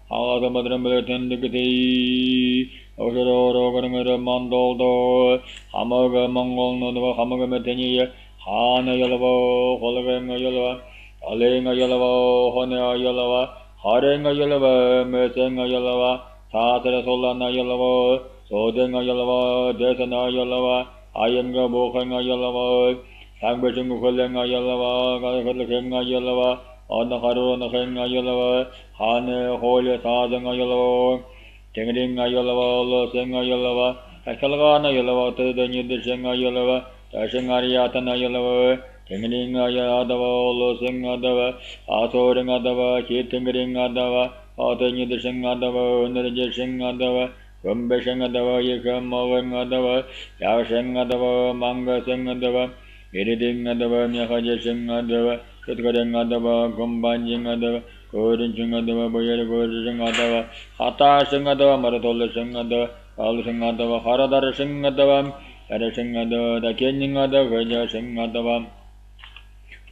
hada madram beten dikti Oshoro Garanga Mandoldo, Hamaga Mongol Nodava Hamaga Metania, Hana Yalava, Holaganga Yalava, Alenga Yalava, Hona Yalava, Harenga Yalava, Mesenga Yalava, Tatara Solana Yalava, Sodenga Yalava, Desana Yalava, Ayanga Bokanga Yalava, Sangbashing Hulenga Yalava, Galakanga Yalava, Anaharuna Henga Yalava, Hane Holy Sadanga Yalava. Tingling Ayolava, Sing Ayolava, Akalagana Yolava, Tedany Dishing Ayolava, Dashing Ariatan Ayolava, Tingling Ayadava, Sing Adava, Asoring Adava, Kitingring Adava, Atany Dishing Adava, Nerjishing Adava, Gumbishing Adava, Yakam Moving Adava, Yashing Adava, Manga Sing Adava, Editing Adava, Yakajishing Adava, Kitkaring Adava, Gumbanjing Adava. Gordon Shingadava, Boyer Gordon Shingadava, Hata Shingadava, Maratola Shingadava, Al Shingadava, Haradar Shingadava, Ada Shingadava, the Kening Adava, Vaja Shingadava,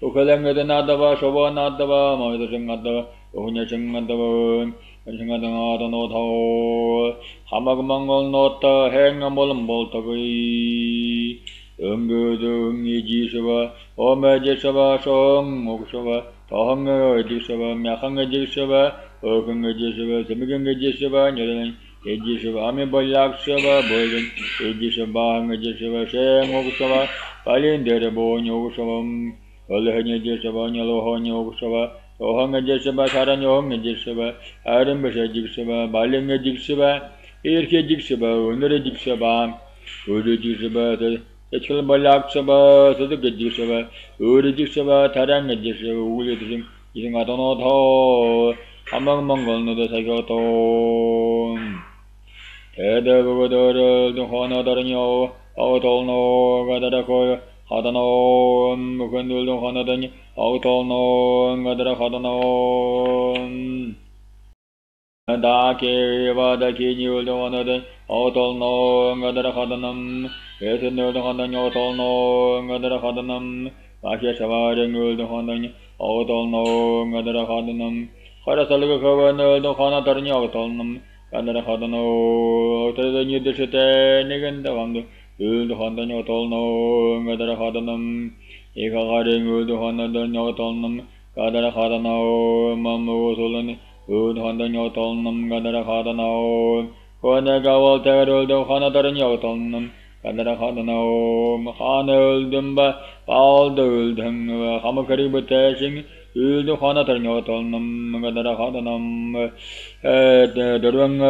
Ukalangadava, Shovanadava, Mother Shingadava, Unya Shingadava, Shingadava, Nota, Hamagmangol Nota, Hangamol Boltavi, Ungudung Yijishava, Omajishava, Shong, Mokshava. Tahanga Jishava, Mahanga Jishava, Okanga Jishava, Samiganga Jishava, Nyaran, Ejishava, Amibolak Shava, Boyan, Ejishava, Hanga Jishava, Shang Oksava, Palin Derabo, Yogshavam, Olahanya Jishava, Yalohonya Oksava, Ohanga Jishava, Saranyohanga Jishava, Arambasha Jishava, Balinga Jishava, Irke Jishava, Undra Jishava, Udu Jishava, Echel Balak Shaba, Suzuka Jishava, Uri Jishava, Taranga Jishava, Ulitim, using Atono, among Mongol no the Sagato, Eda Vudor, the Hona Darnio, Autolno, Gadako, Hadano, Mukandul, Honadani, Autolno, Gadara Hadano. Dake Vadaki knew the one of the Autolno, Gadara Hadanam, yes, no the Hondan Autolno, Gadara Hadanam, Akashavar, the Hondan, Autolno, Gadara Hadanam, Harasalaka, the Honatarni Autolnum, Gadara Hadano, the new Dishite, Nigan the Honda, the Hondan Autolno, Gadara Hadanam, Ekaring, the Hondan Autolnum, Gadara Hadano, Mamu Solan. Ud Honda Yotonum, Gadara Hadano, Honegawal Terror, the Honadaran Yotonum, Gadara Hadano, Hanel Dumba, all the Uldham, Hamakari Butashing, Uld Honadaran Yotonum, Gadara Hadanum, the Rung,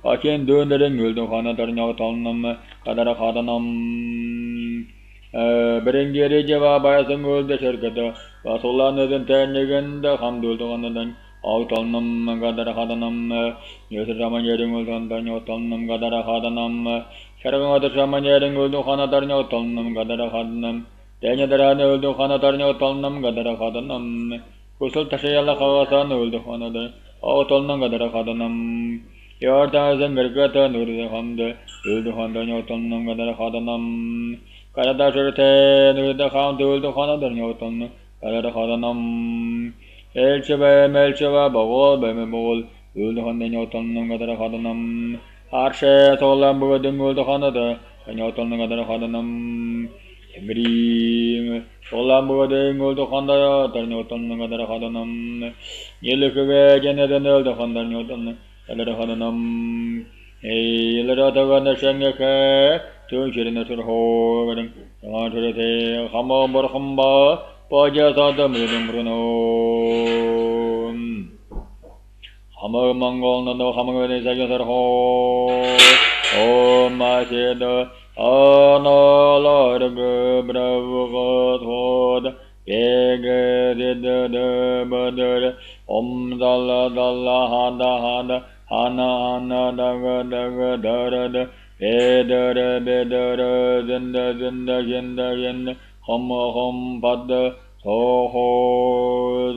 I can do the ring, Uld Honadaran Yotonum, Gadara Hadanum. Berengiri Java by a single the Shirkata, Vasolana and Tanigan, the Hamdul Honadan. Autonum Gadarahadanam, Yusramanyaring Utantanyotonum Gadarahadanam, Sharamadasamanyaring Uduhanadarnyotonum Gadarahadanam, Danyadaran Uduhanadarnyotonum Gadarahadanam, Kusultashayala Hawasan Ulduhanada, Autonum Gadarahadanam, Yortazan Vergata Nurhamde, Ulduhandanyotonum Gadarahadanam, Karadashurte, Nurdahan Ulduhanadarnyotonum Gadarahadanam. Melcheva, Bavol, Bemol, Ulduhandanyotonum Gadarahadanam, Harshe, Solam Budding Ulduhanada, and Yotonum Gadarahadanam, Emrim, Solam Budding Ulduhanda, Tarnotonum Gadarahadanam, Yelikuve, Janet Ulduhandanyotonum Gadarahadanam, Eladavana Shangaka, two Chirinatur Hogan, Anturate, Hamo Borhamba. Pajasada Mudumruno Hammer Mongol no Hammer Sagasar Ho O Masheda Ana Lord Bravo Hod Ege de Buddha Dalla Hada Hana Daga Bedara Zinda Hom Bad Ho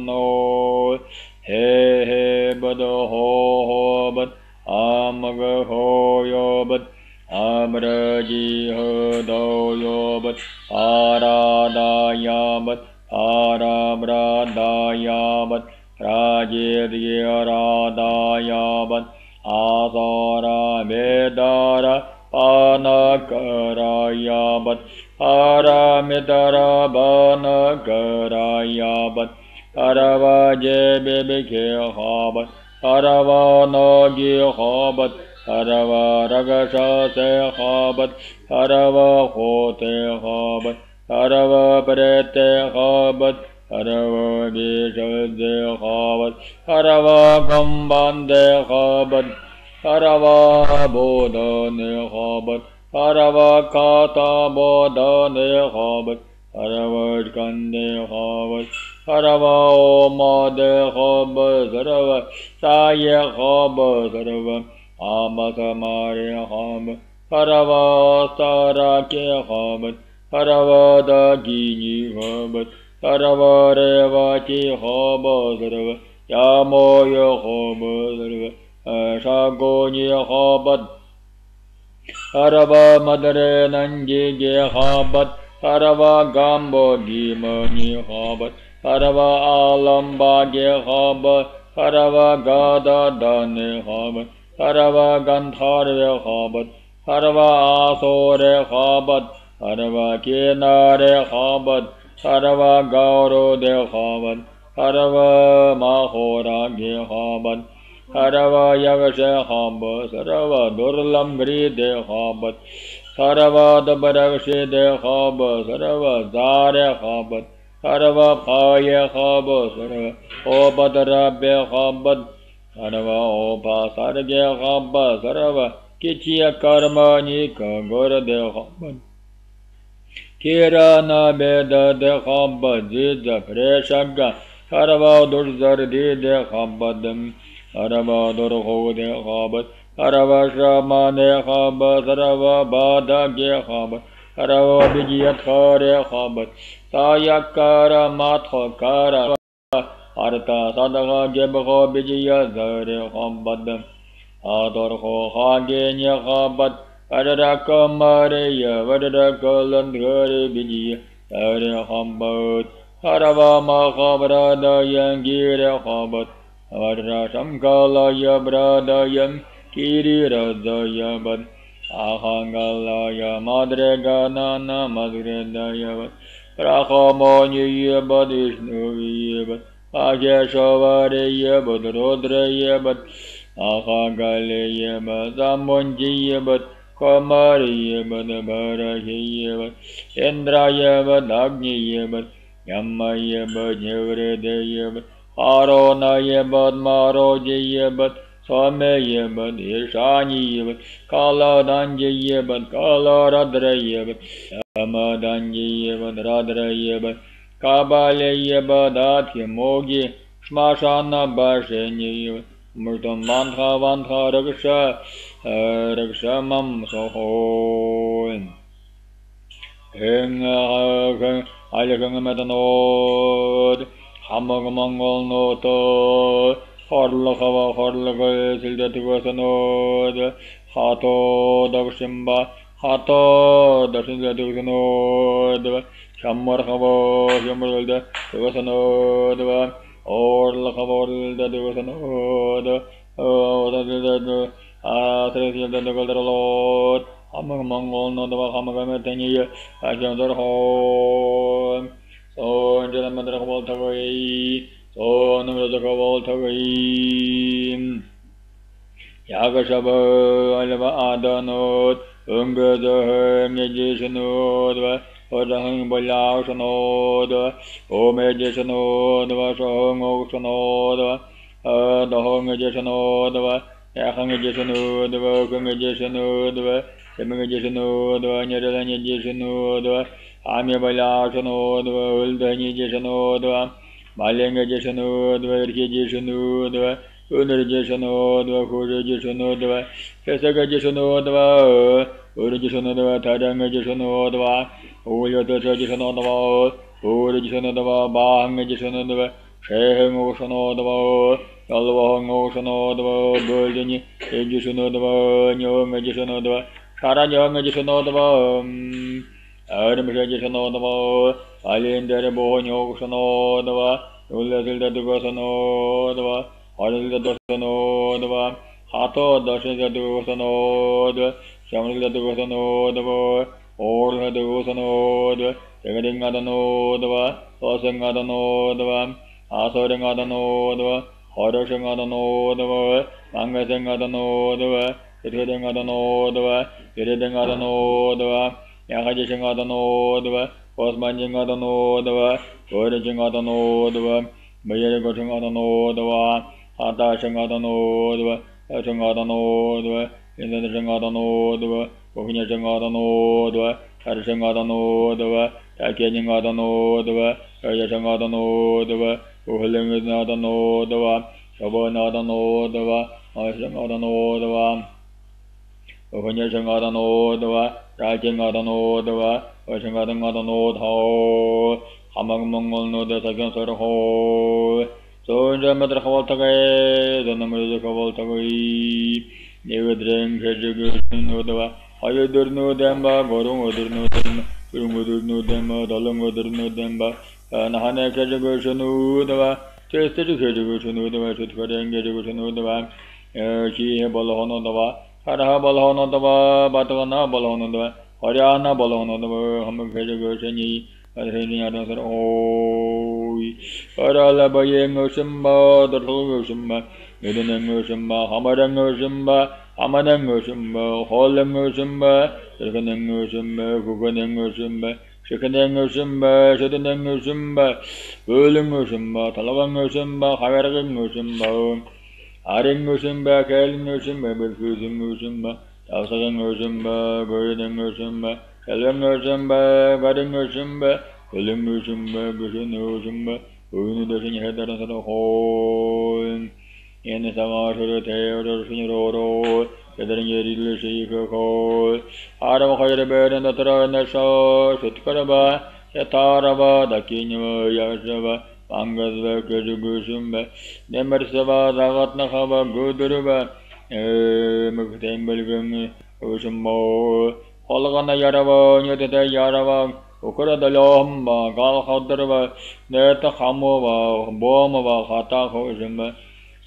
no He Bad Ho Bad Amaga Ho Yobad Amraji Hodo Yobad Arada Yabad Arabrada Yabad Rajid Arada Yabad Azara Medara Panakara Yabad Aramidara Banakara Yabad Aravaje Bebeke Habat Aravanagi Habat Arava Ragasha Se Habat Arava Hote Habat Arava Prete Habat Arava Bishade Habat Arava Gambande Habat Arava Bodhane Habat Arava Kata Bodhane Habat Arava Kande Habat Arava Omade Habat Arava Saye Habat Arava Amasamari Habat Arava Sarake Habat Arava Dagini Habat Arava Revati Habat Arava Yamoya Habat Arava Shagoni Habat Arava Madare Nanji Habat Arava Gambo Dimani Habat Arava Alamba Habat Arava Gada Dane Habat Arava Gandhare Habat Arava Asore Habat Arava Kinare Habat Arava Gauro De Habat Arava Mahora Habat Arava Yagashe Habat Arava Durlam Gri De Habat Arava Dabaragshi De Habat Arava Zare Habat Arava Paye Habat Arava Obadarabe Habat Arava Opa Sarge Habat Arava Kichya Karmani Kagora De Habat Kirana Beda De Habat Zidza Preshaga Arava Durzar De Habat Arava Durho De Habat Arava Shamane Habat Arava Bada Ge Habat Arava Vijayakare Habat Sayakara Mathakara Arta Sadaga Gebho Vijaya Zare Habat Adorho Hagenya Habat Araka Maria Vadaraka Landgare Vijaya Zare Habat Arava Mahabrada Yangire Habat Adra Shamkalaya Bradayam Kiri Radayabad Ahangalaya Madreganana Madredayabad Rahamonyabad Ishnuyabad Ajeshavarayabad Rodrayabad Ahangalayabad Amonjiyabad Kamariyabad Barahiyabad Indrayabad Agniyabad Yamayabad Yavredayabad Aronayabad Marojayabad Sameyabad Ishanyabad Kaladanjayabad Kalaradrayabad Yamadanjayabad Radrayabad Kabalayabad Atyamogi Шмашана башени, муртом вантха вантха ракша мам сохоин. Алякан метанод, хамагмангол ното, хорлахава хорлага силдатигосанод, хато дагшимба, хато дашиндатигосанод, шаммархава шаммаргалда тигосанод, орлахава орлда тигосанод, одададад, асресилдатигосанод, Hamangol no the Hamagamania, I can the home. So, in the matter of Voltaway, so, no the Voltaway. Yagashaba, Alava Adanot, Unga the Magician Node, or the Humboldt Node, O Magician Node, was a home ocean node, the home magician node, Yahan magician node, the working magician node. Semagishanu, the Nyaranjishanu, the Amiabalashanu, the Uldanijishanu, the Malangajishanu, the Rikijishanu, the Unajishanu, the Kurajishanu, the Fesagajishanu, the Urajishanu, the Tadangajishanu, the Uyatashanu, the Urajishanu, the Bangajishanu, the Shehangoshanu, the Alwangosanu, the Golden Ejishanu, the Nyongajishanu, the Sarajangajishanodava, Adamajishanodava, Alindarabonyosanodava, Ulasildadugosanodava, Horidadosanodava, Hato Dashadugosanodava, Shamildadugosanodava, Orhadugosanodava, Tegadingadanodava, Osangadanodava, Asoringadanodava, Horoshangadanodava, Mangasangadanodava, Ridingadanodava, Ridingadanodava, Yakajishangadanodava, Osmanjingadanodava, Orajingadanodava, Mayagoshangadanodava, Hatashangadanodava, Ashangadanodava, Indashangadanodava, Ohinyashangadanodava, Harshangadanodava, Takiyangadanodava, Ayashangadanodava, Uhalingadanodava, Shabanadanodava, Ashangadanodava, Ohinyashangadanodava, Rajangadanodava, Ashangadanodho, Hamangmongolnoda Sagan So in the matter of Voltagay, the number of Voltagay, never drink Hedgegunodava, Ayudurno Demba, Gorung Udurno Demba, Urungudurno Demba, Dolong Udurno Demba, and Hana Hedgegunodava, Tested Hedgegunodava, Sutkaring Hedgegunodava, She Bolonodava, Haraha Bolonodava, Batana Bolonodava, Horiana Bolonodava, Hamuk Hedgegunni. Arala Bayangosamba, the Logosamba, Midanangosamba, Hamadangosamba, Amadangosamba, Holangosamba, Shakanangosamba, Kukanangosamba, Shakanangosamba, Shatanangosamba, Ulangosamba, Talawangosamba, Havarangosamba, Aringosamba, Kalingosamba, Belfusingosamba, Tasangosamba, Goridangosamba, Kalangosamba, Gadangosamba, Kalangosamba, Gushanosamba, Unudashin Hedaran of the Hole, in the Samasha Taylor, Sinoro, Feathering Yeri Shika Hole, Adam Hyderabad and the Tarana Shaw, Sutkaraba, Yataraba, the King of Yashava, Pangas, Kajugushumba, Nemersava, Zagatnahava, Guduruba, Mukhtembelgum, Ushamo, Holagana Yarava, Yatata Yarava, Ukura the Lomba, Gal Hadarava, Neta Hamova, Bomava, Hata Hojimba,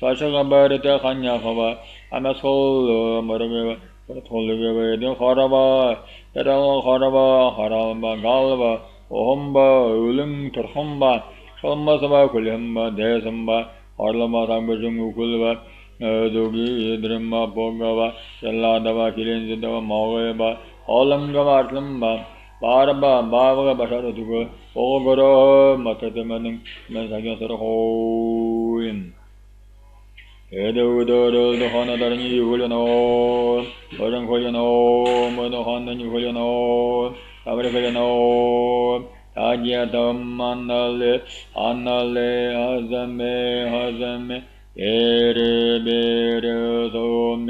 Sashagabarita Hanyahava, Amasol, Marava, Toliva, the Horava, Teral Horava, Haramba, Galva, Ohomba, Ulim, Turhomba, Shalmasava, Kulimba, Desamba, Orlama, Sambajum, Kulva, Dogi, Drima, Bogava, Shaladava, Kilinzidava, Maweba, Olangava, Artlamba, Baraba, Bava, Basharatuga, Ogoro, Makataman, Mensagasar Hoin. Edo, the Honadarni, Juliano, Oran Holiano, Monohon, Juliano, Avricano, Tajatam Anale, Anale, Hazame, Hazame, Bere, Bere, Some,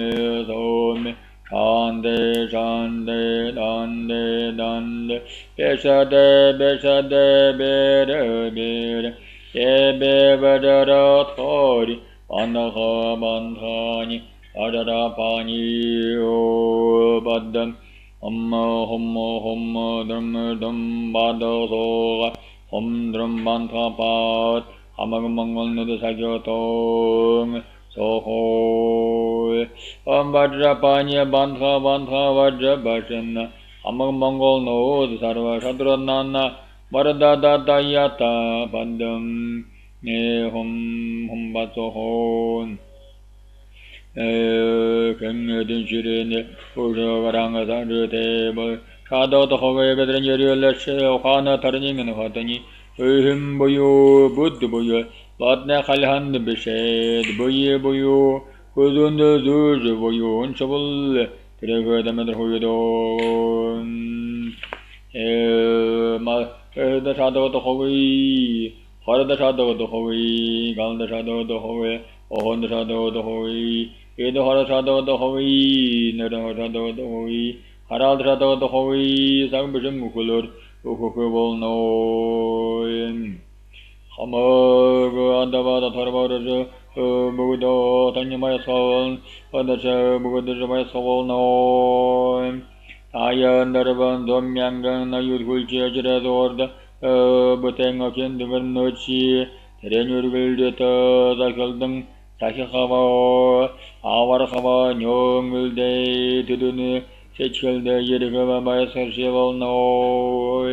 Some, Shande, Shande, Dande, Dande, Beshade, Beshade, Bere, Bere, Ebe, Vedara, Thori, Bandaha, Bandhani, Adara, Pani, O, Badam, Humma, Humma, Humma, Drum, Drum, Bada, Soga, Hum, Drum, Bantha, Pat, Hamagamangol, Nudu, Sagyotong, Soho, Vajra, Panya, Bantha, Bantha, Vajra, Bashana, Hamagamangol, No, Sarva, Shadranana, Varada, Dayata, Padam, Hum, Batsohon. Kengedin Shirine, Ushavaranga Sanjate, Shado the Hove, Vedranjeri, Ohana, Turning and Hotani, Him Boyo, Bud Boyo, Batna Halhan Bished, Boye Boyo, Kuzun the Zuj Boyo, and Shovel, Trigger the Mother Hoydo, the Shadow of the Hove, Hor the Shadow of the Hove, Gal the Shadow of the Hove, On the Shadow of the Hove. The Hora Shadow of the Holy, Nada Shadow of the Holy, Harald Shadow of the Holy, Sangbisham Mukulur, Ukukul no Hamag, Andava, Tarvaraja, Budo, Tanya Soul, Padacha, Buddha my soul no Ayan, Daravan, Domyangan, Ayud Church order, Butangakin, the Vernochi, Renur Vildeta, Zakaldum. Takihava, Avarhava, Nyong Day, Tudun, Sechel de Yerigava by Sarchival no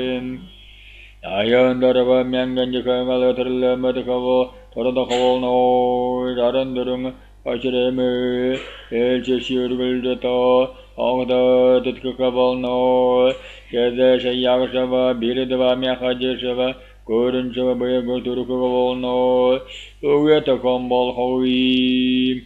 Ayan Darava, Mangan, Yakama, Lateral, Medicavo, Toradahol no, Darandurung, Pachreme, Elcheshur Vildeta, Ogda, Titkabal no, Yadesha Yagashava, Biridava, Miakajeshava. Gordon Java go to Rukavol no, Ugeta Combal Hoi,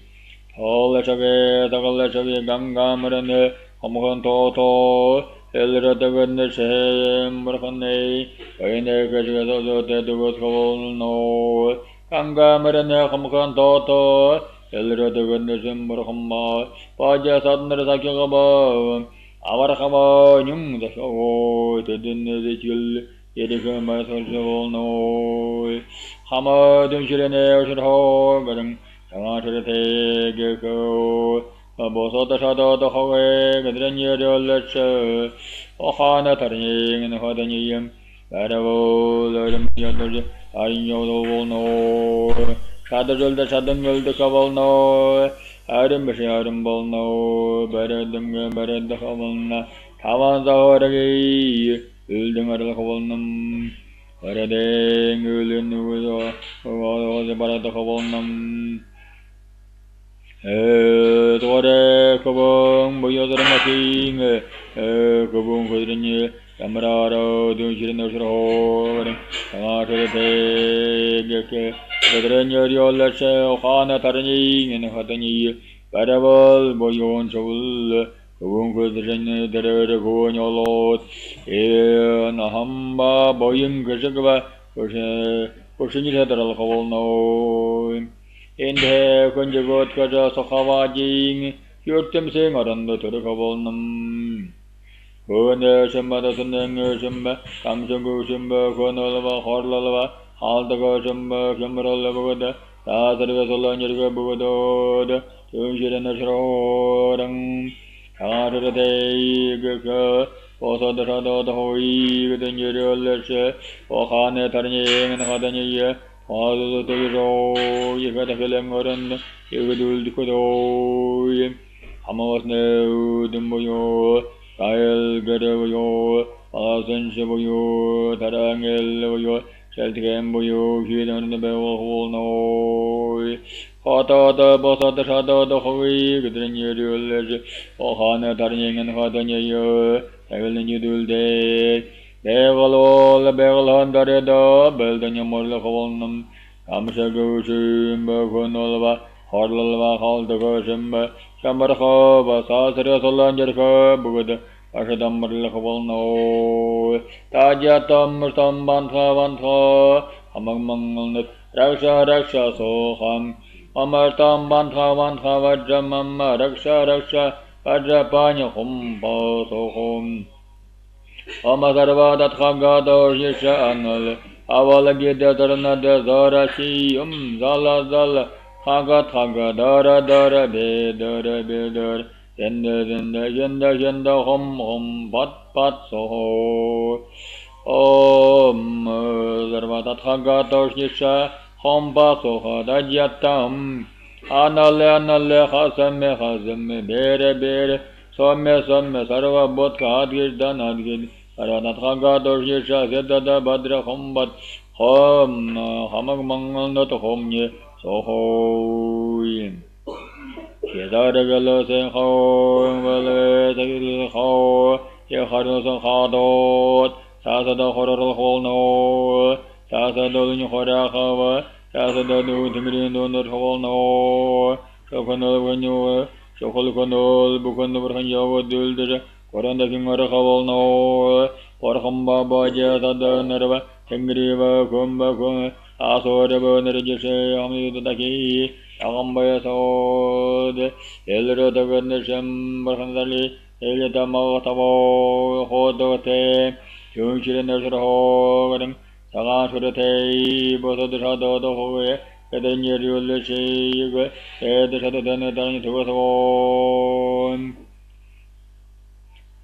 Holachave, Tagalachave, Ganga Marane, Homogan Toto, Elra the Goodness, Murkane, Payne Gajazo, the Dugotkavol no, Ganga Marane, Homogan Toto, Elra the Goodness, Murkama, Paja Sadner Sakaba, Avarhava, Num, the show, the dinner, the chill. Yedika my social no Hamadum Shirene should hold Gadam Tamata Tegeko Bosota Shado the Hove Gadranya Lecture Ohana Tarning and Hodanium Badavo Ladam Yadaj Ayo no Shadajul the Shadangal the Kaval no Adam Basharam Bol no Beredum Bered the Havana Kavanza Uldingar Havolnum, Parading, Ulin, all the Barata Havolnum, Tore, Kabong, Boyazamaking, Kabung, Hudrini, Camarado, Dunshin, Road, Tamate, Vedrenia, Yolasha, Hana Tarni, and Hatani, Paraval, Boyon, Shaul. Uncle the going your lord, Nahamba, Boying, Gashagava, pushing it at all no. In the Kunjagot Kaja Sohavajing, your Timsing or under to the Kavolnum. Kuna Shamba, the Sundang Shamba, Kamshangu Shamba, Konolava, Horlava, Altaga Shamba, Shambhala, Tazargasola, Budo, Tunshir and the Shrodang. Day, also the shadow the Hoi, with the Nurial, Ohana Tarning and Hadania, all the Ro, you got a film or you would do the Kudo, Hamos no, Dumboyo, Kyle Gadayo, Alasan Shaboyo, Tarangel, Sheltigamboyo, Hidden the Bell Hole no. Hata the boss of the shadow the Hoi, with the Nurial, Ohana Tarning and Hadania, I will in you do day. They will all the bell under the door, build in your model of Holnum, Amshagushim, Gunolva, Horlva, Hold the Goshim, Shamarhova, Sasra Solangerka, Bugada, 아시담을 허벌노 다지아땀 반타 하막망을 락샤 소함 아말땀 반타 바자맘마 락샤 바자파니 홈바 소홈 아마다르바다 타가도 예샤안을 아발게데 더나데 자라시 잘라 타가 다라 베더 젠다 홈 밭 소호 자르바다 타가도 예샤 홈바 소호 다지아땀 아날레 하셈메 베레 소메 사르바 봇카 아드게단 아드게 아라나 타가도 예샤 제다다 바드라 홈밭 홈 하막망노토 홈예 소호인 예다르갈로세 호응발레 자기르 호 예하르서 하도 사사도 호로로 홀노 사사도니 호라하와 사사도니 등리노 노홀노 쇼코노 쇼콜코노 부콘노 버한야고 들들 코란다 킹어라 하볼노 버함바 바자다다 너르바 땡그리바 곰바고 아소르바 너르제세 아미도다기 아감바야소데 엘르로다건네셈 버한달리 엘레다마타보 호도테 중실의 너르호거든 사가소르테 보소드사도도 호에 에덴예리올레시이그 에드사도다네 다니 두고서온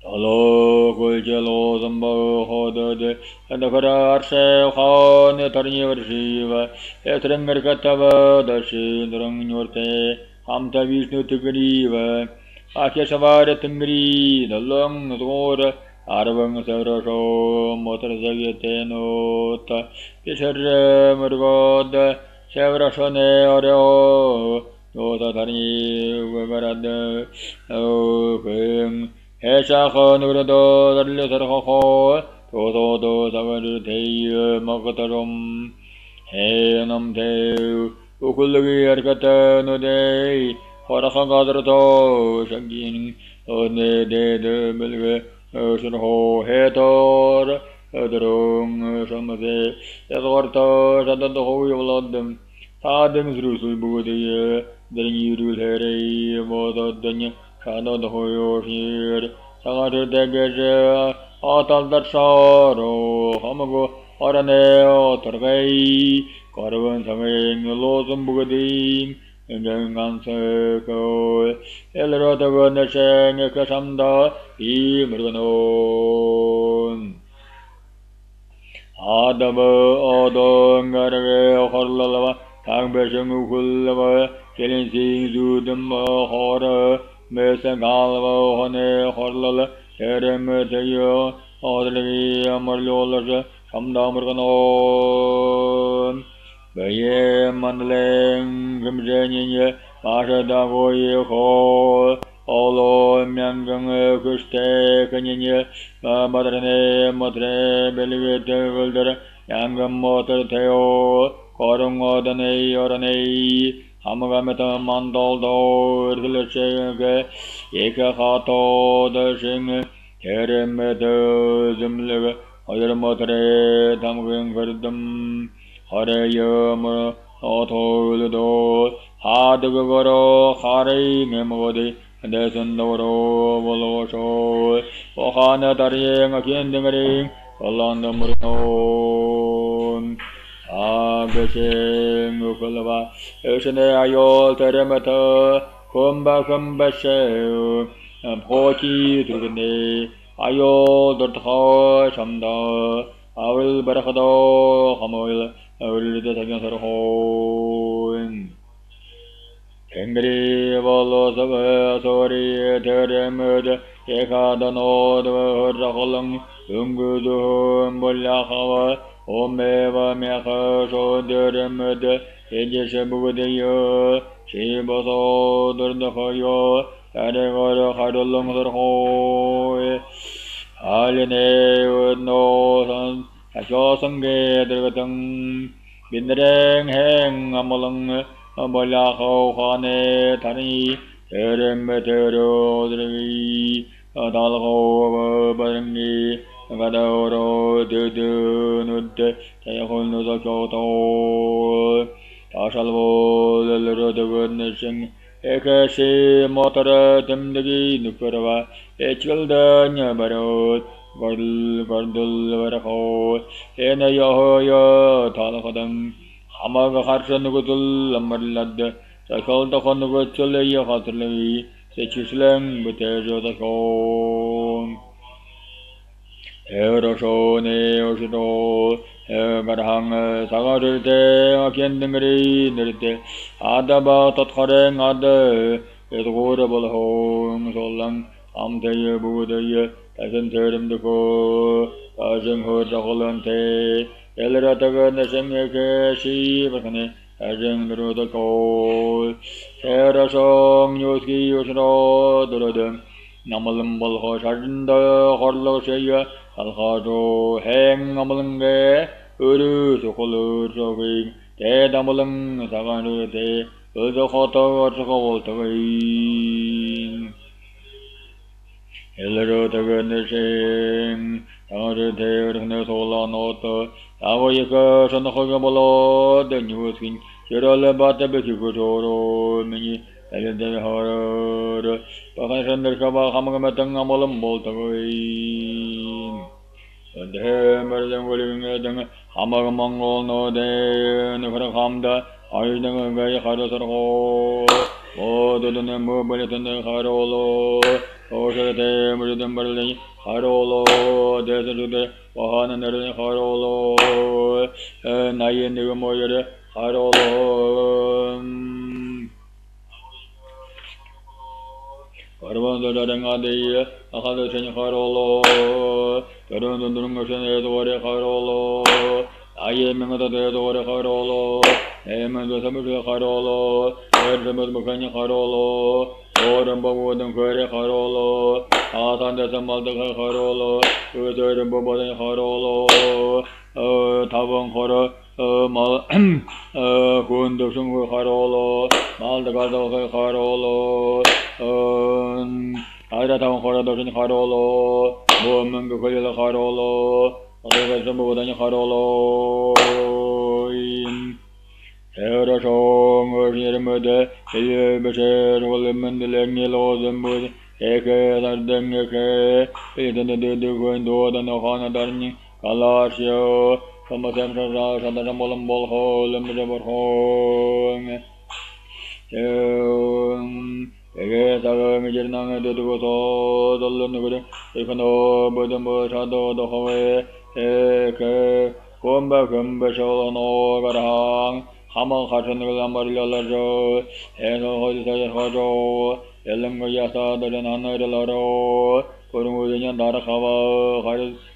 알로 골젤로 잠바 호도데 안다카라 아르세 하네 다니 버시바 에트랭거카타바 다시 드랑뇨르테 함타 비스누 뜨그리바 아케샤바레 뜬그리 달랑 노도라 아르방 서로소 모터자게테노타 피셔르 머고다 샤브라소네 어려 노다다니 외가라데 오금 해샤허누르도 달려서호 도도도 사가르 데이 먹거럼 해남대 우굴르기 아르카타 노데이 호라카가드르도 샹긴 오네데드 멜게 어스노 헤토르 어드롱 섬세 에도르토 사단도 호위올라듬 사등 스루술 부고데예 드링이룰 헤레이 모도드냐 사노도 호요시르 사가르 데게제 아탈다사로 하마고 아라네오 터가이 거르번 상행 로좀 부고딩 인정간서고 엘로도고 네생에 그삼다 이므르노 아다버 어동가르게 헐랄라바 당배성우 굴라바 켈린싱 주듬 허르 메생갈바 허네 헐랄라 에레메테요 어들리 아머리올라서 삼다므르노 베예 만들랭 금제니에 마셔다고이고 올로 명경의 그스테 그니니 마드레네 모드레 벨리게테글더라 양금 모터테오 거릉어드네 여러네 하무가메타 만돌도 irgil체게 예카하토더싱 테레메드 즘르가 어여러 모터레 담근 거르듬 하레여머 어토르도 하드그거로 하레이네 모디 대선도로 볼로쇼 오하나 다리엥 견등어링 올란다무르노 아베싱 우클라바 에시네 아요 테레메터 콤바콤바셰 포키 두르네 아요 더터 참다 아울 바라카도 하모일 아울리데 타견서로혼 땡그리 볼로서가 소리 테레메드 예카다노드 허라홀랑 응구두 몰라하와 오메바 메카소 데레메드 예제세부데요 시보소 드르더요 타레거르 하돌롱서로 알레네 노선 사쇼성게 들거든 민드랭행 아몰랑 몰라호 화네 다니 에렘메테로 드르기 달고 버릉이 가다오로 드드누드 자야홀누도 교도 다살보 렐르르드근느싱 에케시 모터르 듬득이 누크르와 에치글다냐 바롯 걸걸들버라고 에나여허여 달거든 하마가 가르쳐누구들 람말라드 자kolda konugu çöleyi hatırlayı seçişlen bitejodaşon 에러쇼네 오시도 에가랑 사가르데 아켄등리 느르데 아다바 톳카랭 아데 에도고르볼홍 솔랑 암테예 부데예 다선처럼드고 아정허자홀란테 엘라다가 생에게 시바네 아정드로도고 에러송 요스기 요시로 드르든 나물은 볼호 사진다 걸러세야 알하조 행 나물은게 으르 소콜르 소기 대다물은 사가르데 어저호터 어저호터이 엘르르 더근네싱 아르데 어르네 솔라노토 아고이가 선호가 볼로 데뉴스긴 여러레 바테베키고토로 미니 엘르데 하르 바간선들카바 하마가메탕 아몰음 볼타고이 언데 머르정고링에등 하마가망골노데 누크라함다 아이등가이 하르서고 오도드네 무벌레드네 하로로 오셔데 무르든 벌레 하로로 데스르데 와하는 너르네 하로로 나이에 네가 모여레 하로로 거르반도다랭아데이 아카도체니 하로로 여러분들은 것은 에도월에 하로로 아예 명하다도 에도월에 하로로 에멘도 사무르 하로로 에르르못 먹으니 하로로 오른보고든 거래 하로로 아산데서 말도 하로로 의도를 보보든 하로로 다봉 하로 말 군도승 하로로 말다가도 하로로 아이라타운 하로도신 하로로 뭐문그 걸려 하로로 어디가 전부보다니 하로로 에러송 어시르무데 일베세 rollemendelengilozemud eke dardengeke 이든드드드고인 도다노 하나다르니 갈라시오 섬마셈사사 사다람볼람 볼호 렘르버홍 에게 사강이 지르낭에 드드고서 돌르누그리 이카노 부드무 사도도 호에 에케 곰바 금베쇼노 가랑 하마 가천을 아마릴라죠 에노 호지사에 하죠 엘랭거 야사들은 하늘을 알아 고르무드냐 나라카와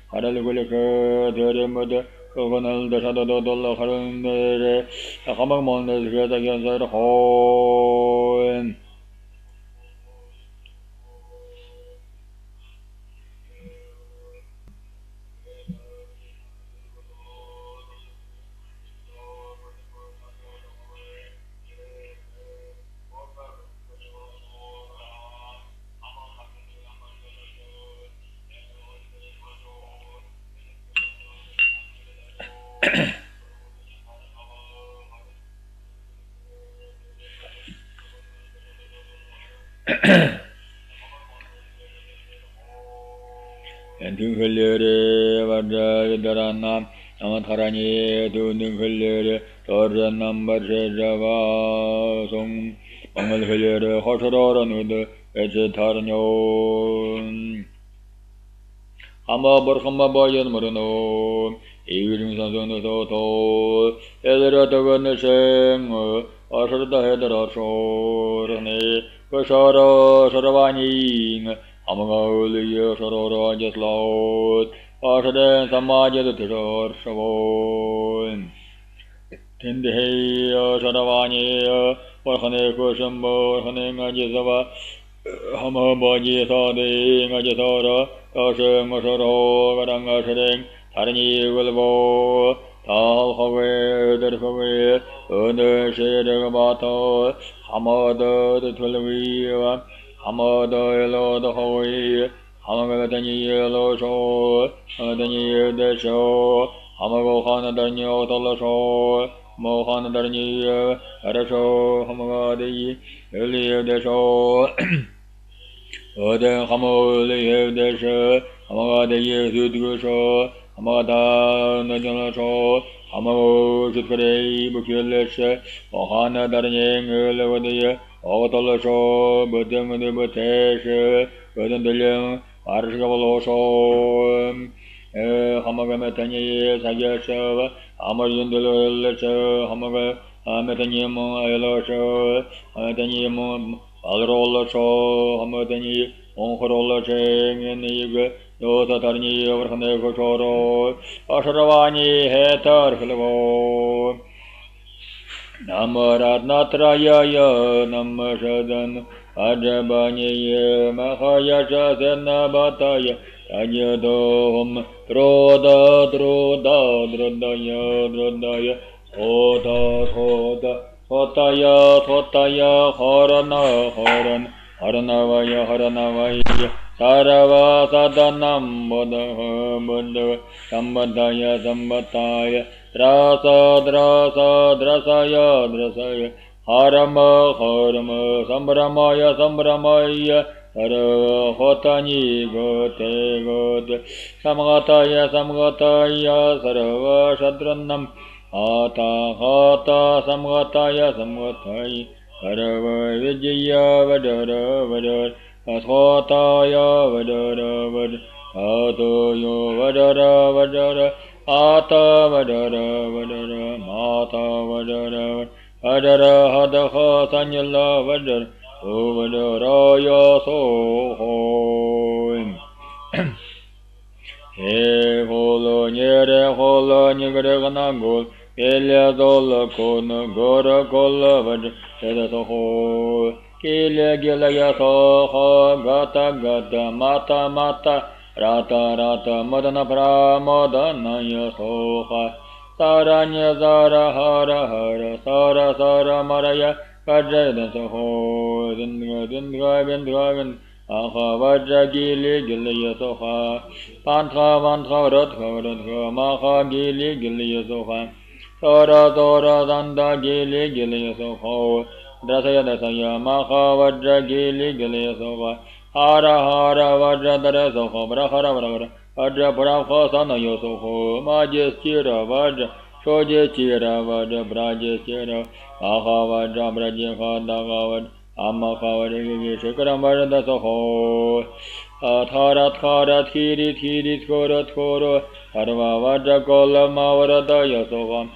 가르르굴리크 데레무드 그거는 대사도도 돌러 가르는데 하막 먹는 그래서 견사를 호엔 엔팅클레레 바자이다라나 아마타라니 두닝클레레 더르남바제자바 송 방을클레레 허서라라누드 에제타르뇨 아마 버함마 바연 머르노 이그림산선도토 에드라타건네생 아서르다 헤드라소르네 그사라 서라바니 아마가울리여 서로로 아제슬라웃 아서된 사마제도 드러서본 텐데헤이여 서라바니여 월하네 그선모 월하네 아제사바 하마바지사데 아제사라 아생어서로 가랑아서랭 다른이 글보 달하웨 더하웨 어느 세르가 마터 하마더 틀위와 하마더 엘로더 하웨 Hamagatani Yellow Show, Hamadani the Show, Hamagohana Darni Otala Show, Mohana Darni Arasho, Hamagadi, Elia the Show, Ode Hamoli the Show, Hamagadi Zudu Show, Hamada Najala Show, Hamago Shukre, Bukilesh, Ohana Darni, Elevadi, Otala Show, Budem the Butesh, Budem the Young. Arshgavaloso, Hamagatani, Sagasha, Amarjundalo, Hamaga, Ametanimo, Elosho, Ametanimo, Alrolo, Hamatani, Onhorola, and Niga, Yotatarni, Overhaneko Choro, Asharavani, Hetar, Hello. Namarat Natraya, Namashadan. Ajabani Mahaya Shasana Bataya Ajadom Droda Drodaya Hotaya Haranavaya Sarava Sadanam Buddha Sambataya Drasaya Harama Sambramaya Hotani Gote Samgataya Sarava Shadranam Hata Samgataya Sarava Vijaya Vadara Hotaya Vadara Hatoyo Vadara Ata Vadara Mata Vadara Adara Hadaha Sanyala Vadar Uvadaraya Sohoim He Holo Nyereganangol Elia Dola Kona Gora Kola Vad Edasoho Kile Gilaya Soha Gata Mata Rata Madana Pramadana Yasoha Saranya Zara Hara Sara Maraya Vajra Soho Dindra Aha Vajra Gili Soha Pantha Radha Maha Gili Soha Sara Danda Gili Soho Dasaya Maha Vajra Gili Soha Hara Vajra Dara Soho Brahara Vajra Brahasana Yosoho Majestira Vajra Shojestira Vajra Brajestira Aha Vajra Brajeha Dagavad Amakavad Shikaram Vajra Soho Thara Thiri Koro Harva Vajra Kola Mavarada Yosoho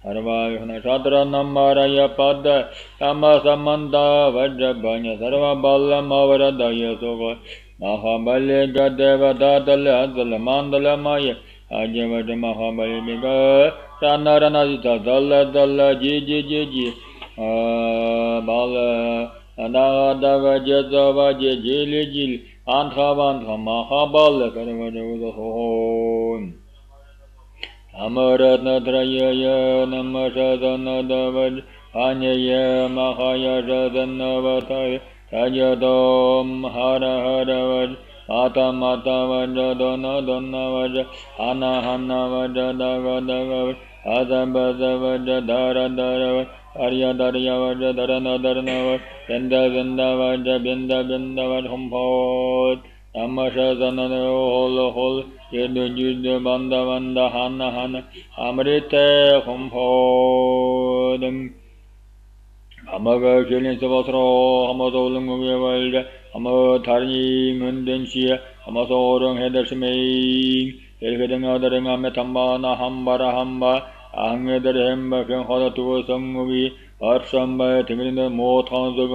Harva Shadra Namaraya Pada Tamasamanda Vajra Banya Sarva Bala Mavarada Yosoho Mahabali Gadeva Dadala Mandala Maya Ajavada Mahabali Miga Sanaranazita Dalla Jiji Bala Adava Jazava Jili Anthavantha Mahabala Karavada Hon Amaratna Traya Namashadana Davad Anyaya Mahaya Jadanavataya Tajadom Hara Vaj Mata Vaja Dona Vaja Hana Vaja Daga Azambaza Vaja Dara Arya Vaja Darana Venda Vaja Binda Vaj Humpot Amashazana Hol Yedu Banda Hana Amrite Humpot Amaga Shilin Savasro, Amazolum Vivalda, Amatari Mundensia, Amazorong Hedersme, Elgading Othering Ametambana, Hamba, Angederhemba, Hoda to some movie, or some by Timid Motons of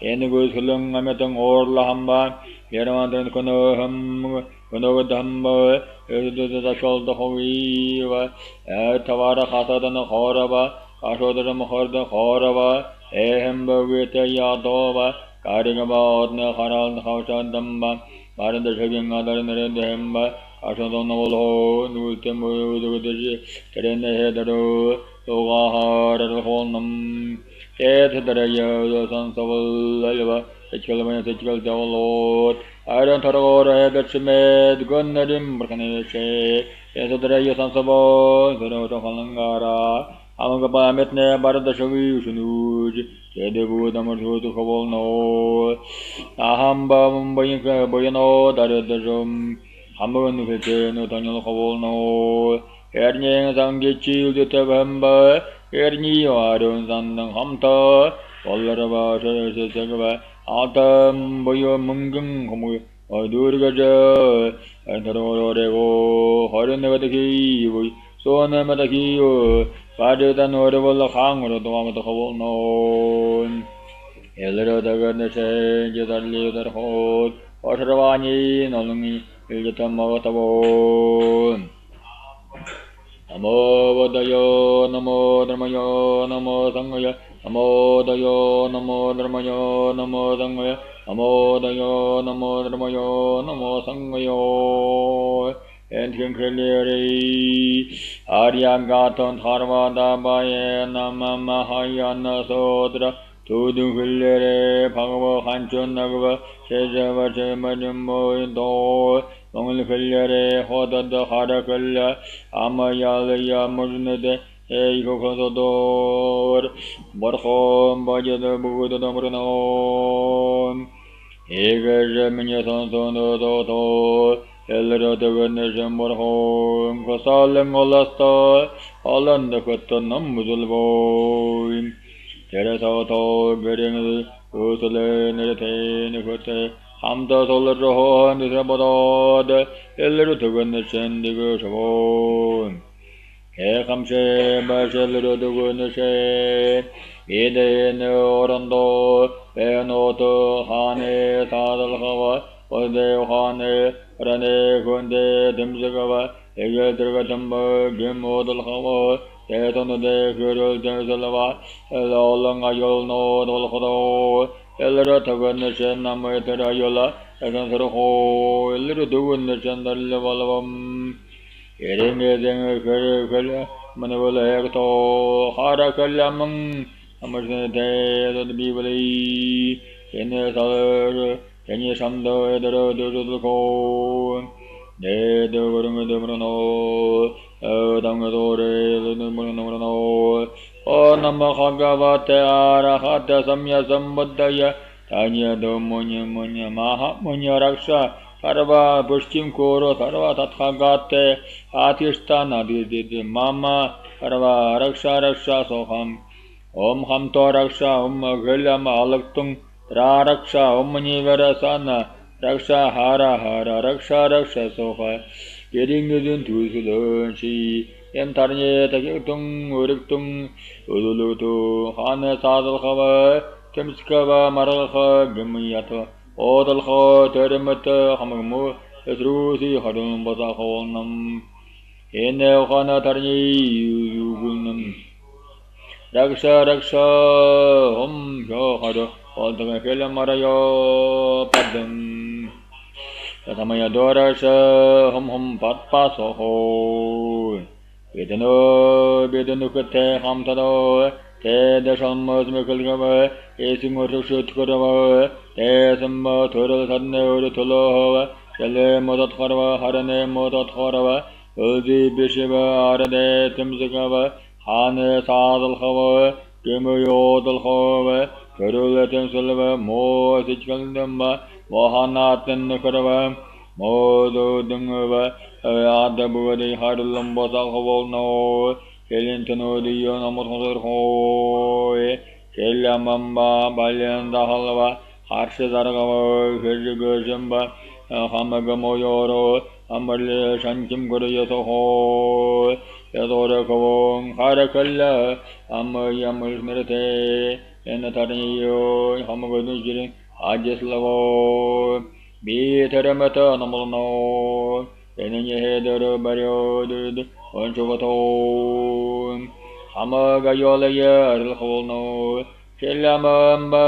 Enigusulum Ametang or Lahamba, Yeraman Konoham, Konogadamba, the shoulder Hovi, Tavara Hasadan Horaba, Ashodam Horda Horava. Ehembavita Yadova, Karigaba, Haral, Hausandamba, Maran the Shaking other in the Hemba, Ashadonolo, Nultemu, the Karen the Headero, Loga, the Honam, Ed the Raya, the Sons of Lava, the Children, the Child Lord, 아이런 타로로 해배침에 건너림 불가능해 예수들의 예산서본 서로서 하는가라 아무가 밤에네 바르다 저기 우슈누지 제대부 담을 소도 거볼노 아함밤 보이노 다르다 좀 한번 그때는 다녀 거볼노 에르닝 상계치 우드타밤바 에르니 와른 산능 함타 올라라바 저저저가 아담 보여 뭉금 고무 어두르가저 엔터로레고 허른네가다기 소나마다기요 바르단 오르볼라 강으로 도마마도 거볼노 엘르로다가네세 제달리다호 어르바니 너능이 일제탄 먹었다본 Namo Buddhaya, Namo Dharmaya, Namo Sanghaya, Namo Buddhaya, Namo Dharmaya, Namo Sanghaya, Namo Buddhaya, Namo Dharmaya, Namo Sanghaya. Entium Kriyari, Aryagatton Harvada Baye, Nama Mahayana Sodra, Tudu Kriyari, Bhagava Hanchun Nagava, Shejava Chemajumbo Indo, Mongol Kriyari, Hodada Harakalya, Amayalaya Mujnade, Eiko Kosodor, Barhom Bajada Buddha Murnon, Ega Minyasan Sonodoto, Elradaganesham Barhom, Kosalem Olasta, Alanda Katanam Muzulvoim, Teresato, Gering, Usale, Nerate, Nikote, Hamda Solarjohon, Nisabodod, Elradaganesham Digoshavon. Ekamshe Bashelruduguneshe Ide Orando Benoto Hane Tadalhava Ode Hane Rane Kunde Dimzagava Egetrgatamba Gimodalhava Tetonode Kurul Demsalava Elolangayol no Dolhodo Elrataguneshe Nametarayola Ekansaroho Elruduguneshe Dalavam Eringe Kala Manavola Hecto Hara Kalamang Amerson the Bibli Kenesar Kenisando Edro Duko De Gurung de Bruno Dangadore Lumurno O Namahagavate Arahata Samya Sambadaya Tanya Domunya Munya Maha Munya Raksha Sarva Pushtim Koro Sarva Tathagate Atistana Didi Mama Sarva Raksha Raksha Soham Om Hamto Raksha Om Galam Alaktung Ra Raksha Om Nivarasana Raksha Hara Hara Raksha Raksha Soha Getting Udun Tusulunchi Entarne Takitung Uriktung Udulutu Hana Sadalhava Temskava Maralha Gimiyato Odalha Terimata Hamamu Esrusi Hadum Basahonam Enelhana Tarni Yugunam Raksha Raksha Om Yohado Odakela Marayo Padam Satamaya Dorasha Hom Patpaso Bedano Hamtado Te Dasham Smekalgava Esimurshutkurava Tesamba Tural Sadne Urtulova Shale Modatharva Harane Modatharva Uzi Bishiva Arade Timzikava Hane Sadalhava Kimuyodalhava Kurulatim Silva Mo Sichkandamba Mohanatan Kurava Modu Dungava Adabudi Hadulam Basalhavo Kelintano Dion Amotor Kelamamba Balyanda Halava Harshazargava Hejugajamba Hamagamoyoro Amarle Shankim Guryasoho Yadorakavong Harakalla Amayamal Merite Enataniyo Hamagadujiri Ajislavo Bitaramata Namolno Enyeheder Baryo Onchuvaton Hamagayolaya Arlholno Kelamamba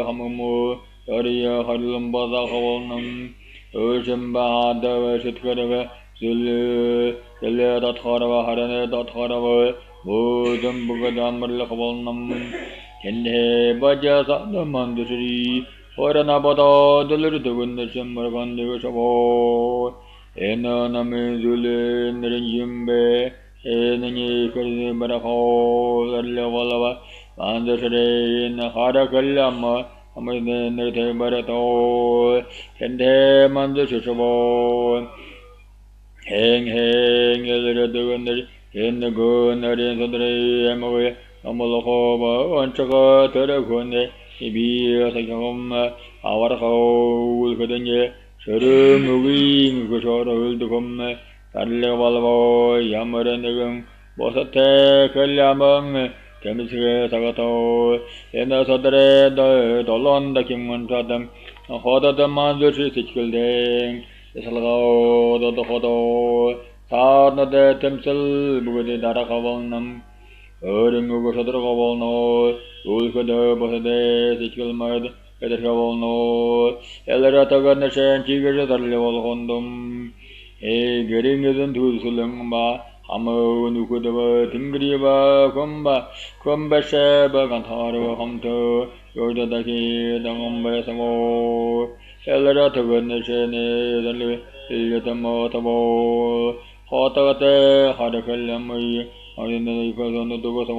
Hamumu Daria Hadlumbaza Holnum Ushimba Dava Shitkarava Zulu Tatharava Harane Tatharava Budam Bugadam Arlholnum Kende Baja Sadamandri 호라나보다 들르르 두근데 셈물 건드고 서보 에너나미 줄레 느린 임베 에너니 그리 바라호 달려발라바 만드스레 나하라 걸라마 아무데 너테 바라토 헨데 만드스 서보 행행 열르르 두근데 엔너고 너린 소드레 에모에 아몰로호바 원처가 들어군데 이비어서경 아와라호 그든지 서름우윙 그서를 두금 달려발보 야머르느금 보사테 걸야멍 데미스게 사가토 에너서드레 돌론다 김문사담 호다담만 주시 시킬댕 살가오 도도호도 사나데 템슬 무거디 다라가볼남 어른구고 서들어가볼노 울거더 보세데 시킬마드 에더가볼노 엘라라타가나센 지거저 달려볼혼돔 에 거링거든 두술렁바 아무 누구더버 딩그리바 검바셰바 간타르 함터 요다다기 당엄바에서모 엘라라타가나센에 달려 일려다모타보 호타가테 하르칼람이 어린애들 이거서는 두고서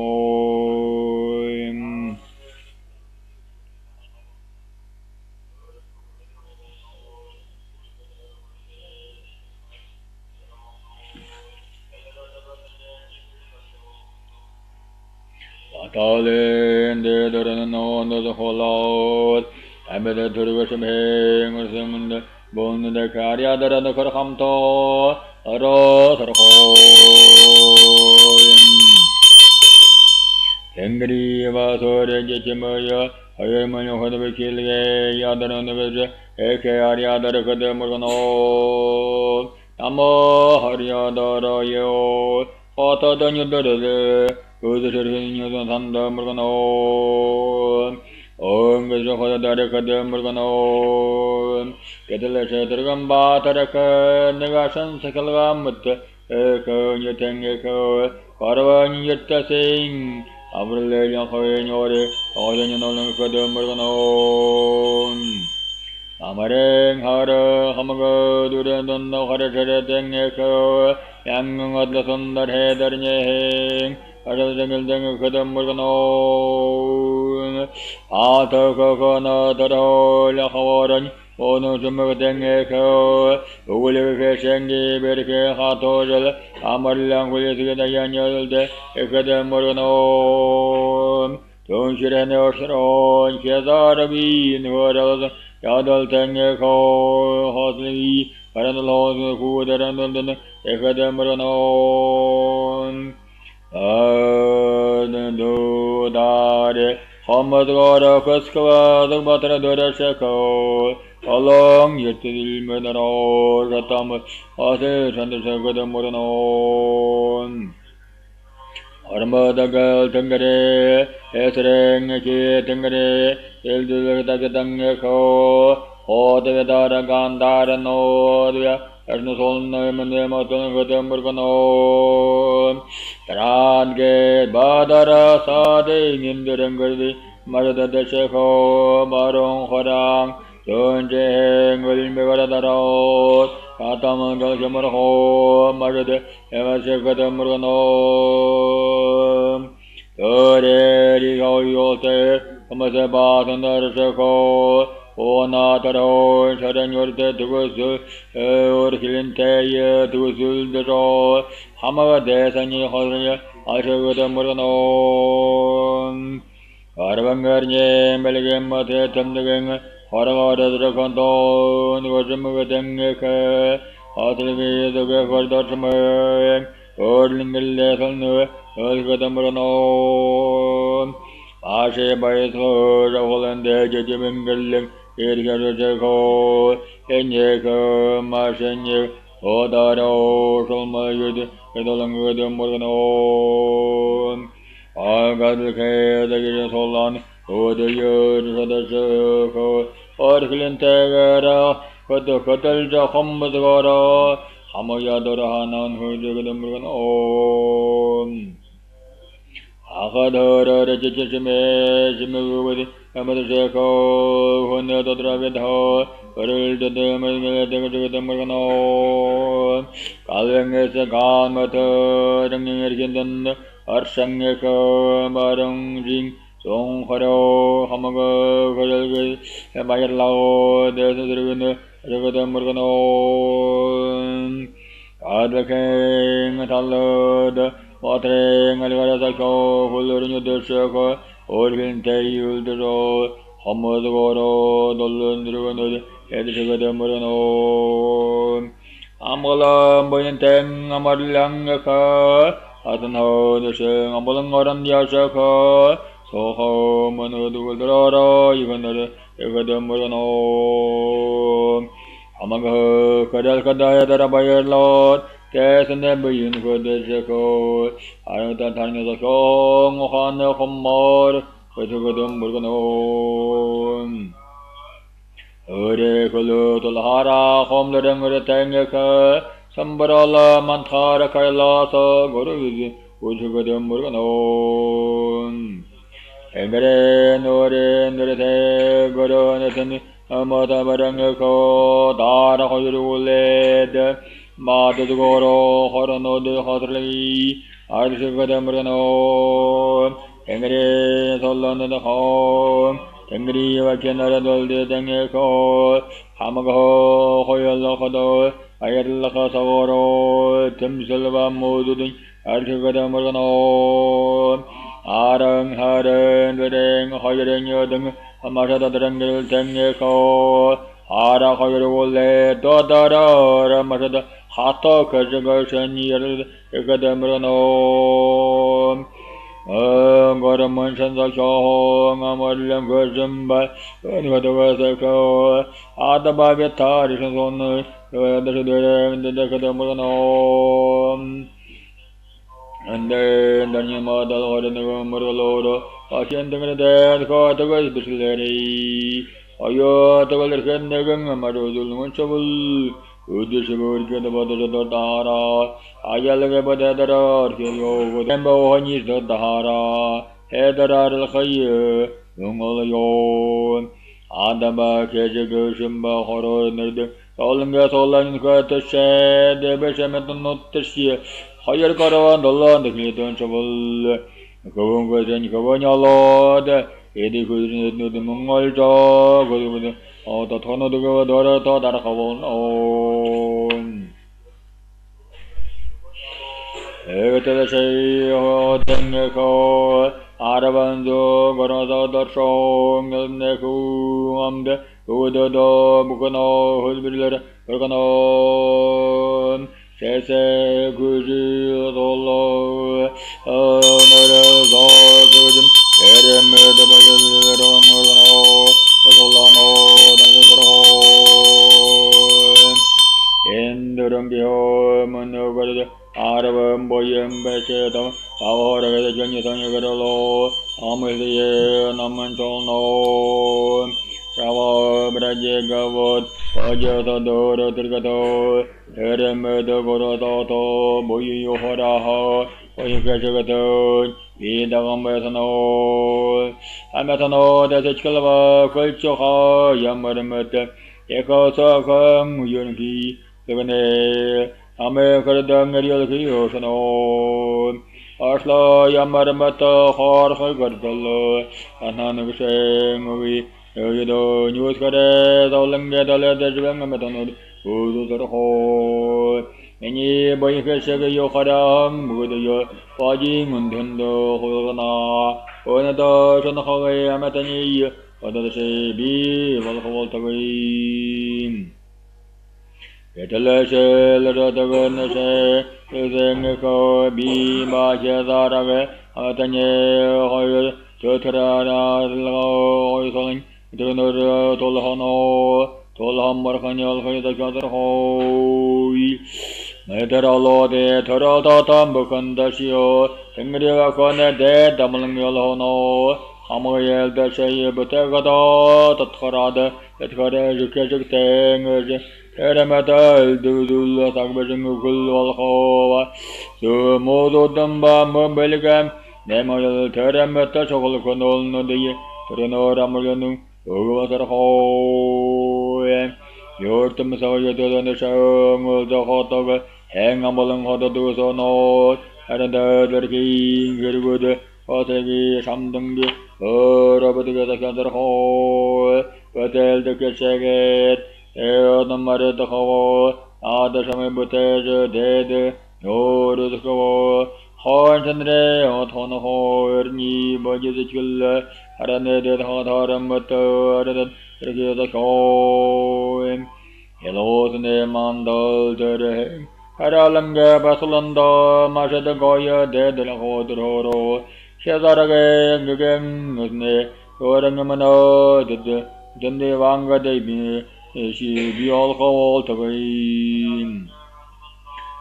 와탈렌데 더러는 온도서 홀라웃 아메데 들어가서 맹을 세문데 본데 가리아더라는 거함토 어러서로 댕그리와 소리에 제머여 하여머니 호도베 길게 야더는 베제 에케 아리아더르 거데모르노 나모 하리아더라요 호토더뉴더르 그드르니오선 산다모르노 엉그저 호다더르 거데모르노 게들레세 들감바 더르커 내가 선색을가 못해 에커니 땡에커 가라완 예타생 아브렐레냐 허에뇨레 어제냐 놀는 거데모르노 아마랭 하르 하마가 두레던나 하르제레 땡에커 양응 어드선달 해더르녜행 아르댕글댕 거데모르노 아터커커나 더러려 하워라니 오늘 주먹 땡에커 우글리게 생기 베르게 하토절 아말랑 굴리스게 다야녀들데 에거데모르노 돈시레네 어스론 계자르비 누어라서 야들 땡에커 허슬이 바라놀로스 구데란들데 에거데모르노 아는두다레 험마드가라 커스카와드 바트라도라세코 알랑 예트딜메나로 라타마 아세 산들세거데모르노 아르마다갈 땡가레 에스랭에키 땡가레 엘들다게당에코 호데다라간다라노드야 에르노솔나이먼네 마토는거데모르노 드란게 바다라 사데 님드랭거디 마르다데세코 마롱호랑 전쟁을 메가라다로 가타만 저셔머호 마르데 에마세거데모르노 어레리가 요테 마세바선다르세코 오나타로 샤렌요르테 두고스 오르힐린테예 두고슬드로 하마가 대산이 허르냐 아셔거데모르노 아르방가르nye 멜게마테 탐드갱 호라가르드라칸토 누고즈무거댕게케 아틀비드게 거르다츠메 오르링글레설누 어르거데모르노 아셰바이서 자홀란데 제제맹글랭 에리가르제코 엔예코 마셴예 오다로 솔마유드 에돌랑거데모르노 아가들케다기르 솔란 오드여르서다스코 어르클린테가라 거들자 험무드가라 하모야도라 하난 후드거데모르노 아카더라 레치치메 시무고디 아마드세코 혼네도드라베다 그를 드드메게 되거든요 갈랭에서 간마터 정령에르긴든 아르상에코 마릉징 송하려 하마가 거절게 해마일라오 데스드르근데 저거든요 아드케 달러드 와트랭 알가라사코 홀로르뉴 데스코 오르빈테이울드로 하모드고로 놀른드르근데 에드저거든요 아몰라 보인탱 아마릴랑가 아든하드생 아몰랑가란 야샤카 소하모누두글드라라 이건데 에거든요 아마가 거절카다야다라 바이얼롯 대선의 부인 거대세고 아유다 다니면서 경호하는 홈몰 거저거든 물건은 어레 걸로 돌하라 홈르랭을 땡겨가 삼바랄라 만타라 카일라서 거르기 거저거든 물건은 에그레 노레 노레 거르네더니 아마다 바랑거 다라 호유르울레드 마드고로 호르노드 호들리 아르시거담르노 엥그리 솔런드 홈 엥그리 와케나라돌드 땡에코 하마고 호열라코도 아야르라카사고로 템슬바 모두든 아르시거담르노 아랑하른 드랭 호여랭 여등 마샤다드랭글 땡에코 아라 호여르올레 도다라 마샤다 하토 거저거션이를 에가담르노 거름은 산사쇼 아말렘 거즘바 은거도가사코 아다바베 타리선손을 여드르드랭 데가담르노 안데 다니마다 호르는 머로로 아시엔등을 거도가 드실레리 아요 도걸 겐네근 마로둘 몬초불 우드시버르게도 버더도 다라 아얄게 버더더라 르요 템보 허니도 다라 헤더라를 khayı 용올요 아담바 계제그 심바 호로너드 솔랭게 솔랭 거트셰 데베셰메도 노트시 hayır karavan dolan dikliton çabul kovun gözün kovanyalad edi gözün etnudi mongolca gözümde ata tanıdı gava dara ta dar kavon on evet de şey o denge ko arabanzo goroza darşon ne ku amde udodo bukano huzbirler organon Sese gücü dolu onları zakıdım eremede bayılırım orana solano danzırım endurum biyomun ögürde arabım boyum beşedam savaragada canyasanya garalo amıldiye namın solno Rava braje gavot Vajata dora dirgata Eremeda goratato Boyi yohoraha Oyikashagato Vidagambasano Amatano Dasachkalava Kulchoha Yamaramata Ekasakam Yunki Sagane Ame Karadam Narialki Osano Asla Yamaramata Harha Gardala Ananagaseng 여기도 뉴스카레 돌랭게 달레데즈뱅 메타노드 우두더호 애니 보이케세게 요카람 무드요 빠진 문텐도 호가나 오나도 전하게 아마타니 어다세 비 발호월타게 에텔레세 레다가네세 에쟁거 비마제다라게 아타니 호여 저트라라르고 오이솔링 드르노르 돌하노 돌함마르카니알 카이다가드호이 네데랄로데 더라다담부칸다시오 땡그리가 코네데 담랑열호노 하모엘다시에 부테가다 татхарада татхаре жукежектеңөж эремедал дудул такбежин угул алхова сумудудамба мөбелгем 내 모여를 teremetta chokol konol no de tereno ramulenu ogwatarhoe yortum sawayedan shamul dahotog hengambolon hododusono aradadarki gergud otegi samdungi orabudga kandarho hotel de kecheget eodamare taho adashame butej ded yorudko Hoandre othono horni bojizikul haranede hadaramata regida koem helosne mandal dere haralanga basulanda mashad goya dedel hodroro shazarage ngem nusne orangamano ded jende wanga debi shi biol khol tabain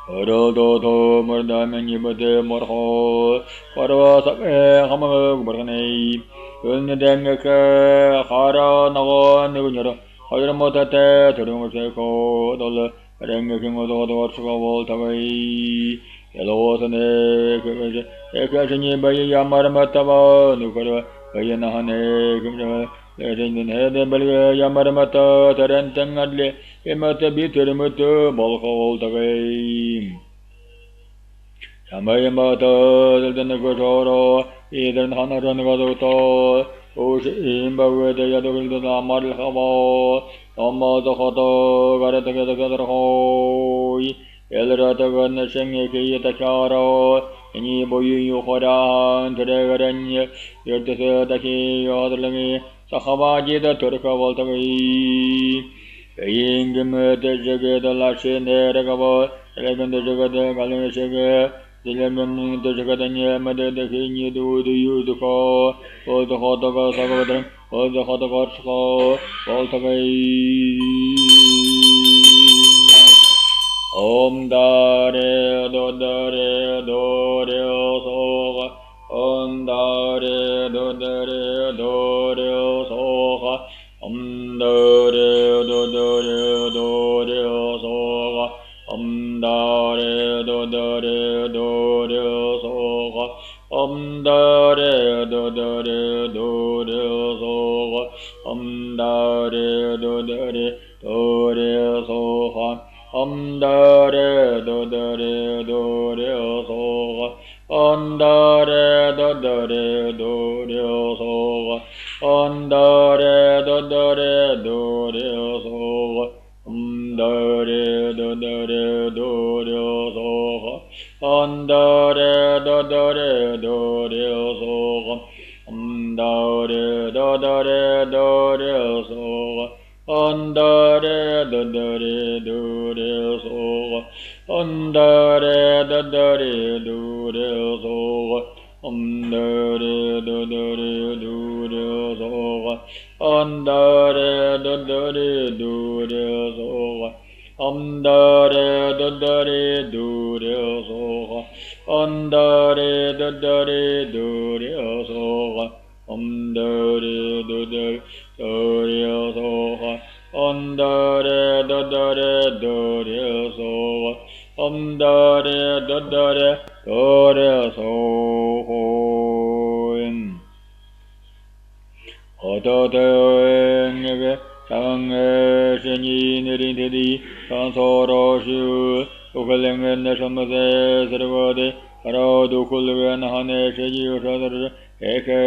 Rodo murdamani bade morho parvasake hamag bargane ulnedengke khara nago negunjara hayramotate turumseko dol rengekingo do sugo tagai elosane ekajini bayi yamarmatava nukara bayanahane gumja Lerin hede belge yamarmata tarentangadle emata bitirmutu bolkhol tagai Samayamata deldenegoro eden hanaran gadoto ushim bagwede yadogilda amal khavo amma zakhato garatagadarhoi elratagan shengeki yatakaro Ini boyu khoran teregaranya yertese daki yadlangi Sahabaji da turka voltagai Ingim te jagada lashene regavo Reganda jagada galene shege Dilemem te jagadanya madada kinyi du yuduko Volta khotaga sagavadran Volta khotaga shko voltagai Om dare do soga Om dare do soga Om dare do soga Om dare do soga Om dare do soga Om dare do soga Andare do soga Andare do soga Andare do soga Andare do soga Andare do soga Andare do soga Andare soga Andare soga Andare soga Andare soga Andare soga Andare soga Andare soga Andare soga Andare soga Ototeenge sange sheni nirintedi sansoroshu ukalenge shamase sarvade haradu kulgen hane sheji ushadar eke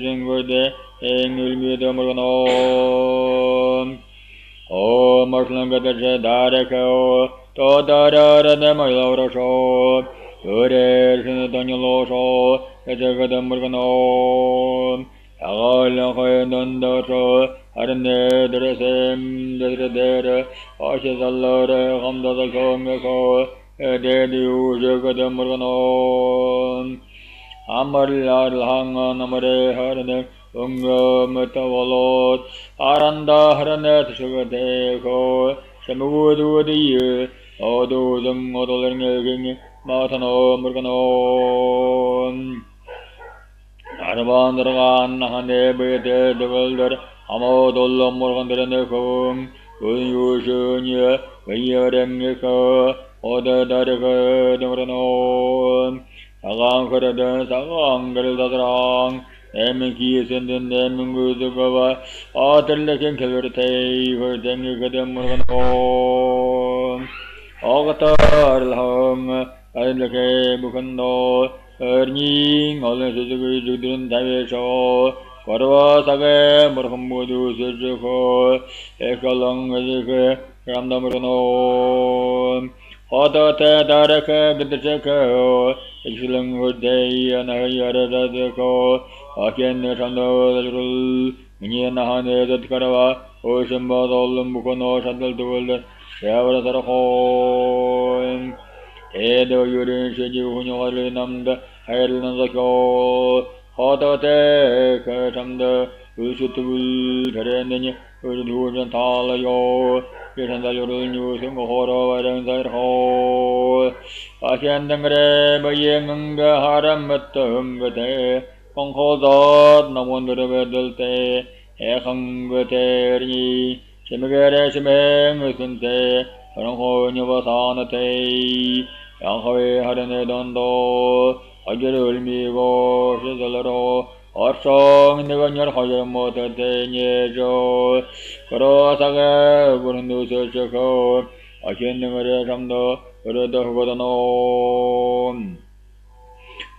jingode engulmida murganon O marslangadaje dareko to darara nemayorosho Ure shinatanyalosho ejagada murganon Agala khoyandandasho arne dresem desredere ashizallare hamdadakongeko ededi ujagada murganon Amarlar hanga namare harne unga metavalot aranda harne tshugdeko shamududi odu zang odolengeng matano murganon Arbandragan hane bete develder amodollo murgandrenekong uyushunye vayarengeka odadareka demranon 사강 그러든 사강 그러다랑 내면 기선든 내면 구두가와 아들레긴 결르테이 홀댕이 그든 물건온 어가타를항 아들레게 무건도 어린 얼른 수직의 주들은 다외쇼 거르와 사게 무르건 모두 수주고 에컬렁 어지게 감다 물건온 허더테 다르게 그들체코 eksileng hudei anahayaradadeco akenne sandalul minyanahane dadkarawa oshambadolum bukono sandaldul yavrasarhoin edo yurin sheji hunyogali namda hayalnazako hotate katamda usutul karenenye urdujan talayo Sandalurul nyusung horo warang sarho Asyandangre bayenganga haram batumgate Kongkhozat namondra bedalte Ekhangate rini Shimagare shimeng sinte Rangho nyavasanate Yanghawe harane dondo Ajirul migo shizalaro Arsang niganyar hajar motate nyejo Karasaga burundu sechako Ashendangare samdo Urada hugodano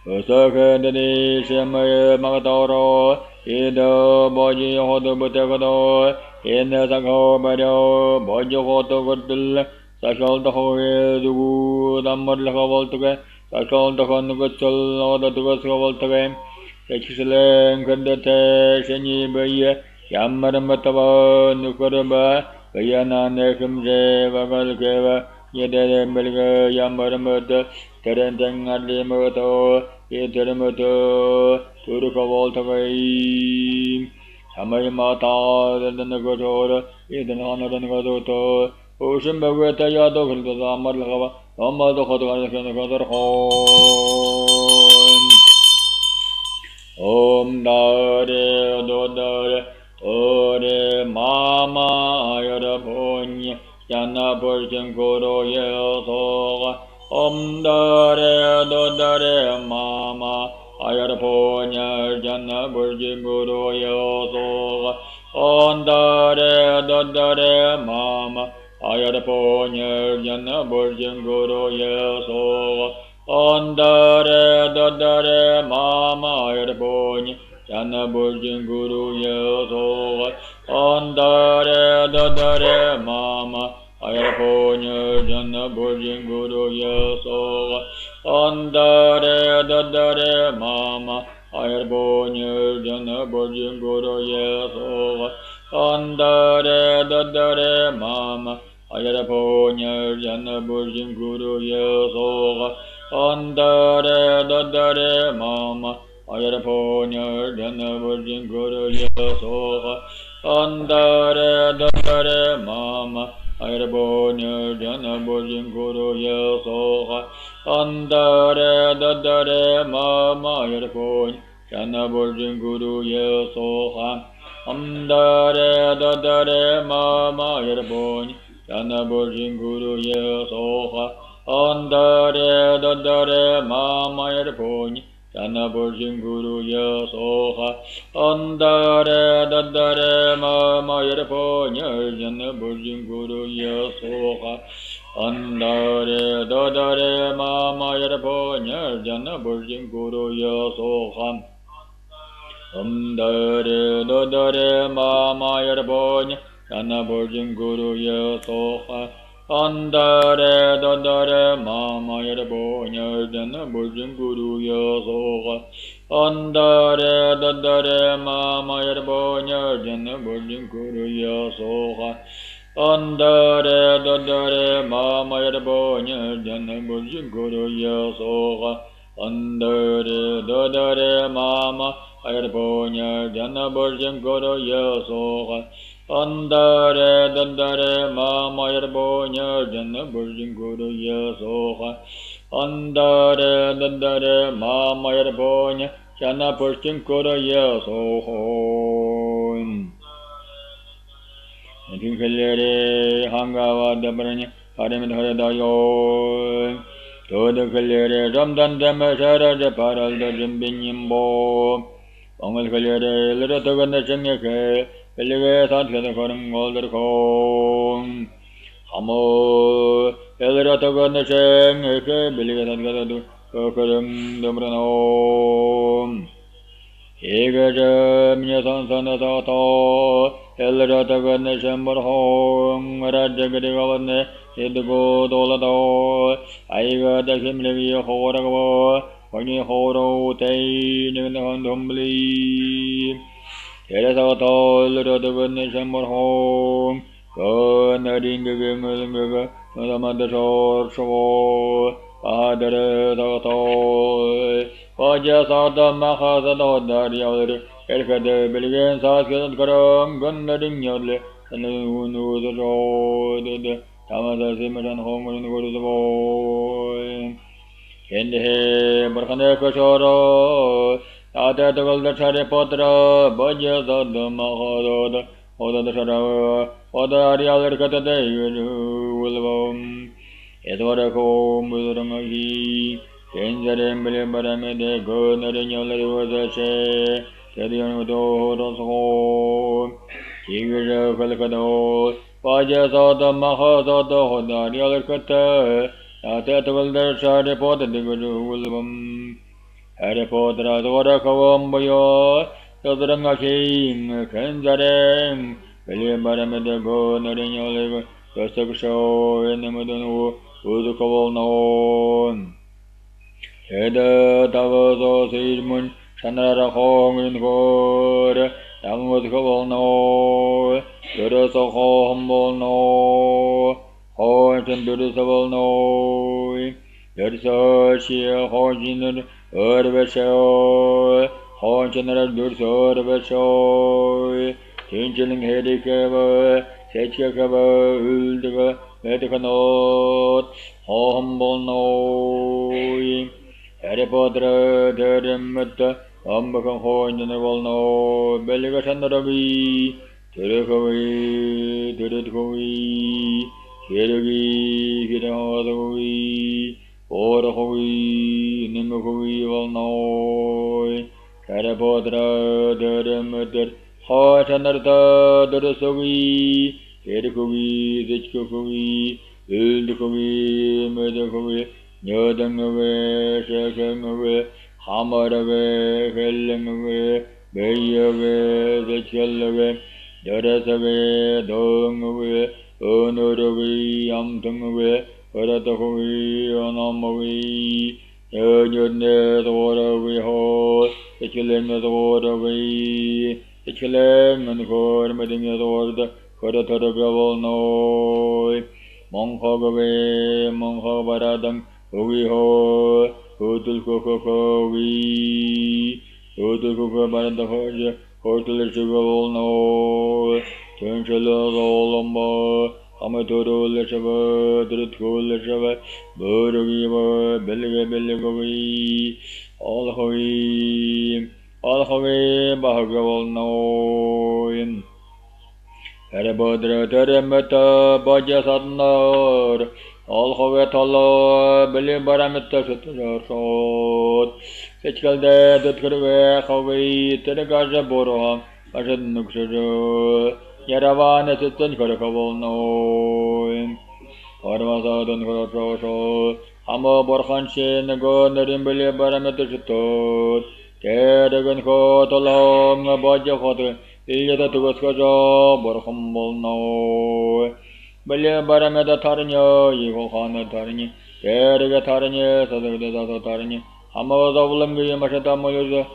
Usakendani shemaye magatoro Ida baji hodo butekado Ina sakho baryo Baji hodo gudil Sakal tahoe dugu Damar laka voltuke Sakal takon gutsul Oda tugas voltuke Eksileng kandate Shenyi baye Yammarambatava nukaraba Kayana nekimje Vagalkeva Yedere melga Yammaramata Terenteng adlimato Yeteramato Turuka voltavai Samayamata Danagatora Yedananadanagato Ocean Bagweta Yado Hilda Marlava Amado Hotogan Om Dare Dodare Ore Mama Ayaraponya Yana Persian Koro Yesoga Om Dare Dodare Mama Ayaraponya Yana Persian Koro Yesoga Om Dare Dodare Mama Ayaraponya Yana Persian Koro Yesoga Ondare dodare mama ayarponya Jana burjin guru yesoga Ondare dodare mama ayarponya Jana burjin guru yesoga Ondare dodare mama ayarponya Jana burjin guru yesoga Ondare dodare mama ayarponya Jana burjin guru yesoga Ondare dodare mama ayarponya Jana burjin guru yesoga Ondare dodare mama ayarponya Jana burjin guru yesoga Ondare dodare mama ayarponya Jana burjin guru yesoga Ondare dodare mama ayarponya Jana burjin guru yesoga Ondare dodare mama yarponya Jana burjin guru yesoga Ondare dodare mama yarponya Jana burjin guru yesoga Ondare dodare mama yarponya Jana burjin guru yesoga Ondare dodare mama yarponya Jana burjin guru yesoga Ondare dodare mama yarponya Jana burjin guru yesoga Ondare dodare mama yarponya Jana burjin guru yesoga Ondare dodare mama yarponya Jana burjin guru yesoga Ondare dodare mama yarponya Jana burjin guru yesoga Ondare dodare mama yarponya Jana burjin guru yesoga Ondare dodare mama yarponya Jana burjin guru yesoga Nikilere hangawa dabranya harimid haradayo Todo kalere ramdan dama shara paral da jimbinimbo. Ongal kalere liratagan shengeke, Elige satkada karam golder kong. Hamo liratagan shengeke, Belige satkada du karam dumranom. Egaja minyasan sanatato, liratagan shembarhong, Rajagadigavan. Idgo dolado, Aiga the Himlevi Horagavo, Pony Horo, Tay, Humbly, Teresato, Little Nation home, Gunning Gimmelga, Madame Shore, Padre Dato, Pajasata Mahasa, Daria, Elka Billigan, Sakan Karam, Gunning Yodle, and who knows the road. Tamada Simaran home and go to the boy. In the hay, Barkaneka Shoro, Ata the Golden Shari Potra, Bajas of the Mahod, or the Shara, or the Arial Kata, Willum. It was a home with Ramagi, Kenzarim, Baramede, Gunner, was a share, Tedian Dodos home. Tigger Falcado. Pajasada Mahasada Hodari Alkata, Atatal der Shari Potter the Gulum, Harry Potter Adora Kawamboyo, Sodranga King, Kenzarem, William Barameda Go, Narinol, Kostak Show, and the Madonu, Udukawal known. Heda Tavazo Sidmun, Shanara Hong in Gore. Tamud no, there is a humble no, Horse and there is a well no, there is a sheer horse in the show, horse and there is a show, tinkling headache cover, set your cover, ultra, medical note, humble no, Harry Potter, the Ambakam Horn and the Volno, Belligashandaravi, Terekavi, Terekavi, Keragi, Kirahovi, Orahovi, Nimakovi, Volno, Karapotra, Deremeter, Hot and Arta, Deresovi, Kerikovi, Zichkovi, Ildukovi, Medakovi, Yodangave, Shakangave, Hamarave, Hellingave, Bayave, Zichelave, Yarasave, Dongave, Honorave, Amtangave, Paratahovi, Anamavi, Yajudne, the waterway horse, the killing of the waterway, the killing and the cormating of the water, Korataragal no, Monhogave, Monhobaradang, Uviho. Hotel Coco, we Hotel Coco by the Hoja, Hotel Sugar no, Tenchella Lomba, Amatoro Leshava, Dritko Leshava, Burgiva, Belligovi, all Hoi, Bahagaval no. Harabodra Teremeta, Bajasadnar. All Hovetala, Billy Barametta Shot, Fetchal de Tutkurve, Hovi, Telegaja Boroha, Ashan Nuksha, Yaravan, Assistant Korakavol, no, Hormazadon Horosho, Hamo Borhanche, Nago, Narimbili Barametta Shot, Tedagan Hot along, Baja Hot, Iyata Tugaskaja, Borhambol, no. Bele Barameda Taranya, Yohana Tarani, Terga Taranya, Sadaka Tarani, Hamazavlangi, Mashata Moza,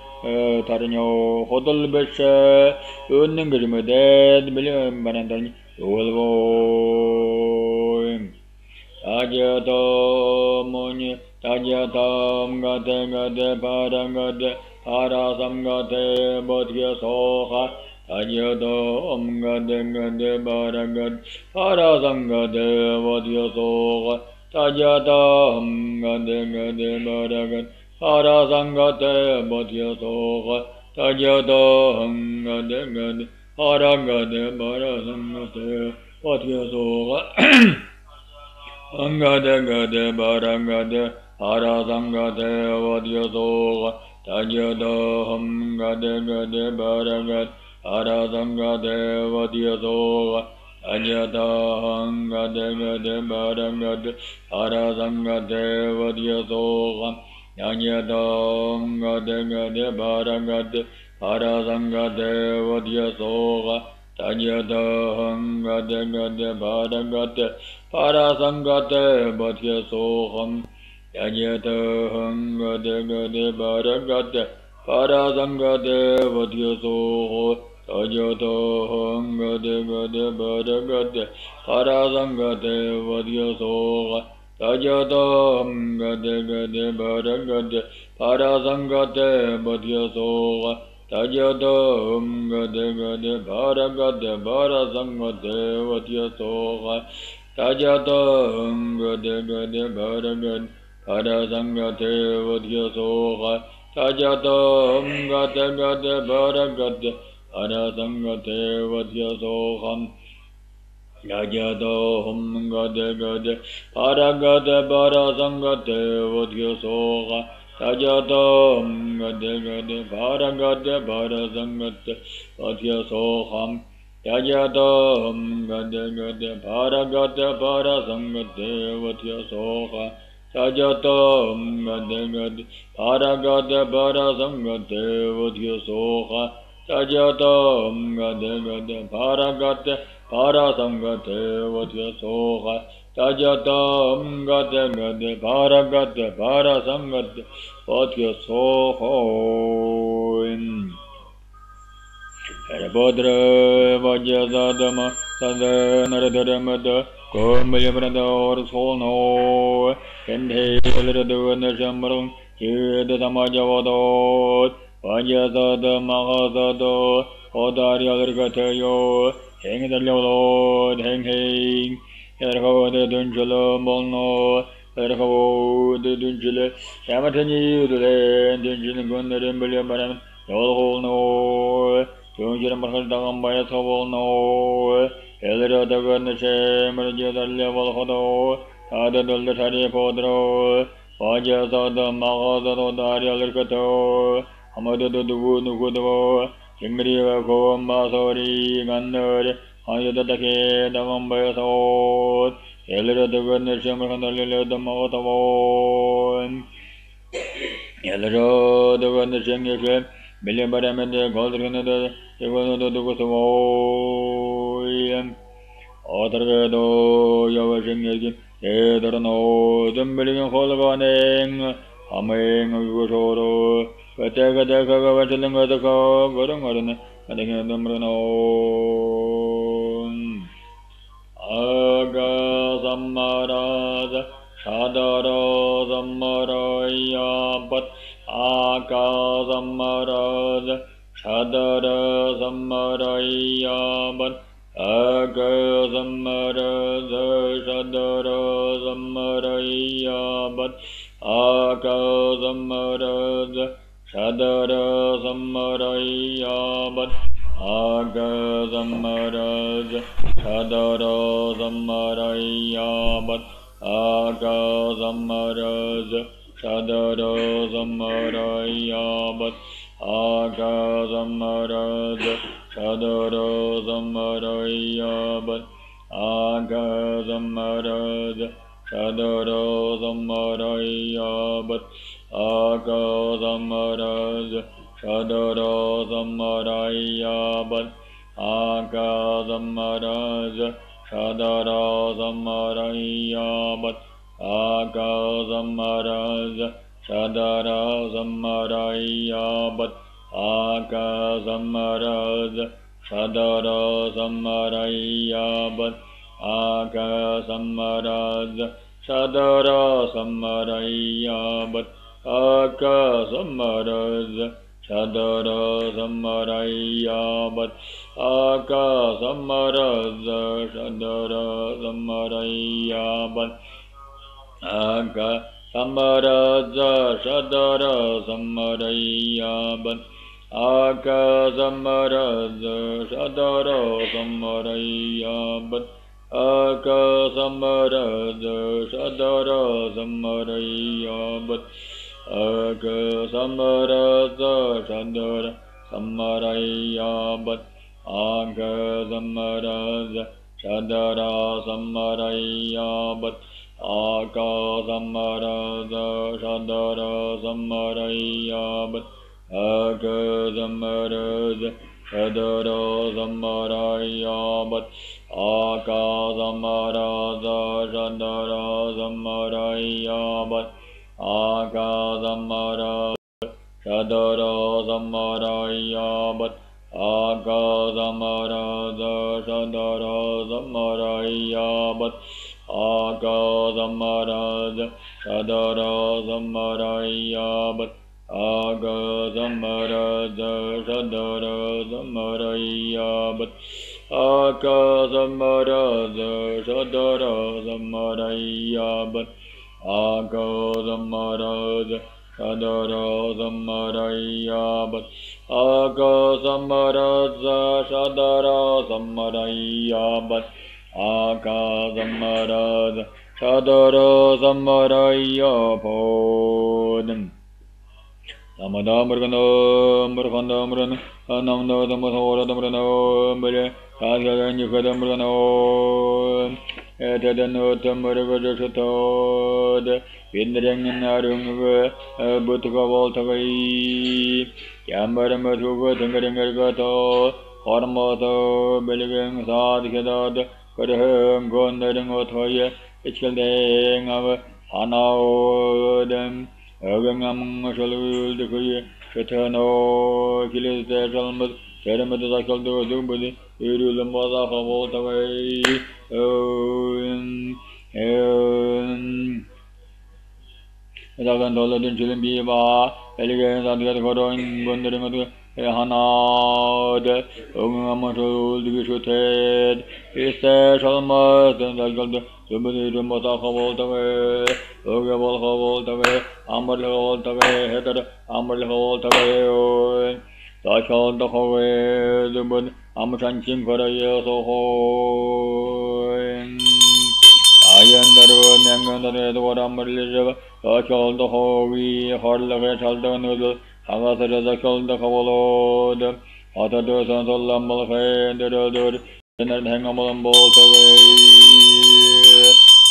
Tarano, Hotel Besha, Uningrim dead, Billiam Barantani, Ulvo Tajata Moni, Tajatam Gate, Parangade, Parasam Gate, Botia Soha. Ajadam Gade Baragad, Parasangade, what you saw, Tajadam Gade Baragad, Parasangade, what you saw, Tajadam Gade, Paragade, Parasangade, what you saw, Angade Baragade, Parasangate vadyasoga Tajadaham gade gade baragat Parasangate vadyasoga Tajadaham gade gade baragat Parasangate vadyasoga Tajadaham gade gade baragat Parasangate vadyasoga Tajadaham gade gade baragat Parasangate vadyasoga Tajadaham gade gade baragat Parasangate vadyasoga Tajadaham gade gade baragat Parasangate vadyasoga Tajadaham gade gade baragat Parasangate vadyasoga Tajadaham gade gade baragat Parasangate vadyasoga Tajadaham gade gade baragat Parasangate vadyasoga Tajadaham gade gade baragat Parasangate vadyasoga Tajadaham gade gade paragate parasangate vadyasoga Tajadaham gade gade paragate parasangate vadyasoga Tajadaham gade gade paragate parasangate vadyasoga Tajadaham gade gade paragate parasangate vadyasoga Tajadaham gade gade paragate parasangate vadyasoga Tajadaham gade gade paragate parasangate vadyasoga Bodra vajyadadama sadanaradharamada Kumbayabradar solno Kendhe ilraduvana shamram Yedadamajavadot Vajyadadama hazado Odari alirgatayo Hengdalolod heng heng Erhavode dunjala molno Erhavode dunjale Yamatani udule Dunjala gundarim bilyabaram Yolholno Tunjira marhaldagam bayasavolno Elradagana shemarjadalya valhodo Tadadulda tari podro Vajyasada maghazado dari alirgato Hamadadu nuguduvo Jingriva kombasori gandari Ayadadake dagam bayasavot Elradagana shemarjadalya damagotavon Elradagana shengekle Bilyabaramede Goldrinada Evanada Dugusavoyam Otargado Yavashingaki Edarno Dumbiling Holganing Aming Gusoro Pataka Vatalingataka Gurungarana Adingamrano Aga Samarada Shadara Samaraya Pat Aka Samarada Shadara Samaraya Pat Aka Samarada Shadara Samaraya Pat Aka Samarada Shadara Samaraya Pat Aka Samarada Shadara Samaraya Pat Aka Samarada Shadara Samaraya Pat Aka Samarada Shadara Samaraya Pat Aka Samarada Shadara Samaraya Pat Aka Samarada Shadara Samaraya Pat Aka Samarada Shadara Samaraya Pat Aka Samarada Shadara Samaraya Pat Aka Samarada Shadara Samaraya Pat Aka Samarada Shadara Samaraya Pat Aka Samarada Shadara Samaraya Pat Aka Samarada Shadara Samaraya Pat Aka Samarada Shadara Samaraya Pat Aka Samarada Shadara Samaraya Pat aka samaraja shadara samarayabat aka samaraja shadara samarayabat aka samaraja shadara samarayabat aka samaraja shadara samarayabat aka samaraja shadara samarayabat aka samaraja shadara samarayabat aka samaraja shadara samarayabat aka samaraja shadara samarayabat aka samaraja shadara samarayabat aka samaraja shadara samarayabat aka samaraja shadara samarayabat aka samaraja shadara samarayabat aka samaraja shadara samarayabat aka samaraja shadara samarayabat Samada Murgano, Murfanda Murano, Anamno, the Mohora, the Murano, Mure, Kagan, you could Murano, Etadano, the Muragato, Pindring and Arung, Butuka Voltaway, Yambaramatu, Tingaringato, Hormoto, Belligan, Sadikadad, Kodaham, Gondaring Otoya, Ichildang of Hanaodem. Agam Shalul the Koya, Shatano, Kilis the Salmud, Teremet the Kaldo, Zubudi, Irulamaza of all the way. Zagandola didn't chill be ba, elegant and get going, wondering Hanad, Ogamatul, the Gishuted, is there Shalmas, and the Galdo, Zubudi, Rumata of all the way. Ogabal hold away, Amber hold away, Heather, Amber hold away, such all the way, the wood, Amachanchin for a year so hoy. I am the room, and the word Amber Liver, such all the holy, hard away, Chalda noodle, Havasa the cold the Havalod, other doors on the Lumble Hay, the door, and then hang a bolt away.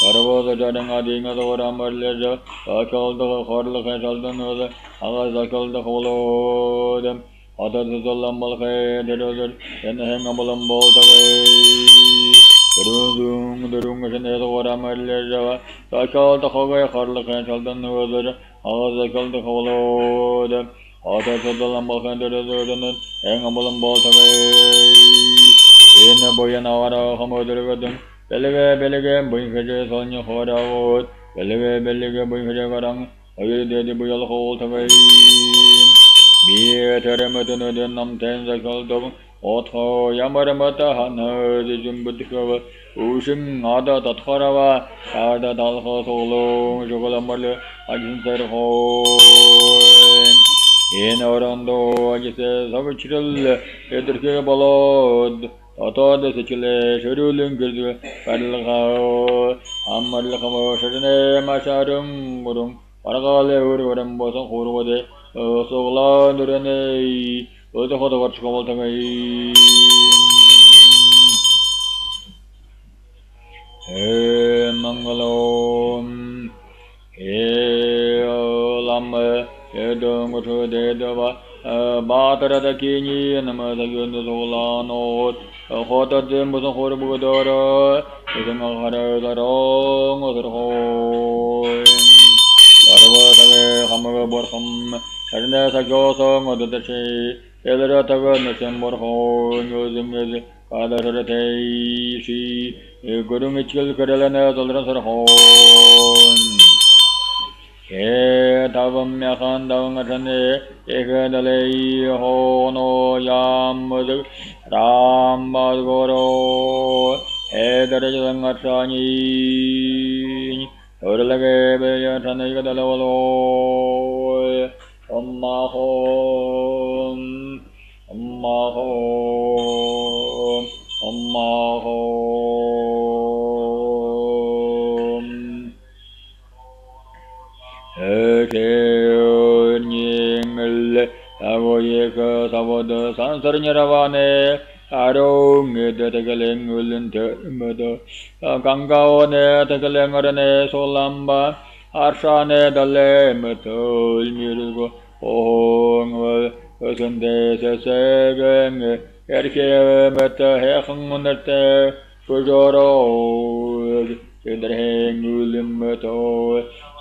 Arabo the Jadang adding of the Ramber ledger, I called the Horlok and Shaldan, I called the Holo, them, other the Lambal Hay, the desert, and the Hangabal bolt away. The room is in the Ramber ledger, I called the Hogay, Horlok and Shaldan, I called the Holo, them, other the Lambal and the desert, and Hangabal bolt away. In the Boyanawara, Homodragadam. Belige, bring hedges on your hot out. Belige, bring hedgegarang. I will did the boil hold away. Be a terremoto, the num tens I called them. Otho, Yamaramata, Hana, the Jumbutikova, Ushim, Ada, Tatarava, Ada, Dalho, Solo, Jogalamale, I didn't say home. In Orlando, I said, Savage, Edgar Balod. Auto the Sicile, Shadulin Gildu, Padlao, Amalakamo, Shadane, Masharum, Murum, Paragale, Urum, Bosan, Horode, Sola, Durane, the Hot Watch Covaltaway. Mangalom, Lama, Edom, Deva. Batara the Kini and the Mazagun the Solano, a hot at them was a horrible daughter, with a Mahara the wrong of the home. Barava, Hamaga Borham, Sadness a Gosam of the She, Eleratagan, the Sembor home, using the Father she, Guru Mitchell, Karelana, the Ranser home. Tavam Yahan Davangatane, Ekadale, Hono, Yam, Ramagoro, Edarangatani, Urlage, Tanakadalo, Omaho, Omaho, Omaho. Eka Savada Sansarnyaravane Arong Tekaleng Ulinte Gangaone Tekalengarane Solamba Arshane Dale Metal Mirigo Ohong Sunday Sesegeng Erke Meta Hechangunerte Fujoro Sinderheng Ulimmeto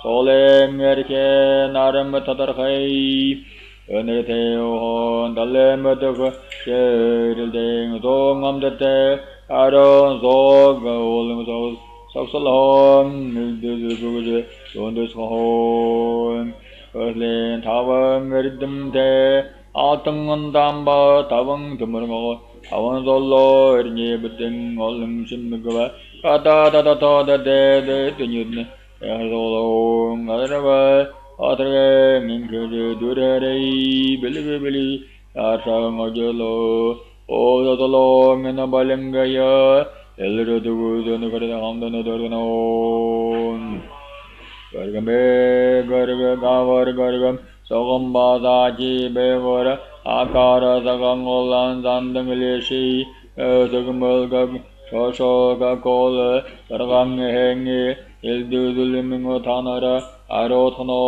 Soleng Erke Naram Tatarhai Enerteo Dalemedov Shelding Zongam Aron Zog Olim Soxalon Nilduj Sondishon Erlin Tavang Erdum Te Altung Damba Tavang Tumurgo Tavan Zolo Ernibting Olim Shimgava Kata Tata the Dead Tunun Erzolo Arava Atre Ninkudu Durere Bilibili Ashang Ojolo O the long and a balangaya Elrudu and the Hamdan Dorno Gargame Garga Gavar Gargam Sogambadaji Bevora Akara Zagangolan Zandangleshi Zagamalgag Shoshoga Kola Sargang Hengi Ildulimingo Tanara Arothano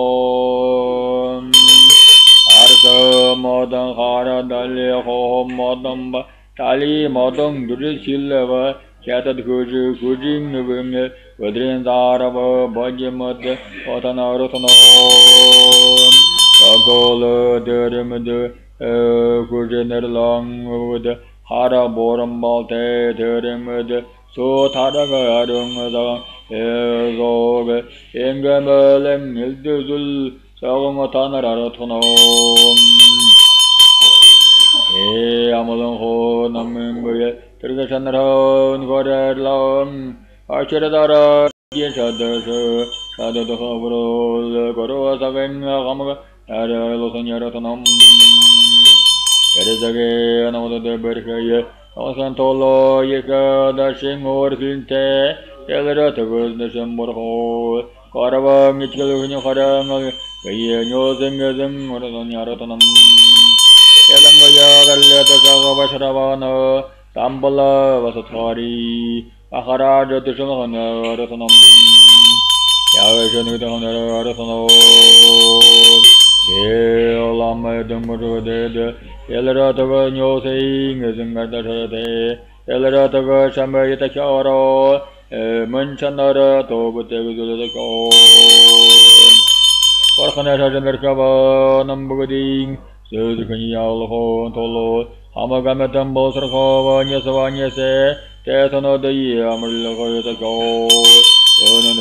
Arsa Modang Hara Dali Ho Modamba Tali Modang Durileva Chatad Kuju Kujing Nubing Vedrin Zarava Bajimot Otanarothano Agola Derimid Kujener Long Wood Hara Borambalte Derimid So Tadaga Adung Zog Ingamelem Ilduzul Sagamatanar Amalon Ho Namimbuye Turgashanron Gorelom Archeradara Yeshadash Sada the Havro Goro Sagan Hamaga Aralosanyarotanum Erizage another the Berkaya Osantolo Yeka Dashing or Finte Eleratagus the Shamborho Karava Mitchell Harang Yosingazim or Yarotanum Elangaya Galeta Savasharavana Tambala Vasathari Aharaja Tishana Ratanam Yavashanitana Ratano Elama Dumuru Elerataga Yosing is in Gadate Elerataga Shamayata Karo Munchanara Tobutego Parhanata Merkava Nambugading Sudkanyal Tolo Hamagamatam Bosrakova Nyasavanyase Tetano de Yamalako Onan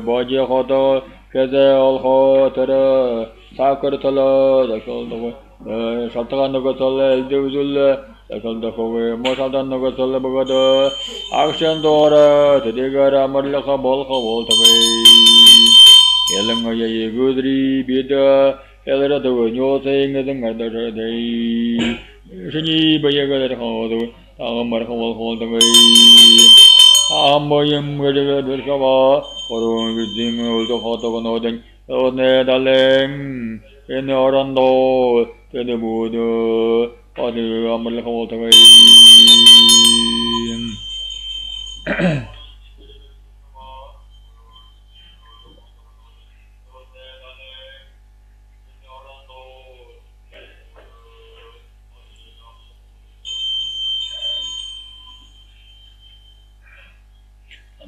Baji Hoto Kazel Hotera Sakurtala the Shoulder Shatanagotal Duzul the Shoulder Mosadan Nogotal Bogada Action Dora Tedigara Marlaka Bolka Voltaway Yelangaya Gudri Bida Elera the Yosing as a other day Shini Bayaga Hodo Marhol Holdaway Amboyam Gudikava or within the hot of Northern Odaleng in Orlando to the Buddha or the Amalhol away.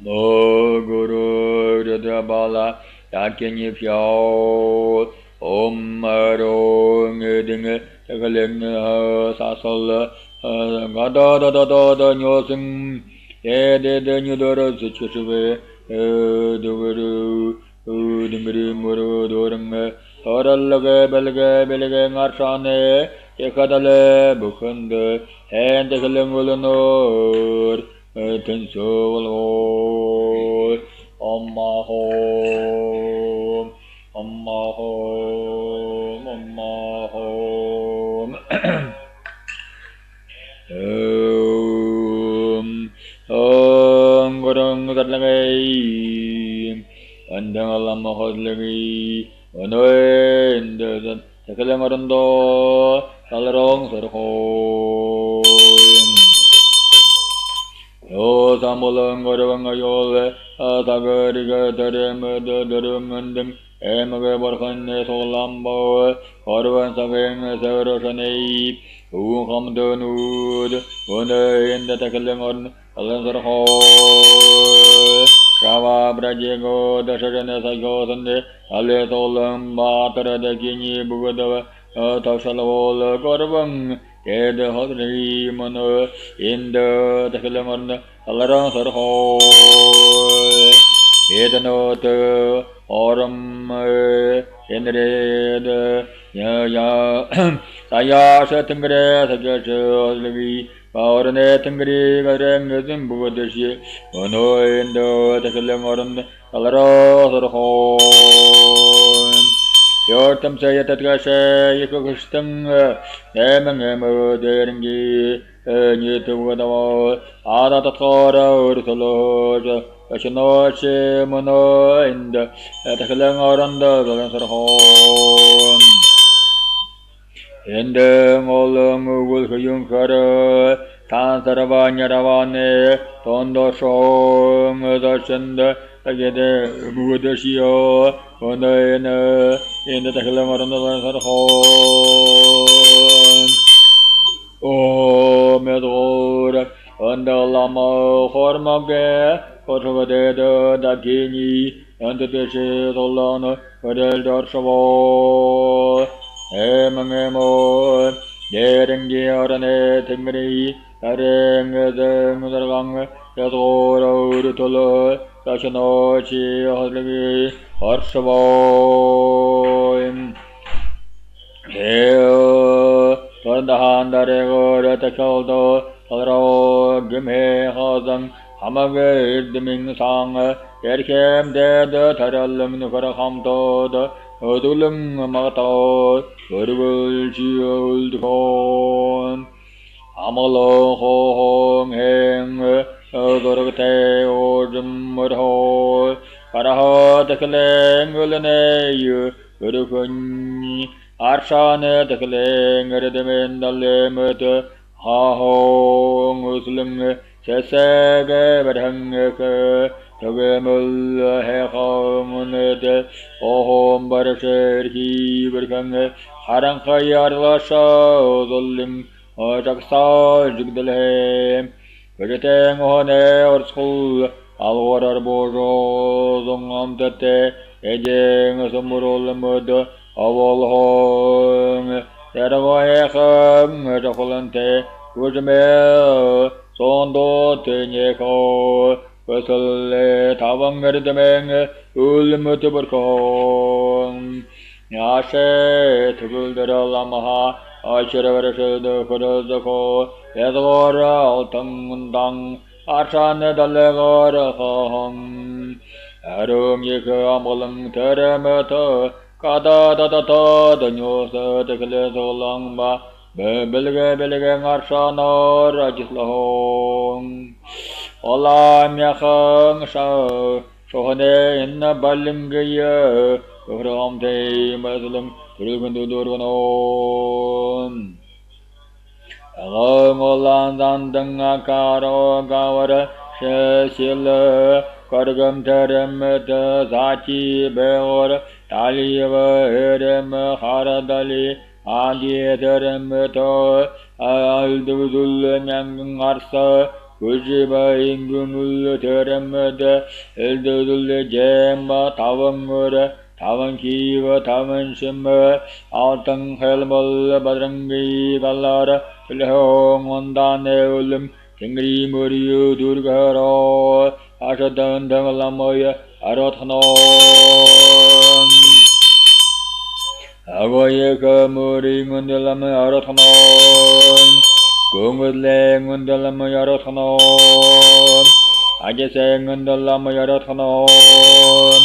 Guru Radhabala Yakini Pyo Om Arong Ding Takaleng Sasal Gada da Nyosing Ede de Nudora Zuchuve Duguru Dingri Muru Durang Toralaga Belga Narshane Ekadale Bukund and Takaleng Tensual Amma home, Amma home, Amma home. Gurung Gatlagay, and then Alama Hoslagi, Unoy, and the Sakalamando, Salaro 알아랑 서르호인 요사물은 거르방가 요래 아사거리가 더르므드 더르문등 에머게 버컨네 솔람보 거르van 사뱅 서르셔네이 우함드누드 원에인데 테클랭언 알란서르호 샤와 브라제고 다셔르네 사교선데 알레솔람 마트라데기니 부거더 타샬올 거르방 Ked Hodri Mono in the Tekilamon Alaran Sarho Edanot Oram in red Ya Saya Satangre Sagacho Levi Paurane Tangri Garang Budashi Mono in the Tekilamon Alaran Sarho Yortam Sayatagasha Yakustam Emang Deringi Nitugadawa Adatakara Ursaloja Ashinoche Mono in the Takalangaranda Valansarhon in the Molam Wulkayunkara Tansaravanya Ravane Tondo Shong Dashanda Agade Budashio Mondana in the Takalangaranda O Medora and the Lama Hormage Kotovade Dakini and the Solana Padel Dorsavo Emangemo Deringi Arane Timri Areng the Mudarang Yadora Urutolo Sashanochi Hodlegi Orsavo Handarego Takaldo, Alro, Gimhe, Hazan, Hamagir, the Ming Sang, Yerkem, dead, Taralum, Nukaramto, Odulum, Mato, Urgul, Child, Con, Amalo, Hong, Heng, Odorte, Odum, Murho, Paraho, the Kaleng, Ulane, Urukun. Arshane Takaleng Redemen Dalemut Haho Muslim Sesege Badhangaka Tagamul Hehamunet Ohom Barasher He Berkang Harankayar Lasha Zulim Jaksa Jigdalhem Vegetang Hone or School Alwarar Bojo Zongam Tate Ejeng Samurul Mud Avalhong, Yadavayakam, Jacolante, Gujamel, Sondo, Tenyeko, Vesale, Tavangadameng, Ulmutuburkon, Yashe, Tuguldaramaha, Ashiravarasha, the Kodazako, Yadora, Altangundang, Ashana, the Legor, Hong, Arum Yaka, Molang, Teramato. Kada da da da da nyosa te kale so lang ba belge ngarshana rajislahong ola myakang sha shohane in balingya ram te mazlum turgundu durgonon agolan dandang akaro gawara shil kargam terem zachi beor Taliva Erem Haradali Adi Terem To Alduzul Nyang Arsa Kujiba Ingunul Terem De Elduzul Jemba Tavangur Tavankiva Tavanshim Altang Helmal Badrangi Galara Tilhong Mondane Ulim Tingri Muriu Durgaro Ashadan Dangalamoya Arothano Agoyeka Muri Mundalam Arothanon Gungudle Mundalam Yarothanon Ajase Mundalam Yarothanon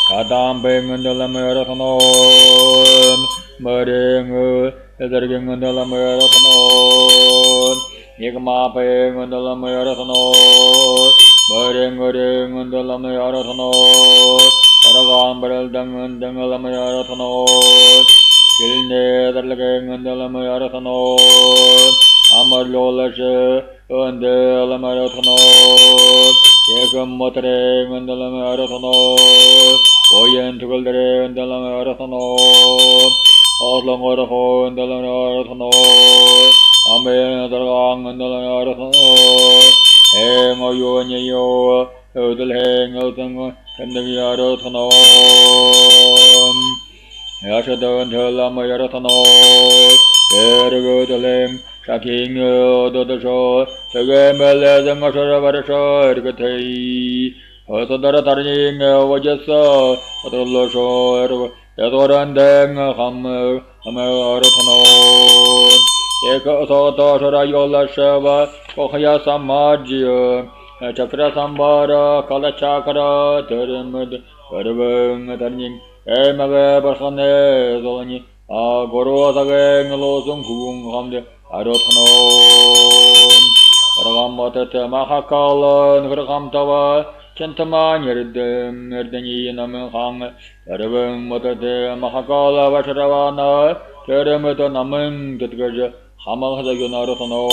Kadambe Mundalam Yarothanon Maringu Ezerging Mundalam Yarothanon Yigmape Mundalam Yarothanon Maringu Mundalam Yarothanon Paragambaral Dangalam Yarothanon Kilne Darlageng and Delamaratano Amarlolashe and Delamaratano Yekam Motreng and Delamaratano Oyen Tuguldre and Delamaratano Oslamorho and Delamaratano Amen Dargang and Delamaratano Hang o yo nye yo Udal hang Utang and the Yaratano Yashadan Telam Yaratano Ergodalim Shaking Dodasho Tagamel and Masharavasho Ergate Osadaratarning Wajasa Atolosho Yadorandang Hamaratano Eka Sota Sharayola Shava Kohaya Samadji Chakra Sambara Kalachakra Terimud Karabang Tarning Emaga Basane Zolani Agoro Sagang Losung Kung Hamde Arotano Ragamatata Mahakala Nurhamtawa Chentaman Yerdani Namhang Arabang Motate Mahakala Vasharavana Terimata Namang Tatgaja Hamal Hazagunarotano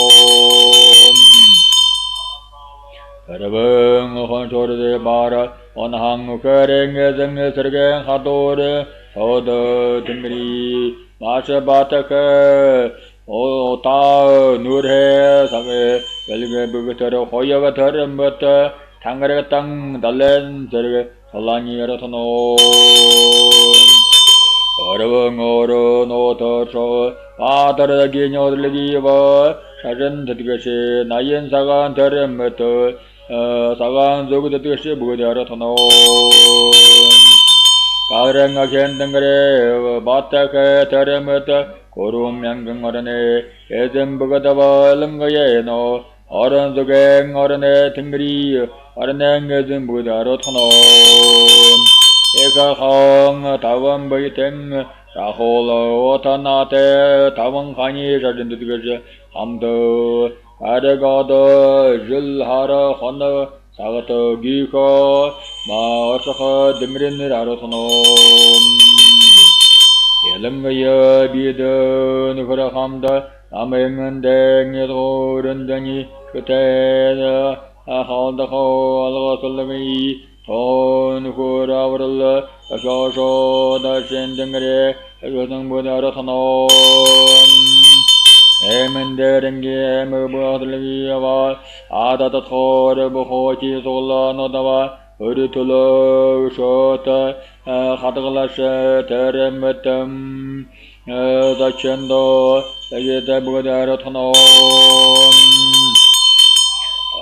Arabang Honchor de Bara on Hang Kering Zeng Sergen Hadore Soda Timri Masha Bataka Ota Nurhe Same Velge Bugatar Hoyavatar Mata Tangaratang Dalen Serge Salani Ratano Arabang Oro Noto Pater Gino Legiva Shajan Tatgashi Nayan Sagan Teremata Sagan Zugatishi Budaratano Karanga Kendangare Bataka Teremata Korum Yangangarane Ezem Bugadava Langayeno Oran Zugang Orane Tingri Aranang Ezem Budaratano Eka Hong Tavam Baiteng Raholo Otanate Tavam Hani Shajan Hamdo Adagada Jilhara Honda Sagata Giko Maasaka Dimrin Raratano Yelangaya Bida Nukara Hamda Amengandang Yadorandani Kutena Ahaldako Alasalami Ton Kuravarala Ashasho Dashendangare Agusang Budaratano Emenderengi Mubadliava Adatator Bohoti Sola Nodava Uritulo Shota Hatagalasha Teremetum Dachendo Agita Budaratano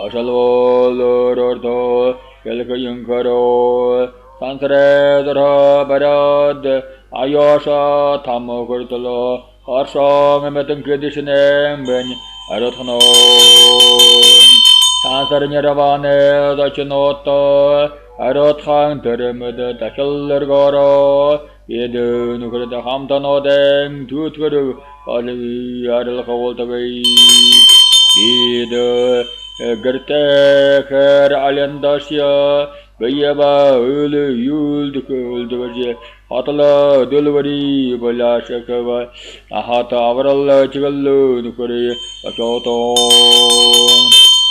Ashalo Lordo Kelkayunkaro Sansare Dara Barad Ayosha Tamokurtalo Harsang Metan Kredishinem Ben Aratano Tansarnya Ravane Dachinoto Arathang Teremeda Takillergoro Yedu Nukrita Hamtano Deng Tuturu Kali Adal Kavoltaway Yedu Gerteker Aliandasya Bayaba Ulu Yuld Kulduvaji Hatala Delivery Balashakava Ahata Avaral Chigalu Nukuri Akoto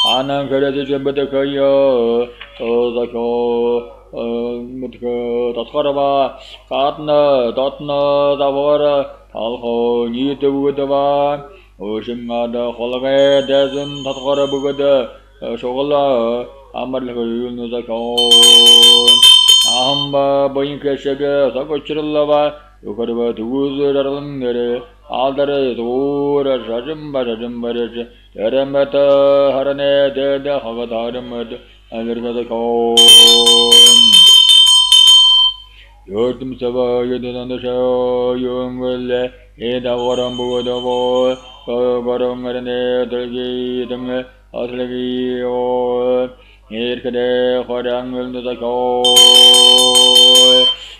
Anang Karajabatakaya Ozako Mutka Tatkarava Katna Tatna Davara Talho Nitu Udava Oshimada Holave Dazan Tatkara Bugada Shogola Amarlakul Nuzako Ahamba Boinkashaga Sakochirlava Ukarva Tuzarangere Aldare Tura Shajamba Rajambaraj Teramata Harane Deda Havadaramad Amirkatako Yotum Sava Yedon the show Yung will Eda Warambu Davo Gorangarane Delgi Dum Aslagi or Irkade Horang will the Zako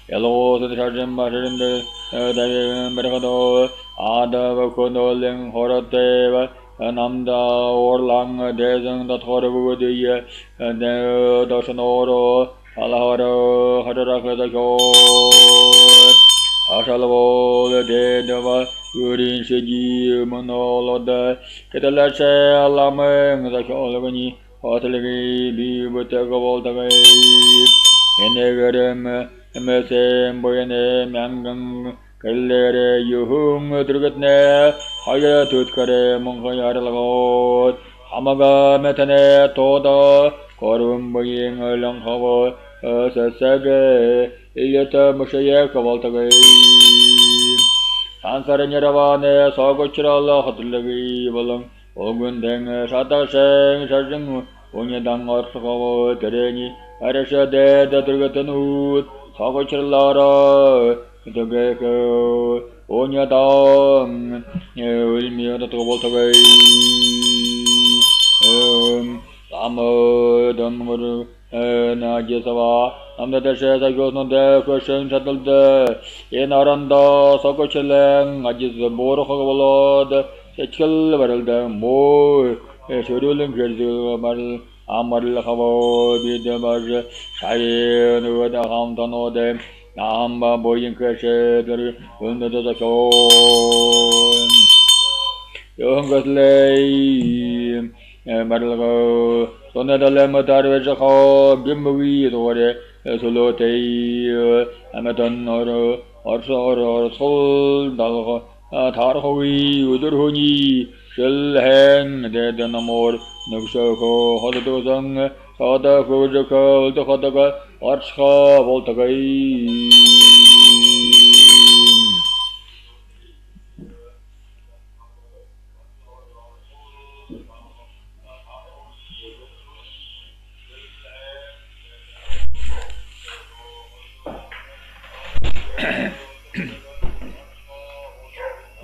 Yellow the Sergeant Matter in the Mercado Ada Vakonoling Horateva Anamda or Lang Desan that horrible the and the Doshanoro Alaharo Hadaraka the Go 아샬보 데데바 유린 시지 모노로다 케달라체 알라멘 자콜거니 호텔기 비부터가 볼다가 에네거름 에메셈 보이네 명강 갈레레 유흥 들겠네 하야 뚜트카레 몽하야라고 아마가 메타네 도다 거름 보잉을 랑하고 어서서게 일렸다 무셔야 가볼다가 산사르니라바네 서고치랄라 하들레기 볼랑 오군댕 사다생 사정 오니당 어서고 데레니 아르샤데 다들거든 우 서고치랄라라 그도게그 오니당 울미어다 도볼다가 아무덤으로 나지사와 남자들세사 교수는데 그신 찾을때 예나란다 서고칠랭 아지스 모로하고 볼러드 세칠 바를데 모 쇼룰링 그르즈 말 아마를 하고 비데마르 사이누다 함단오데 나함바 보인 그세들 은도다 교 영것레이 말라고 손에달래 마다르베자고 김무위 도레 솔로테이 아마던 어르 어르 솔달고 다르호위 우드르호니 실행 데데나몰 늑셔고 호도도정 사다 고저고 도하다가 어르샤 볼타가이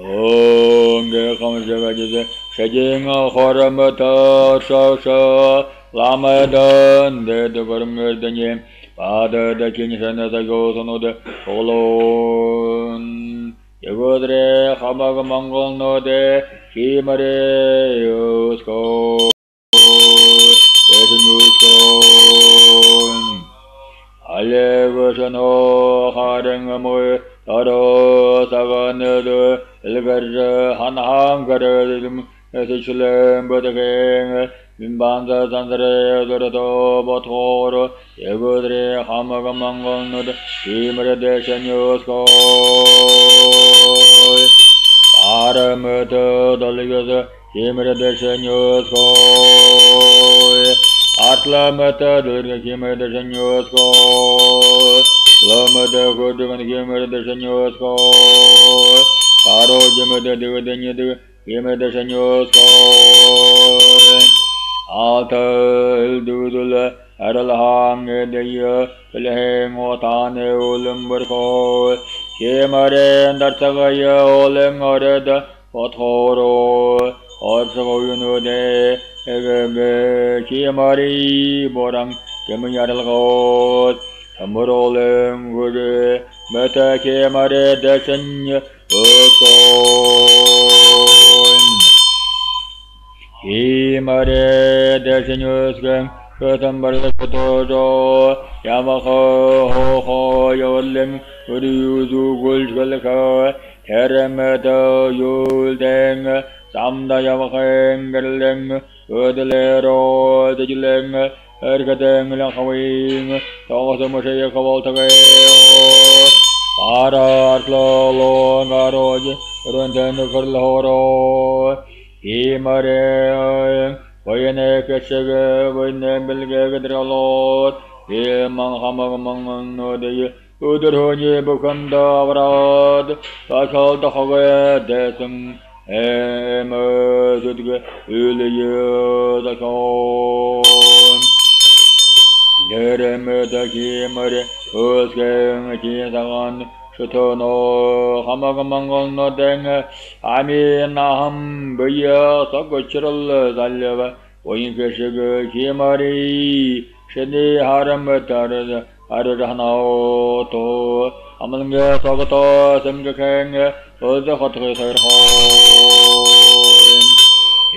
옹게 감사가지세 세징어 호르마타 사사 라마단 데드거름거드니 바다다 kin이산나사 교선오데 홀론 예고드레 하마가 망골노데 히마레 요스코 예수뉴스코 알레고선오 하랭어모에 따로 사가네도 일가르 한항가르 세출렘 버데갱 민반자 잔자레 도르도 보토로 예고드레 하마가 망건노드 이머레 대셔뉴스코 아르므드 돌리거드 이머레 대셔뉴스코 아틀라므드 돌리거 이머레 대셔뉴스코 라마다 고드간 게메르 대셔뉴스코 바로 게메르 데거데니드 게메르 대셔뉴스코 아탈 두둘 아랄항 데여 플레행 오타네 올름버코 게메르 다차가여 올렘 어레다 오토로 어서고유노데 에게게 게메리 보랑 게메야랄고 아무롤렘 그레 메타케 마레 대신여 어콘 이 마레 대신여스강 그담바르토조 야마호 호호 열렘 우리유두 골절카 테레메더 율댕 삼다 야마행 걸렘 어들레로 데질렘 ergadeng lang kawing tawasa mo siya kawaltagay para artlolo ngaroj rundan karlahoro himare vayane kashag vayane bilge gadralot himang hamag mangang nodey udurhonye bukanda avrad takal tahagay desang emasudge ulye dakon Yeremede kimere özgen kizagan şutono hamagamangolno denge amin aham bıya sagoçırıl zalleva oyun keşege kimari şedi haram tarız arıhana to amalnge sagoto semgekenge özde hatı sayırho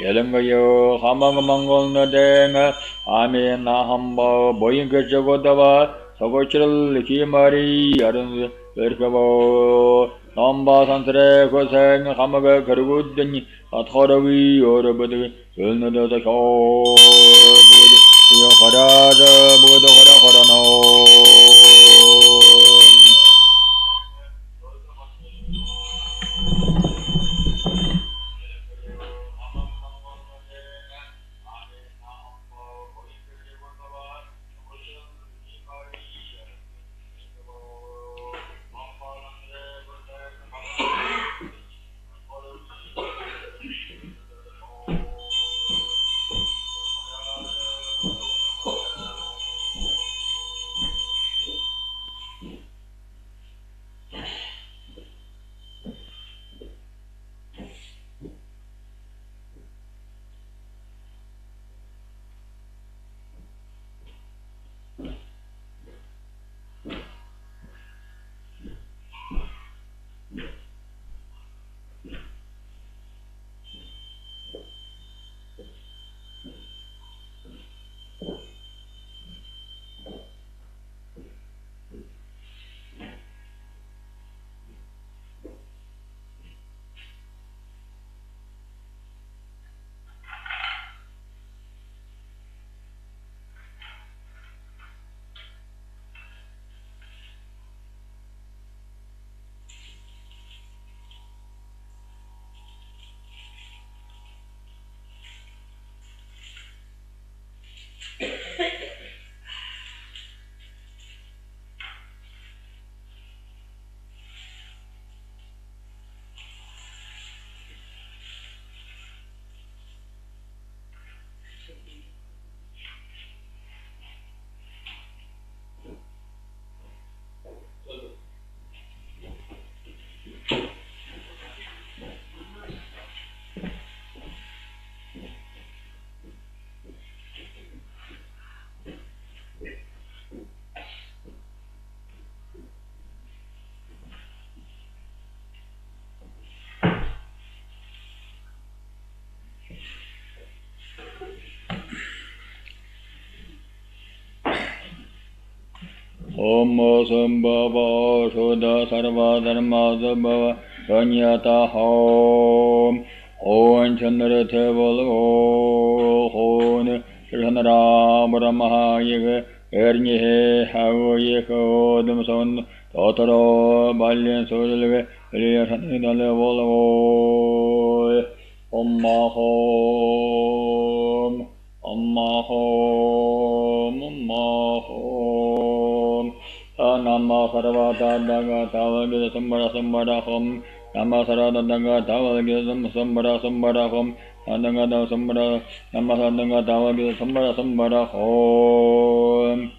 Yelengayo hamagamangolno denge 아멘 나함바 보인 그저고다와 서고치를 기마리 아른 Perkabo, Namba Santre, Kosen, Hamaga, Karugudin, Athoravi, or a Buddha, Vilna the Shaw, Yohara, Buddha Horano. Om Sambhava Shuddha Sarva Dharma Sabhava Sanyata Om Om Chandra Teval Om Shanara Brahma Yega Ernye Havo Yeko Dumson Totoro Balyan Sudalve Liyasanidale Volo Om Mahom Om Mahom Om Mahom Nama Saravata Daga Tavalgis Sambara Sambarahom Nama Sarada Daga Tavalgis Sambara Sambarahom Adanga Sambara Nama Sadanga Tavalgis Sambara Sambarahom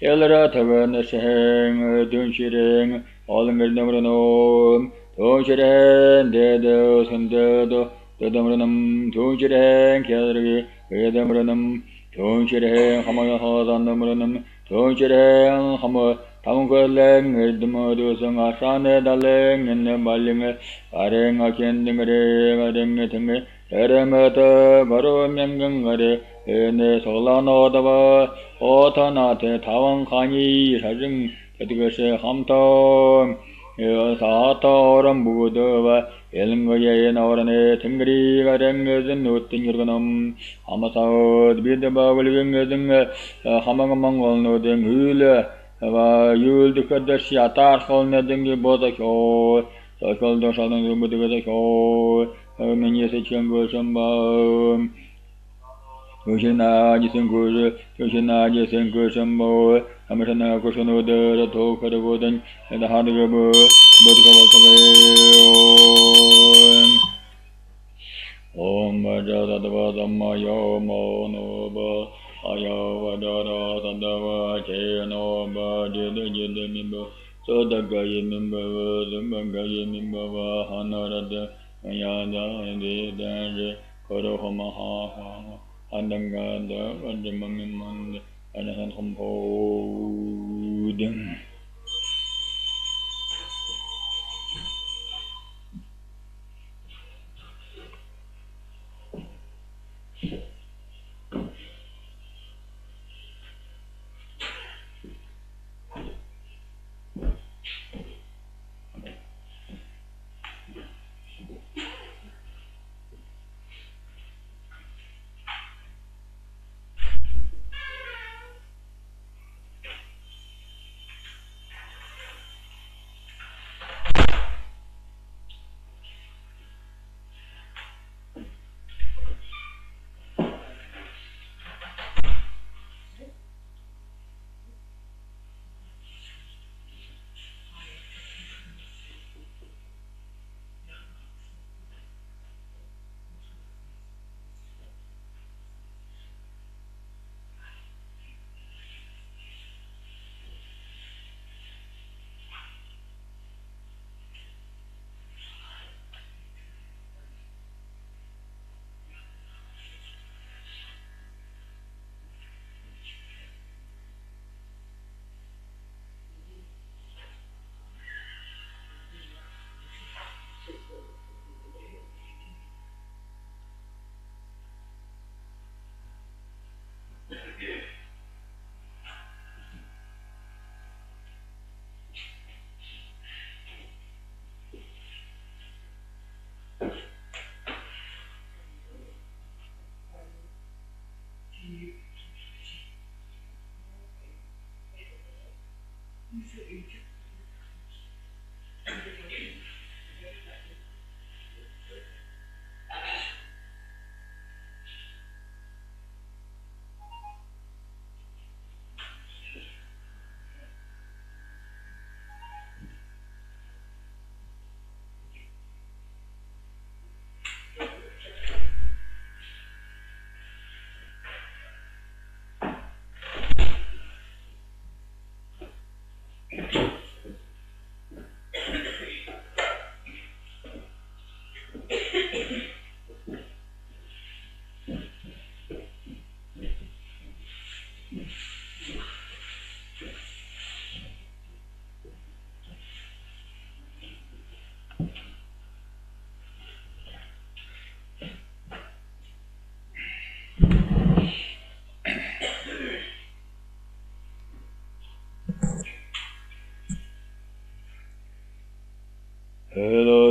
Elra Tavan Sheng Dunshiring Olangar Namranom Tunshiren Dedo Sandedo Dedamranam Tunshiren Kelri Vedamranam Tunshiren Hamahadanamranam Tunshiren Hama Tangaleng Edmodusang Asane Daleng in the Baling Areng Akendingare Ading Eremata Barumangang in the Solano Dava Otanate Tawan Kani Sajing Katikashe Hamton Sata Rambudova Elingaya Norane Tingri Garengas and Nutinganum Hamasad Bidaba living as in Hamamangal Noding Hula Yul the Kadashi Atar Holnading Bodako Social Doshan Budako many such young Kushina Jisangur, Kushina Jisangur, Amatana Kushano, the talk of the wooden, and the hard rubber, Om Majada Mayo Monoba, Ayavadara, Sandava, Cheno, Badi, the Jimbo, so the Gayimimba, the Gayimimba, Hanarada, Ayada, and the Danje, Korohamaha. Andangada, Rajamamimand, and a composed.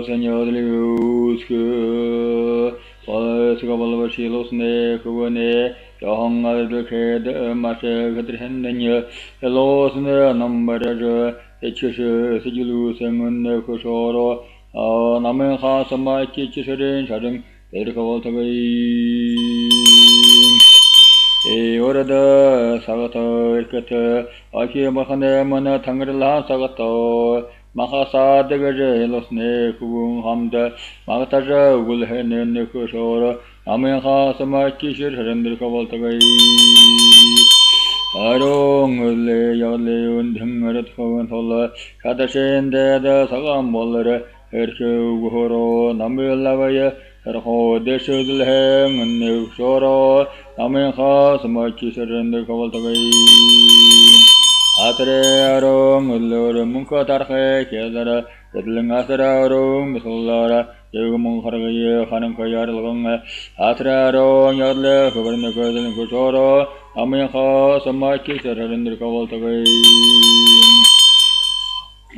Senyorliusk, Palsgavalvashilusne, Kuvane, Yohangal the Ked, Masakatrendanya, Elosne, number, Etchish, Sigilus, and Kushoro, Namenha, Samaki, Chisharin, Shading, Erikavaltagay. Orada Sagato, Kata, Aki Mahane, Mana Tangrila Sagato, Mahasa de Gajelosne, Kuvum Hamda, Magataja, Gulhen, Nikushora, Amenha, Samaki, Shirendrikavaltagay. Arong, Leon, Dingaret Hoventola, Katashin, the Sagam Boller, Erku, Guru, Namilavaya, Erho, Deshudlhem, and Nukshoro, Amenha, Samaki, Shirendrikavaltagay. Atre arong, Lord Munkatarhe, Kedara, Kedling Asara arong, Misolara, Yagum Hargay, Hanankayar Long, Atre arong, Yadle, Governor Kushoro, Amenha, Samaki, Shirendrikavaltagay.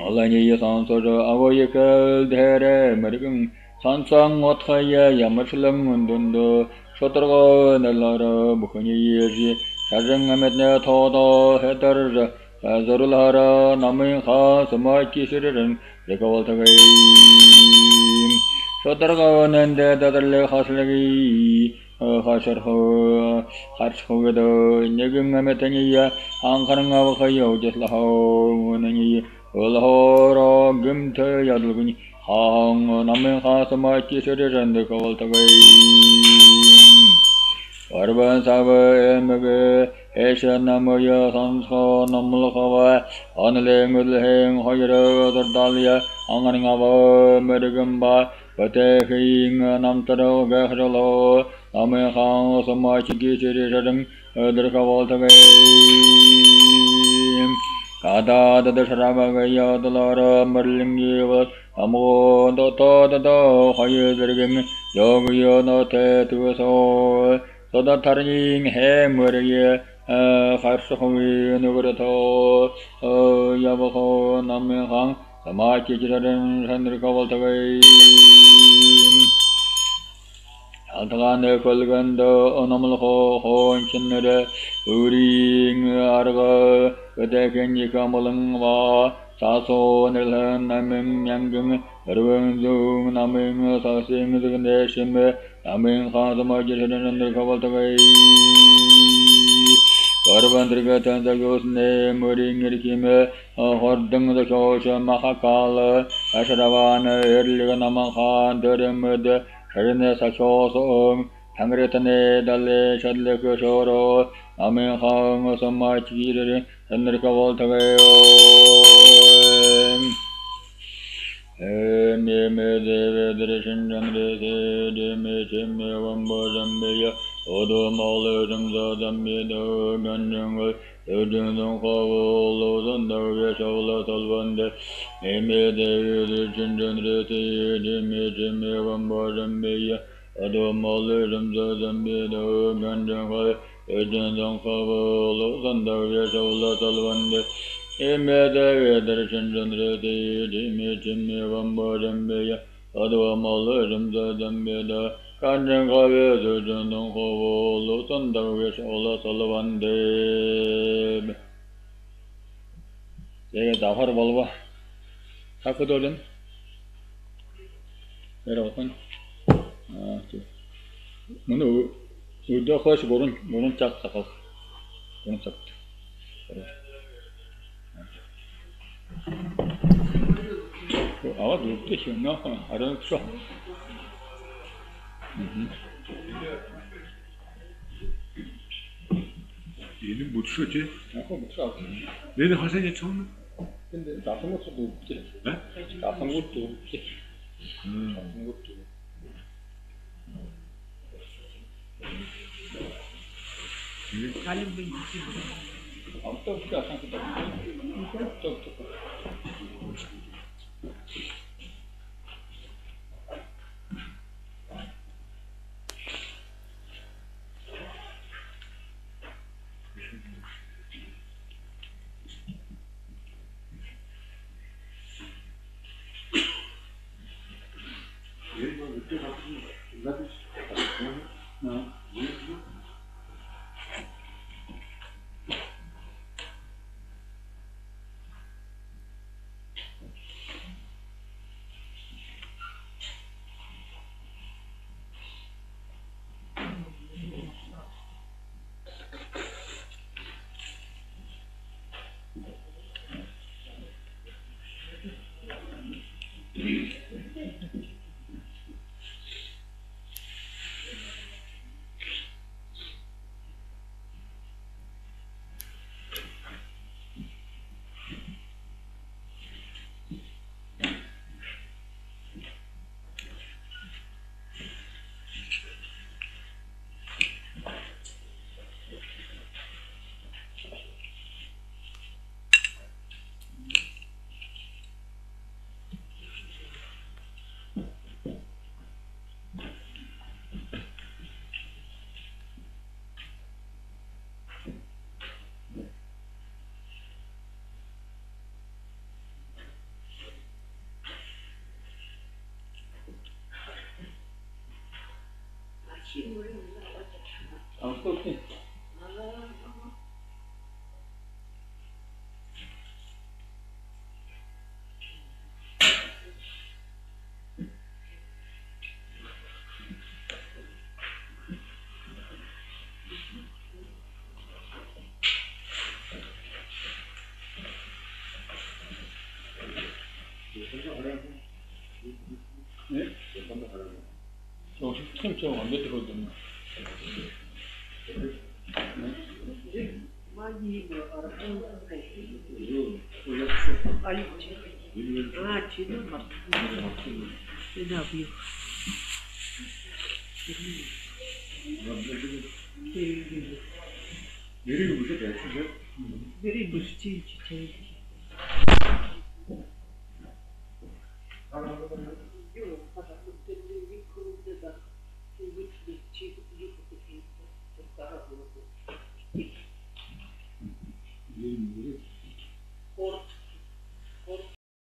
Alani Sansoja, Avoyakal, Dere, American, Sansang, Othaya, Yamaslam, Mundundo, Shotorgo, Nelara, Bukuni, Shazang Ametna Todo, Hetter, Azurlara, Naminha, Samaki Shirin, Rikavaltagay. Shotorgo, and the other Haslagi, Hasharho, Hatchhovedo, Negum Ametania, Ankarangavayo, just Laho, Nani. Ulhoro Gimte Yadlugni Hang Naminha Samaki Shirijan the Kavaltagay Arban Sava Emege Esha Namoya Sanso Namulhava Anle Mudleheng Hoyra Dalia Anganingava Medagamba Pateking Namtaro Gahralo Naminha Samaki Shirijan the Kavaltagay Kada the Sharabagaya the Lara Merlingi Amo the Hoyergim Yogyo no te to us all so that turning hem Muria Harshovi Nugurato Yavaho Namihang Samaki Jiran and Rikavaltagay Altagane Kolgando Onamalho Honchinere Uring Arga Katekin Yikamalangva Saso Nilan Naming Yanging Erwin Naming Sasing Zundeshime Naming Hasamajin and Rikavaltagay Karvandrigatan the Ghost name Muring Rikime Hording the Kosha Mahakala Asharavana Erliganamahan Durimud Sharine Sachosom Tangretane Dale Shadlekushoro Amenhang Samachiri and Rikavaltagayo Neme Devedreshin and Deme Chime Wambazambia Odo Maledam Zadamido Ganjungal Udun Kavolo Zanda Veshola Salvande Neme Devedreshin and Deme Chime Wambazambia Odo Maledam Zadamido Ganjungal Udun Kavolo Zanda Veshola Salvande Emeda Darshandra Dimi Jimmy Vambadambia, Adwa Maladam Zadambeda, Kanjangave, Zujandon Hovo, Lutanda Wish Ola Salavande. They got the Harvalva Hakadolin. Very often. Munu, you do Hosh Burun Chak Sakov. Burun Chak. I do this, you know, I don't show. 얘는 못 추지? 못 쳐. 얘는 화생이 처음. 근데 나쁜 것도 없지. 네? 나쁜 것도 없지. 나쁜 것도. Kalem benci. Auto kita akan kita. А что ты? 네? 저 스팀처럼 안 됐거든요.